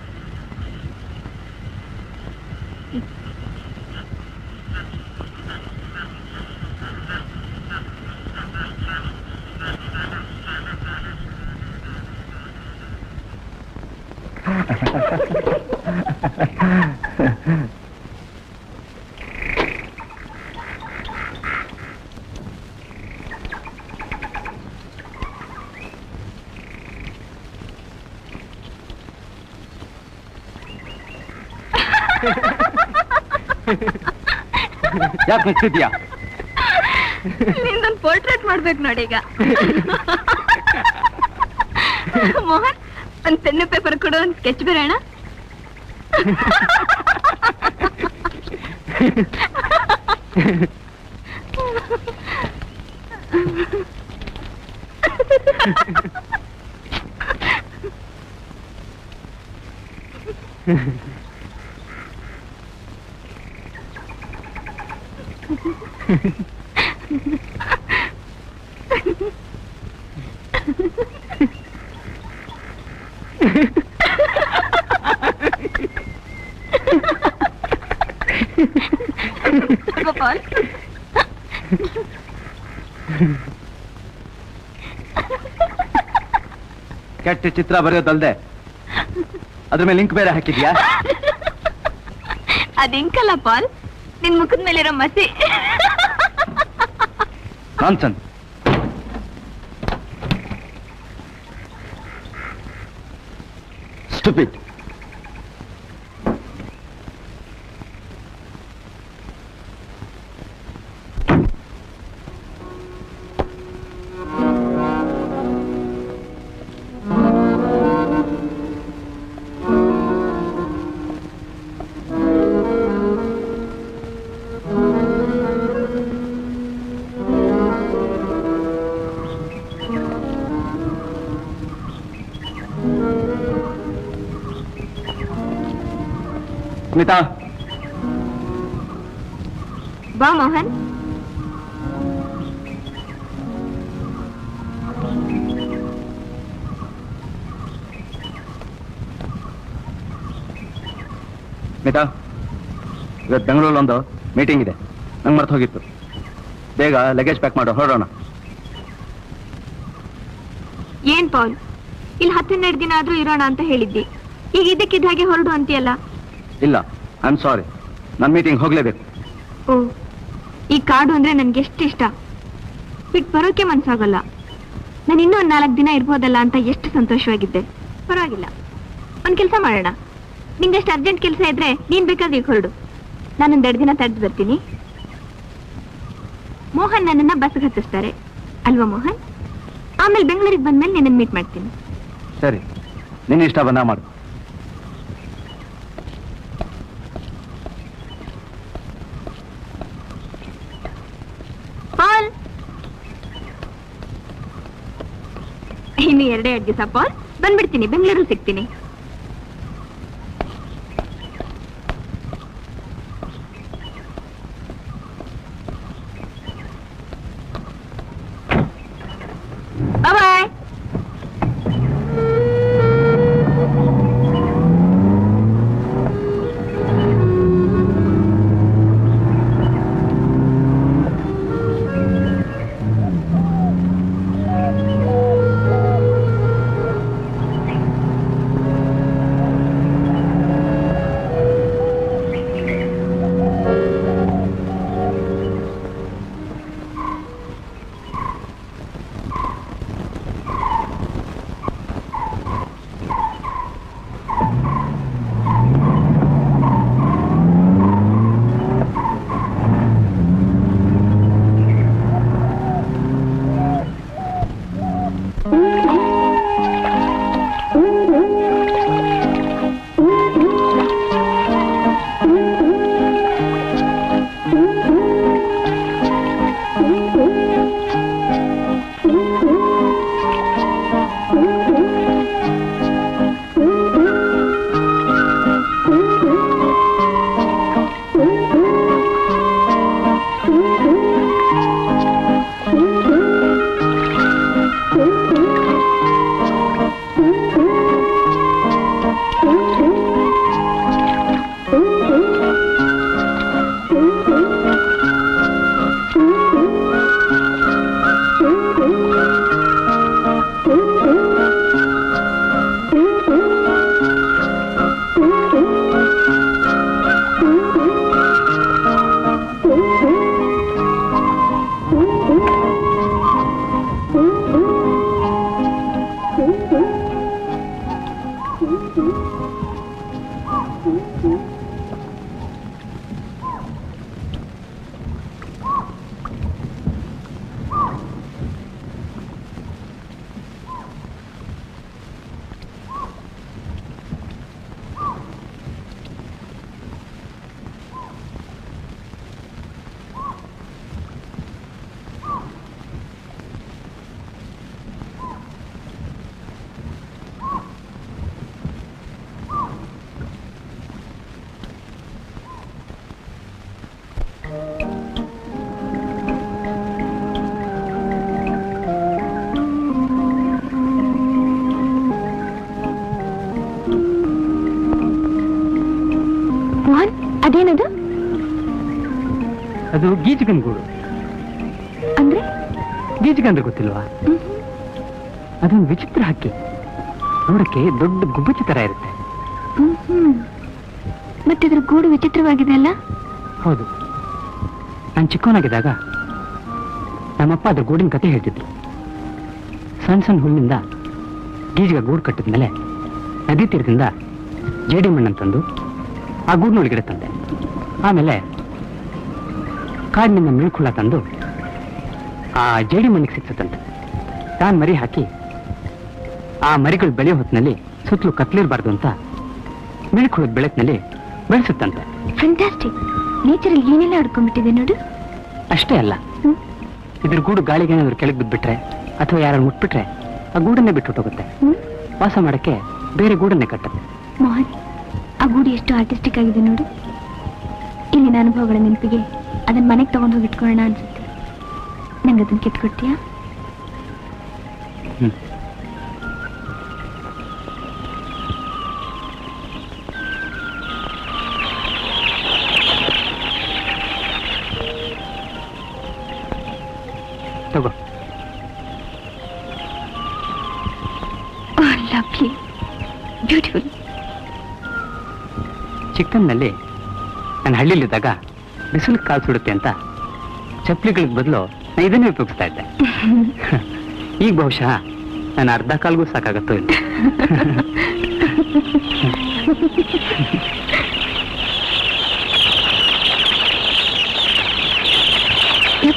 ಯಾಕೆ ನಿಂತಿದ್ಯಾ? ನಿಂದೊಂದು ಪೋರ್ಟ್ರೇಟ್ ಮಾಡ್ಬೇಕು ನೋಡಿ ಈಗ. ಮೋಹನ್, ಒಂದ್ ಪೆನ್ನು ಪೇಪರ್ ಕೊಡು, ಒಂದ್ ಸ್ಕೆಚ್ ಬರೋಣ. ಗೋಪಾಲ್, ಕೆಟ್ಟ ಚಿತ್ರ ಬರೆಯೋದಲ್ದೆ ಅದ್ರ ಮೇಲೆ ಲಿಂಕ್ ಬೇರೆ ಹಾಕಿದ್ಯಾ? ಅದಿಂಕಲ್ಲ ಪಾಲ್, ನಿನ್ ಮುಖದ ಮೇಲಿರೋ ಮಸಿ. ನಾನ್ಸೆನ್ಸ್. ಸ್ಟುಪಿಡ್. ಸ್ಮಿತಾ, ಬಾ ಮೋಹನ್. ಸ್ಮಿತಾ, ಇವತ್ತು ಬೆಂಗಳೂರಲ್ಲಿ ಒಂದು ಮೀಟಿಂಗ್ ಇದೆ, ನಂಗೆ ಮರ್ತು ಹೋಗಿತ್ತು. ಬೇಗ ಲಗೇಜ್ ಪ್ಯಾಕ್ ಮಾಡೋ, ಹೊರಡೋಣ. ಏನ್ ಪೌಲ್, ಇಲ್ಲಿ 10-12 ದಿನ ಆದ್ರೂ ಇರೋಣ ಅಂತ ಹೇಳಿದ್ದಿ, ಈಗ ಇದಕ್ಕಿದ್ದ ಹಾಗೆ ಹೊರಡು ಅಂತೀಯಲ್ಲ. ಇಲ್ಲ, ಐ ಆಮ್ ಸಾರಿ, ನನ್ನ ಮೀಟಿಂಗ್ ಹೋಗ್ಲೇಬೇಕು. ಓ, ಈ ಕಾಡು ಅಂದ್ರೆ ನನ್ಗೆ ಎಷ್ಟು ಇಷ್ಟ, ಬಿಟ್ಟು ಬರೋಕೆ ಮನ್ಸಾಗಲ್ಲ. ನಾನು ಇನ್ನೂ 4 ದಿನ ಇರ್ಬೋದಲ್ಲ ಅಂತ ಎಷ್ಟು ಸಂತೋಷವಾಗಿದ್ದೆ. ಪರವಾಗಿಲ್ಲ, ಒಂದ್ ಕೆಲಸ ಮಾಡೋಣ. ನಿಂಗೆ ಎಷ್ಟು ಅರ್ಜೆಂಟ್ ಕೆಲಸ ಇದ್ರೆ ನೀನ್ ಬೇಕಾದ್ರೆ ಈಗ ಹೊರಡು, ನಾನೊಂದ್ 2 ದಿನ ತಡೆದು ಬರ್ತೀನಿ. ಮೋಹನ್ ನನ್ನನ್ನ ಬಸ್ಗೆ ಹತ್ತಿಸ್ತಾರೆ ಅಲ್ವಾ ಮೋಹನ್? ಆಮೇಲೆ ಬೆಂಗಳೂರಿಗೆ ಬಂದ್ಮೇಲೆ ನಿನ್ನ ಮೀಟ್ ಮಾಡ್ತೀನಿ. ಸರಿ, ನಿನ್ನ ಇಷ್ಟ ಬಂದ ಮಾಡು. ಪಾಲ್, ಇನ್ನು 2 ದಿವಸ ಪಾಲ್, ಬಂದ್ಬಿಡ್ತೀನಿ, ಬೆಂಗಳೂರಲ್ಲಿ ಸಿಗ್ತೀನಿ. ಬಾಯ್. ಅದೇನದು? ಅದು ಗೀಚಕನ್ ಗೂಡು. ಅಂದ್ರೆ? ಗೀಚಕಂದ್ರೆ ಗೊತ್ತಿಲ್ವಾ? ಅದೊಂದು ವಿಚಿತ್ರ ಹಕ್ಕಿ, ನೋಡಕ್ಕೆ ದೊಡ್ಡ ಗುಬ್ಬಚ್ಚಿ ತರ ಇರುತ್ತೆ. ಮತ್ತಿದ್ರ ಗೂಡು ವಿಚಿತ್ರವಾಗಿದೆ ಅಲ್ಲ? ಹೌದು. ನಾನು ಚಿಕ್ಕವನಾಗಿದ್ದಾಗ ನಮ್ಮಪ್ಪ ಅದ್ರ ಗೂಡಿನ ಕತೆ ಹೇಳ್ತಿದ್ರು. ಸಣ್ಣ ಸಣ್ಣ ಹುಲ್ಲಿಂದ ಗೀಜಿಗ ಗೂಡು ಕಟ್ಟಿದ್ಮೇಲೆ ನದಿ ತೀರದಿಂದ ಜೇಡಿ ಮಣ್ಣಂತಂದು ಆ ಗೂಡಿನೊಳಗಡೆ ತಂದೆ. ಆಮೇಲೆ ಕಾಡಿನಿಂದ ಮಿಳ್ಕುಳ ತಂದು ಆ ಜೇಡಿ ಮಣ್ಣಿಗೆ ಸಿಕ್ಸತ್ತಂತೆ. ತಾನು ಮರಿ ಹಾಕಿ ಆ ಮರಿಗಳು ಬೆಳೆಯೋ ಹೊತ್ತಿನಲ್ಲಿ ಸುತ್ತಲೂ ಕತ್ಲಿರಬಾರ್ದು ಅಂತ ಮಿಳ್ಕುಳದ ಬೆಳಕಿನಲ್ಲಿ ಬೆಳೆಸುತ್ತಂತೆ. ಫ್ಯಾಂಟಾಸ್ಟಿಕ್. ನೇಚರಲ್ಲಿ ಏನೆಲ್ಲ ಆಡ್ಕೊಂಡ್ಬಿಟ್ಟಿದೆ ನೋಡು. ಅಷ್ಟೇ ಅಲ್ಲ, ಇದ್ರ ಗೂಡು ಗಾಳಿಗೆ ಏನಾದ್ರು ಕೆಳಗೆ ಬಿದ್ದುಬಿಟ್ರೆ ಅಥವಾ ಯಾರು ಮುಟ್ಬಿಟ್ರೆ ಆ ಗೂಡನ್ನೇ ಬಿಟ್ಟು ಹೋಗುತ್ತೆ. ವಾಸ ಮಾಡಕ್ಕೆ ಬೇರೆ ಗೂಡನ್ನೇ ಕಟ್ಟುತ್ತೆ. ಮೋಹನ್, ಆ ಗೂಡು ಎಷ್ಟು ಆರ್ಟಿಸ್ಟಿಕ್ ಆಗಿದೆ ನೋಡು. ಇಲ್ಲಿನ ಅನುಭವಗಳ ನೆನಪಿಗೆ ಅದನ್ನ ಮನೆಗೆ ತಗೊಂಡು ಹೋಗಿ ಇಟ್ಕೊಳ್ಳೋಣ ಅನ್ಸುತ್ತೆ. ನಂಗೆ ಅದನ್ನ ಕಿತ್ಕೊಡ್ತೀಯಾ? ತಗೋ. Lovely, beautiful. ಚಿಕ್ಕನ್ನಲ್ಲಿ ನಾನು ಹಳ್ಳಿಲಿದ್ದಾಗ ಬಿಸಿಲು ಕಾಲು ಸುಡುತ್ತೆ ಅಂತ ಚಪ್ಪಲಿಗಳಿಗೆ ಬದಲು ನಾನು ಇದನ್ನೇ ಉಪಯೋಗಿಸ್ತಾ ಇದ್ದೆ. ಈಗ ಬಹುಶಃ ನಾನು ಅರ್ಧ ಕಾಲ್ಗೂ ಸಾಕಾಗತ್ತೋ ಇಲ್ಲ.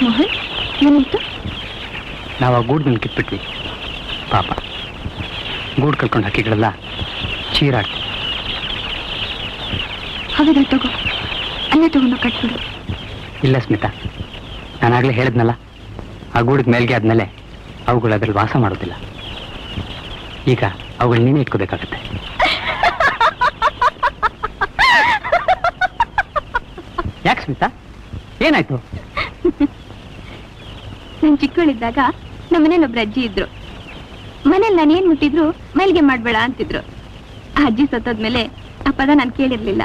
ಮೋಹನ್, ಏನಿತ್ತು? ನಾವು ಆ ಗೂಡ್ನಲ್ಲಿ ಕಿತ್ಬಿಟ್ವಿ. ಪಾಪ ಗೂಡು ಕಲ್ಕೊಂಡು ಹಕ್ಕಿಗಳೆಲ್ಲ ಚೀರಾಟ. ಹಾಗಾದ್ರೆ ತಗೋ, ಅಲ್ಲೇ ತಗೊಂಡು ಕಟ್ಬಿಡು. ಇಲ್ಲ ಸ್ಮಿತಾ, ನಾನಾಗಲೇ ಹೇಳಿದ್ನಲ್ಲ, ಆ ಗೂಡಿಗೆ ಮೇಲ್ಗೆ ಆದ್ಮೇಲೆ ಅವುಗಳು ಅದ್ರಲ್ಲಿ ವಾಸ ಮಾಡೋದಿಲ್ಲ. ಈಗ ಅವುಗಳು ನೀನೇ ಇಟ್ಕೋಬೇಕಾಗತ್ತೆ. ಯಾಕೆ ಸ್ಮಿತಾ, ಏನಾಯ್ತು? ನಾನು ಚಿಕ್ಕವಳಿದ್ದಾಗ ನಮ್ಮನೇಲಿ ಒಬ್ರು ಅಜ್ಜಿ ಇದ್ರು. ಮನೇಲಿ ನಾನು ಏನ್ ಮುಟ್ಟಿದ್ರು ಮೈಲ್ಗೆ ಮಾಡ್ಬೇಡ ಅಂತಿದ್ರು. ಆ ಅಜ್ಜಿ ಸತ್ತೋದ್ಮೇಲೆ ಆ ಪದ ನಾನು ಕೇಳಿರ್ಲಿಲ್ಲ.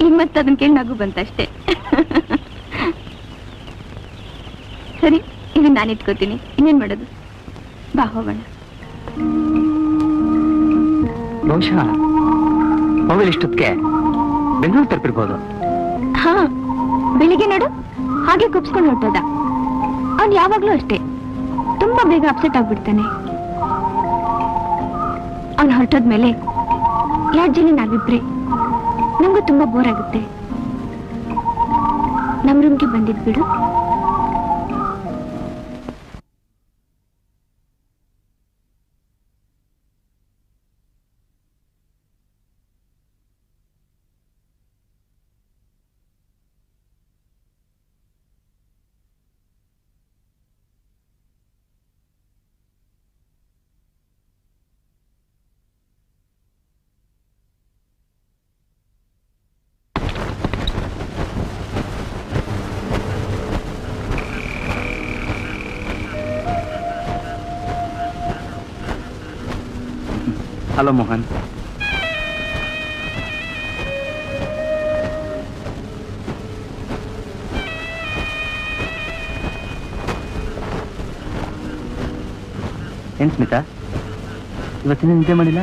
ಈಗ ಮತ್ತೆ ಅದನ್ನ ಕೇಳಿ ನಗು ಬಂತಷ್ಟೇ. ಸರಿ, ಇದನ್ನ ನಾನು ಇಟ್ಕೋತೀನಿ. ಇನ್ನೇನ್ ಮಾಡೋದು? ಬಾ ಹೋಗೋಣ. ಬಹುಶಃ ಅವುಗಳು ಇಷ್ಟೊತ್ತಿಗೆ ಬೆಂಗಳೂರು ತಲುಪಿರ್ಬೋದು. ಹಾ, ಬೆಳಿಗ್ಗೆ ನೋಡು ಹಾಗೆ ಕುಪ್ಸ್ಕೊಂಡು ಹೊರಟೋದ. ಅವ್ನು ಯಾವಾಗ್ಲೂ ಅಷ್ಟೇ, ತುಂಬಾ ಬೇಗ ಅಪ್ಸೆಟ್ ಆಗ್ಬಿಡ್ತಾನೆ. ಅವ್ನು ಹೊರಟೋದ್ಮೇಲೆ ಲಾಡ್ಜಲ್ಲಿ ನಾವಿಬ್ರೆ. ನಮಗೂ ತುಂಬಾ ಬೋರ್ ಆಗುತ್ತೆ. ನಮ್ ರೂಮ್ಗೆ ಬಂದಿದ್ ಬಿಡು. ಹಲೋ ಮೋಹನ್. ಏನ್ ಸ್ಮಿತಾ, ಇವತ್ತಿನ ನಿದ್ದೆ ಮಾಡಿಲ್ಲ?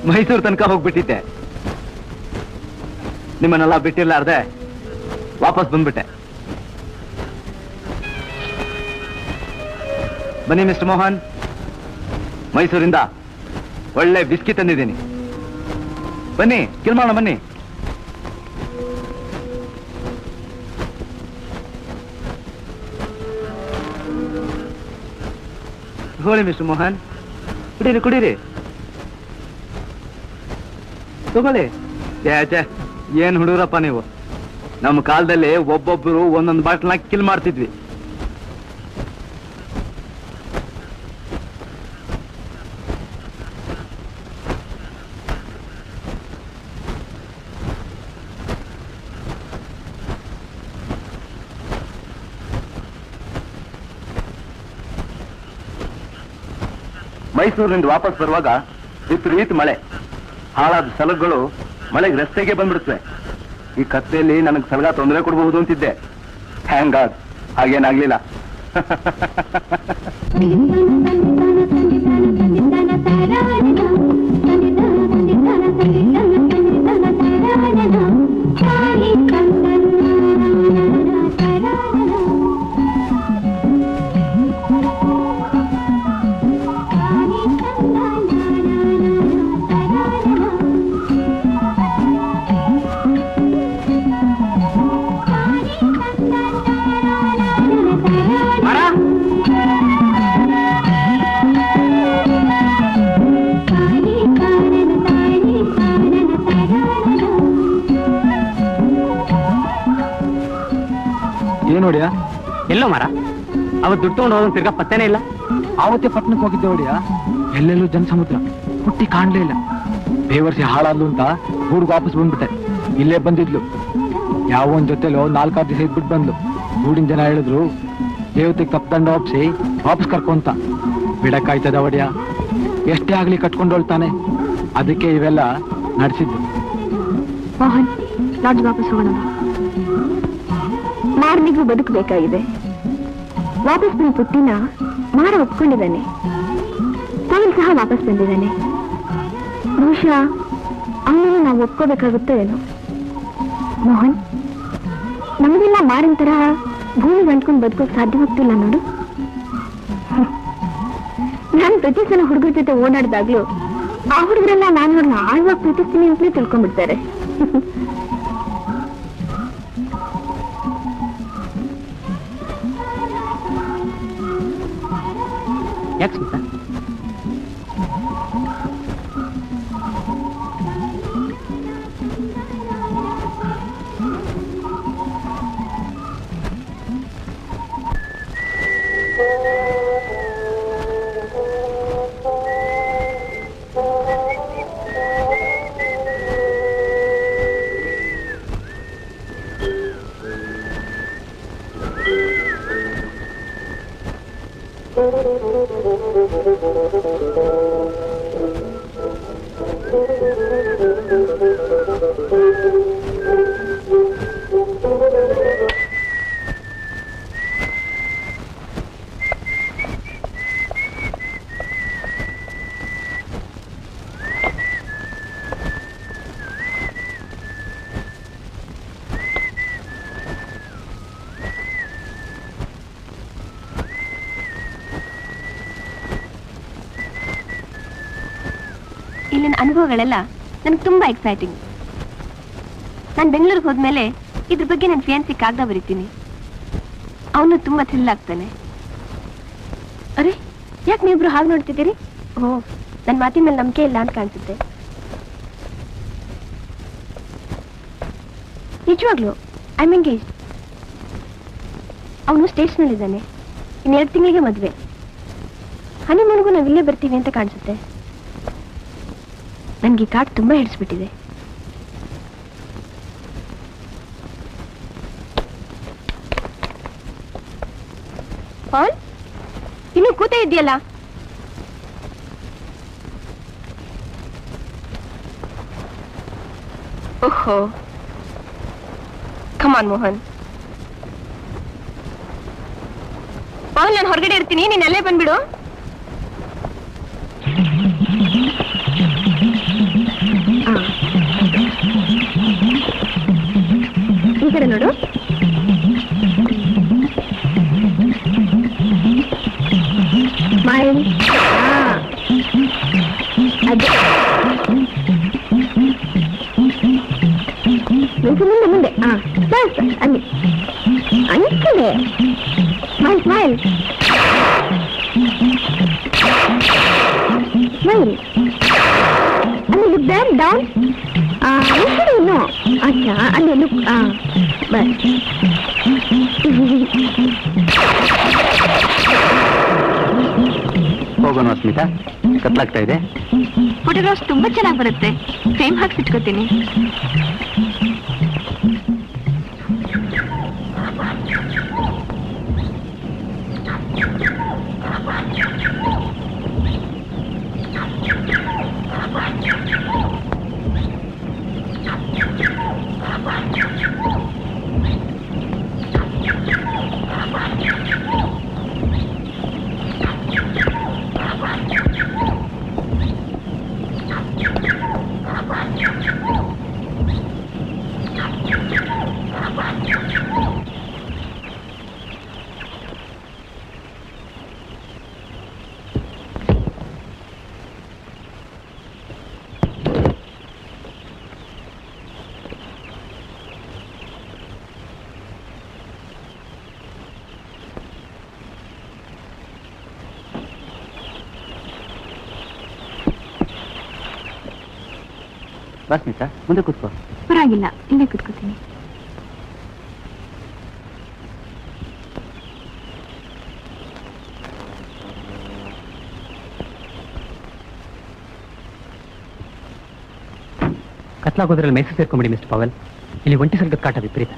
ಮೈಸೂರು ತನಕ ಹೋಗ್ಬಿಟ್ಟಿದ್ದೆ. ನಿಮ್ಮನ್ನೆಲ್ಲ ಬಿಟ್ಟಿರ್ಲಾರ್ದೆ ವಾಪಸ್ ಬಂದ್ಬಿಟ್ಟೆ. ಬನ್ನಿ ಮಿಸ್ಟರ್ ಮೋಹನ್, ಮೈಸೂರಿಂದ ಒಳ್ಳೆ ಬಿಸ್ಕಿ ತಂದಿದ್ದೀನಿ. ಬನ್ನಿ, ಕಿಲ್ಮಾಣ ಬನ್ನಿ. ಹೋಳಿ ಮಿಸ್ಟರ್ ಮೋಹನ್, ಕುಡೀರಿ ಕುಡೀರಿ, ತಗೊಳ್ಳಿ. ಏನ್ ಹುಡುಗರಪ್ಪ ನೀವು. ನಮ್ಮ ಕಾಲದಲ್ಲಿ ಒಬ್ಬೊಬ್ಬರು ಒಂದೊಂದು ಬಾಟ್ಲನ್ನ ಕಿಲ್ ಮಾಡ್ತಿದ್ವಿ. ಮೈಸೂರಿನಿಂದ ವಾಪಸ್ ಬರುವಾಗ ವಿಪರೀತ ಮಳೆ. ಹಾಳಾದ ಸಲಗುಗಳು ಮಳೆಗೆ ರಸ್ತೆಗೆ ಬಂದ್ಬಿಡುತ್ತವೆ. ಈ ಕತ್ತೆಯಲ್ಲಿ ನನಗೆ ಸಲಗ ತೊಂದರೆ ಕೊಡಬಹುದು ಅಂತಿದ್ದೆ. Thank god, ಹಾಗೇನಾಗ್ಲಿಲ್ಲ. ಎಲ್ಲೋ ಮರ ಅವತ್ತು ದುಡ್ಡು ತಗೊಂಡು ಹೋಗೋದು ತಿರ್ಗಾ ಪತ್ತೇನೇ ಇಲ್ಲ. ಆವತ್ತೇ ಪಟ್ಟಣಕ್ಕೆ ಹೋಗಿದ್ದೆ ಒಡಿಯ, ಎಲ್ಲೆಲ್ಲೂ ಜನಸಮುದ್ರ, ಹುಟ್ಟಿ ಕಾಣ್ಲೇ ಇಲ್ಲ. ಬೇವರ್ಸಿ ಹಾಳಾದ್ಲು ಅಂತ ಊರಿಗೆ ವಾಪಸ್ ಬಂದ್ಬಿಟ್ಟೆ. ಇಲ್ಲೇ ಬಂದಿದ್ಲು, ಯಾವ ಒಂದ್ ಜೊತೆಲೋ 4-6 ದಿವಸ ಇದ್ಬಿಟ್ಟು ಬಂದ್ಲು. ಊರಿನ ಜನ ಹೇಳಿದ್ರು ದೇವತೆಗೆ ತಪ್ಪದಂಡ ಒಪ್ಸಿ ವಾಪಸ್ ಕರ್ಕೊಂತ. ಬಿಡಕ್ಕಾಯ್ತದ ಒಡಿಯ, ಎಷ್ಟೇ ಆಗ್ಲಿ ಕಟ್ಕೊಂಡೋಳ್ತಾನೆ. ಅದಕ್ಕೆ ಇವೆಲ್ಲ ನಡೆಸಿದ್ದು. ಮೋಹನ್, ಲಾಡ್ಜ್ ವಾಪಸ್ ಹೋಗೋಣ. ಮಾರನಿಗೂ ಬದುಕಬೇಕಾಗಿದೆ. ವಾಪಸ್ ಬಂದ ಪುಟ್ಟಿನ ಮಾರ ಒಪ್ಕೊಂಡಿದ್ದಾನೆ. ಪವನ್ ಸಹ ವಾಪಸ್ ಬಂದಿದ್ದಾನೆ. ಬಹುಶಃ ಅವನನ್ನು ನಾವು ಒಪ್ಕೋಬೇಕಾಗುತ್ತೋ ಏನೋ. ಮೋಹನ್, ನಮಗೆಲ್ಲ ಮಾರಿನ ತರಹ ಭೂಮಿಗೆ ಅಂಟ್ಕೊಂಡು ಬದುಕೋಕ್ ಸಾಧ್ಯವಾಗ್ತಿಲ್ಲ ನೋಡು. ನಾನು ಪ್ರತಿ ಸಲ ಹುಡುಗರ ಜೊತೆ ಓಡಾಡ್ದಾಗ್ಲೂ ಆ ಹುಡುಗರೆಲ್ಲ ನಾನು ಅವ್ರನ್ನ ಆಳ್ವಾಗಿ ಪ್ರೀತಿಸ್ತೀನಿ ಅಂತಲೇ ತಿಳ್ಕೊಂಡ್ಬಿಡ್ತಾರೆ. ಯಾಕೆ ಸ್ಮಿತಾ? ಇಲ್ಲಿನ ಅನುಭವಗಳೆಲ್ಲ ನನಗೆ ತುಂಬಾ ಎಕ್ಸೈಟಿಂಗ್. ನಾನು ಬೆಂಗಳೂರಿಗೆ ಹೋದ್ಮೇಲೆ ಇದ್ರ ಬಗ್ಗೆ ನನ್ನ ಫಿಯಾನ್ಸಿ ಕಾಗದ ಬರೀತೀನಿ. ಅವನು ತುಂಬಾ ಥ್ರಿಲ್ ಆಗ್ತಾನೆ. ಅರೆ, ಯಾಕೆ ನೀವಿಬ್ರು ಹಾಗೆ ನೋಡ್ತಿದ್ದೀರಿ? ಓ, ನನ್ನ ಮಾತಿನ ಮೇಲೆ ನಂಬಿಕೆ ಇಲ್ಲ ಅಂತ ಕಾಣಿಸುತ್ತೆ. ನಿಜವಾಗ್ಲು ಐ ಆಮ್ ಎಂಗೇಜ್ಡ್. ಅವನು ಸ್ಟೇಟ್ಸ್ನಲ್ಲಿದ್ದಾನೆ. ಇನ್ನು 2 ತಿಂಗಳಿಗೆ ಮದುವೆ. ಹನಿಮೂನ್ಗೂ ನಾವು ಇಲ್ಲೇ ಬರ್ತೀವಿ ಅಂತ ಕಾಣಿಸುತ್ತೆ. ನನಗೆ ಕಾಟ್ ತುಂಬಾ ಹಿಡಿಸ್ಬಿಟ್ಟಿದೆ. ಪಾಲ್, ಇನ್ನು ಕೂತೇ ಇದೆಯಲ್ಲ. ಓಹೋ, ಕಮಾನ್ ಮೋಹನ್. ಪಾಲ್, ನಾನು ಹೊರಗಡೆ ಇರ್ತೀನಿ, ನೀನ್ ಅಲ್ಲೇ ಬಂದ್ಬಿಡು. ಈ ಕಡೆ ನೋಡು. ಸ್ಮೈಲ್. ಅದೇ ಮುಂದೆ ಮುಂದೆ. ಬಸ್ ಅಲ್ಲಿ ಅಂಕಲೆ. Smile smile smile. ಅಲ್ಲಿ ಲುಕ್ ದೇರ್ ಡೌನ್. ಇನ್ನು ಅಚ್ಚಾ, ಅಲ್ಲಿ ಲುಕ್. ಬಸ್. ಹೋಗೋಣ ಸ್ಮಿತಾ, ಕತ್ಲಾಗ್ತಾ ಇದೆ. ಫೋಟೋಗ್ರಾಫ್ಸ್ ತುಂಬಾ ಚೆನ್ನಾಗಿ ಬರುತ್ತೆ. ಫ್ರೇಮ್ ಹಾಕ್ಸಿಟ್ಕೋತೀನಿ. ಬಾ ಸ್ಮಿತಾ, ಮುಂದೆ ಕೂತ್ಕೋ. ಪರವಾಗಿಲ್ಲ, ಇಲ್ಲೇ ಕೂತ್ಕೋತೀನಿ. ಕತ್ಲಾಗೋದ್ರಲ್ಲಿ ಮೈಸೂರು ಸೇರ್ಕೊಂಬಿಡಿ ಮಿಸ್ಟರ್ ಪವಲ್. ಇಲ್ಲಿ ಒಂಟಿ ಸರ್ಗದ ಕಾಟ ವಿಪರೀತ.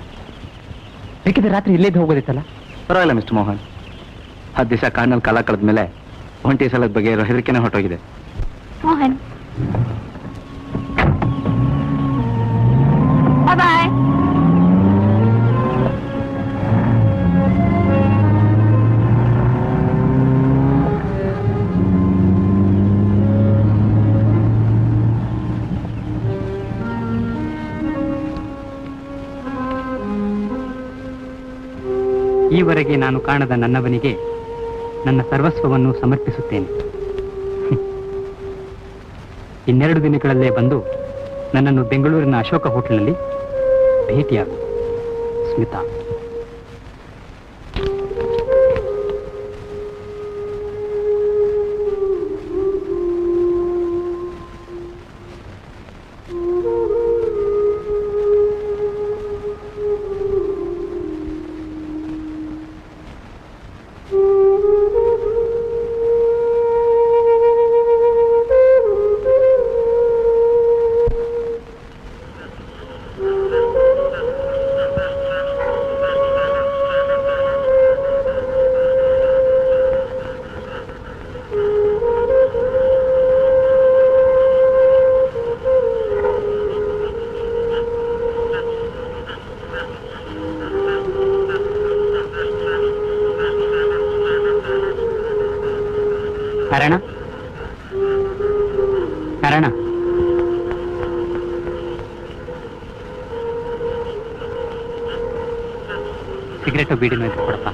ಬೇಕಿದ್ರೆ ರಾತ್ರಿ ಇಲ್ಲೇ ಹೋಗೋದಿತ್ತಲ್ಲ. ಪರವಾಗಿಲ್ಲ ಮಿಸ್ಟರ್ ಮೋಹನ್, 10 ದಿವಸ ಕಾಡಿನಲ್ಲಿ ಕಾಲ ಕಳೆದ್ಮೇಲೆ ಒಂಟಿ ಸಲದ ಬಗ್ಗೆ ಇರೋ ಹೆದರಿಕೆನೇ ಹೊರಟೋಗಿದೆ. ಮೋಹನ್ ಬಾಯ್. ಈವರೆಗೆ ನಾನು ಕಾಣದ ನನ್ನವನಿಗೆ ನನ್ನ ಸರ್ವಸ್ವವನ್ನು ಸಮರ್ಪಿಸುತ್ತೇನೆ. ಇನ್ನೆರಡು ದಿನಗಳಲ್ಲೇ ಬಂದು ನನ್ನನ್ನು ಬೆಂಗಳೂರಿನ ಅಶೋಕ ಹೋಟೆಲ್ನಲ್ಲಿ ಭೇಟಿಯಾಗು. ಸ್ಮಿತಾ. ಕಾರಣ ಕಾರಣ ಸಿಗರೇಟು ಬೀಡಿನೂ ಇದ್ರೆ ಕೊಡಪ್ಪ.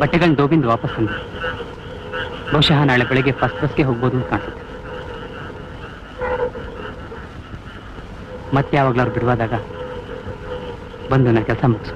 ಬಟ್ಟೆಗಳನ್ನ ಡೋಬಿಂದ ವಾಪಸ್ ತಂದೆ. ಬಹುಶಃ ನಾಳೆ ಬೆಳಗ್ಗೆ ಫಸ್ಟ್ ಬಸ್ಗೆ ಹೋಗ್ಬೋದು ಅಂತ ಕಾಣಿಸುತ್ತೆ. ಮತ್ತೆ ಯಾವಾಗ್ಲಾದ್ರು ಬಿಡುವಾದಾಗ ಬಂದು ನನ್ನ ಕೆಲಸ ಮುಗಿಸು.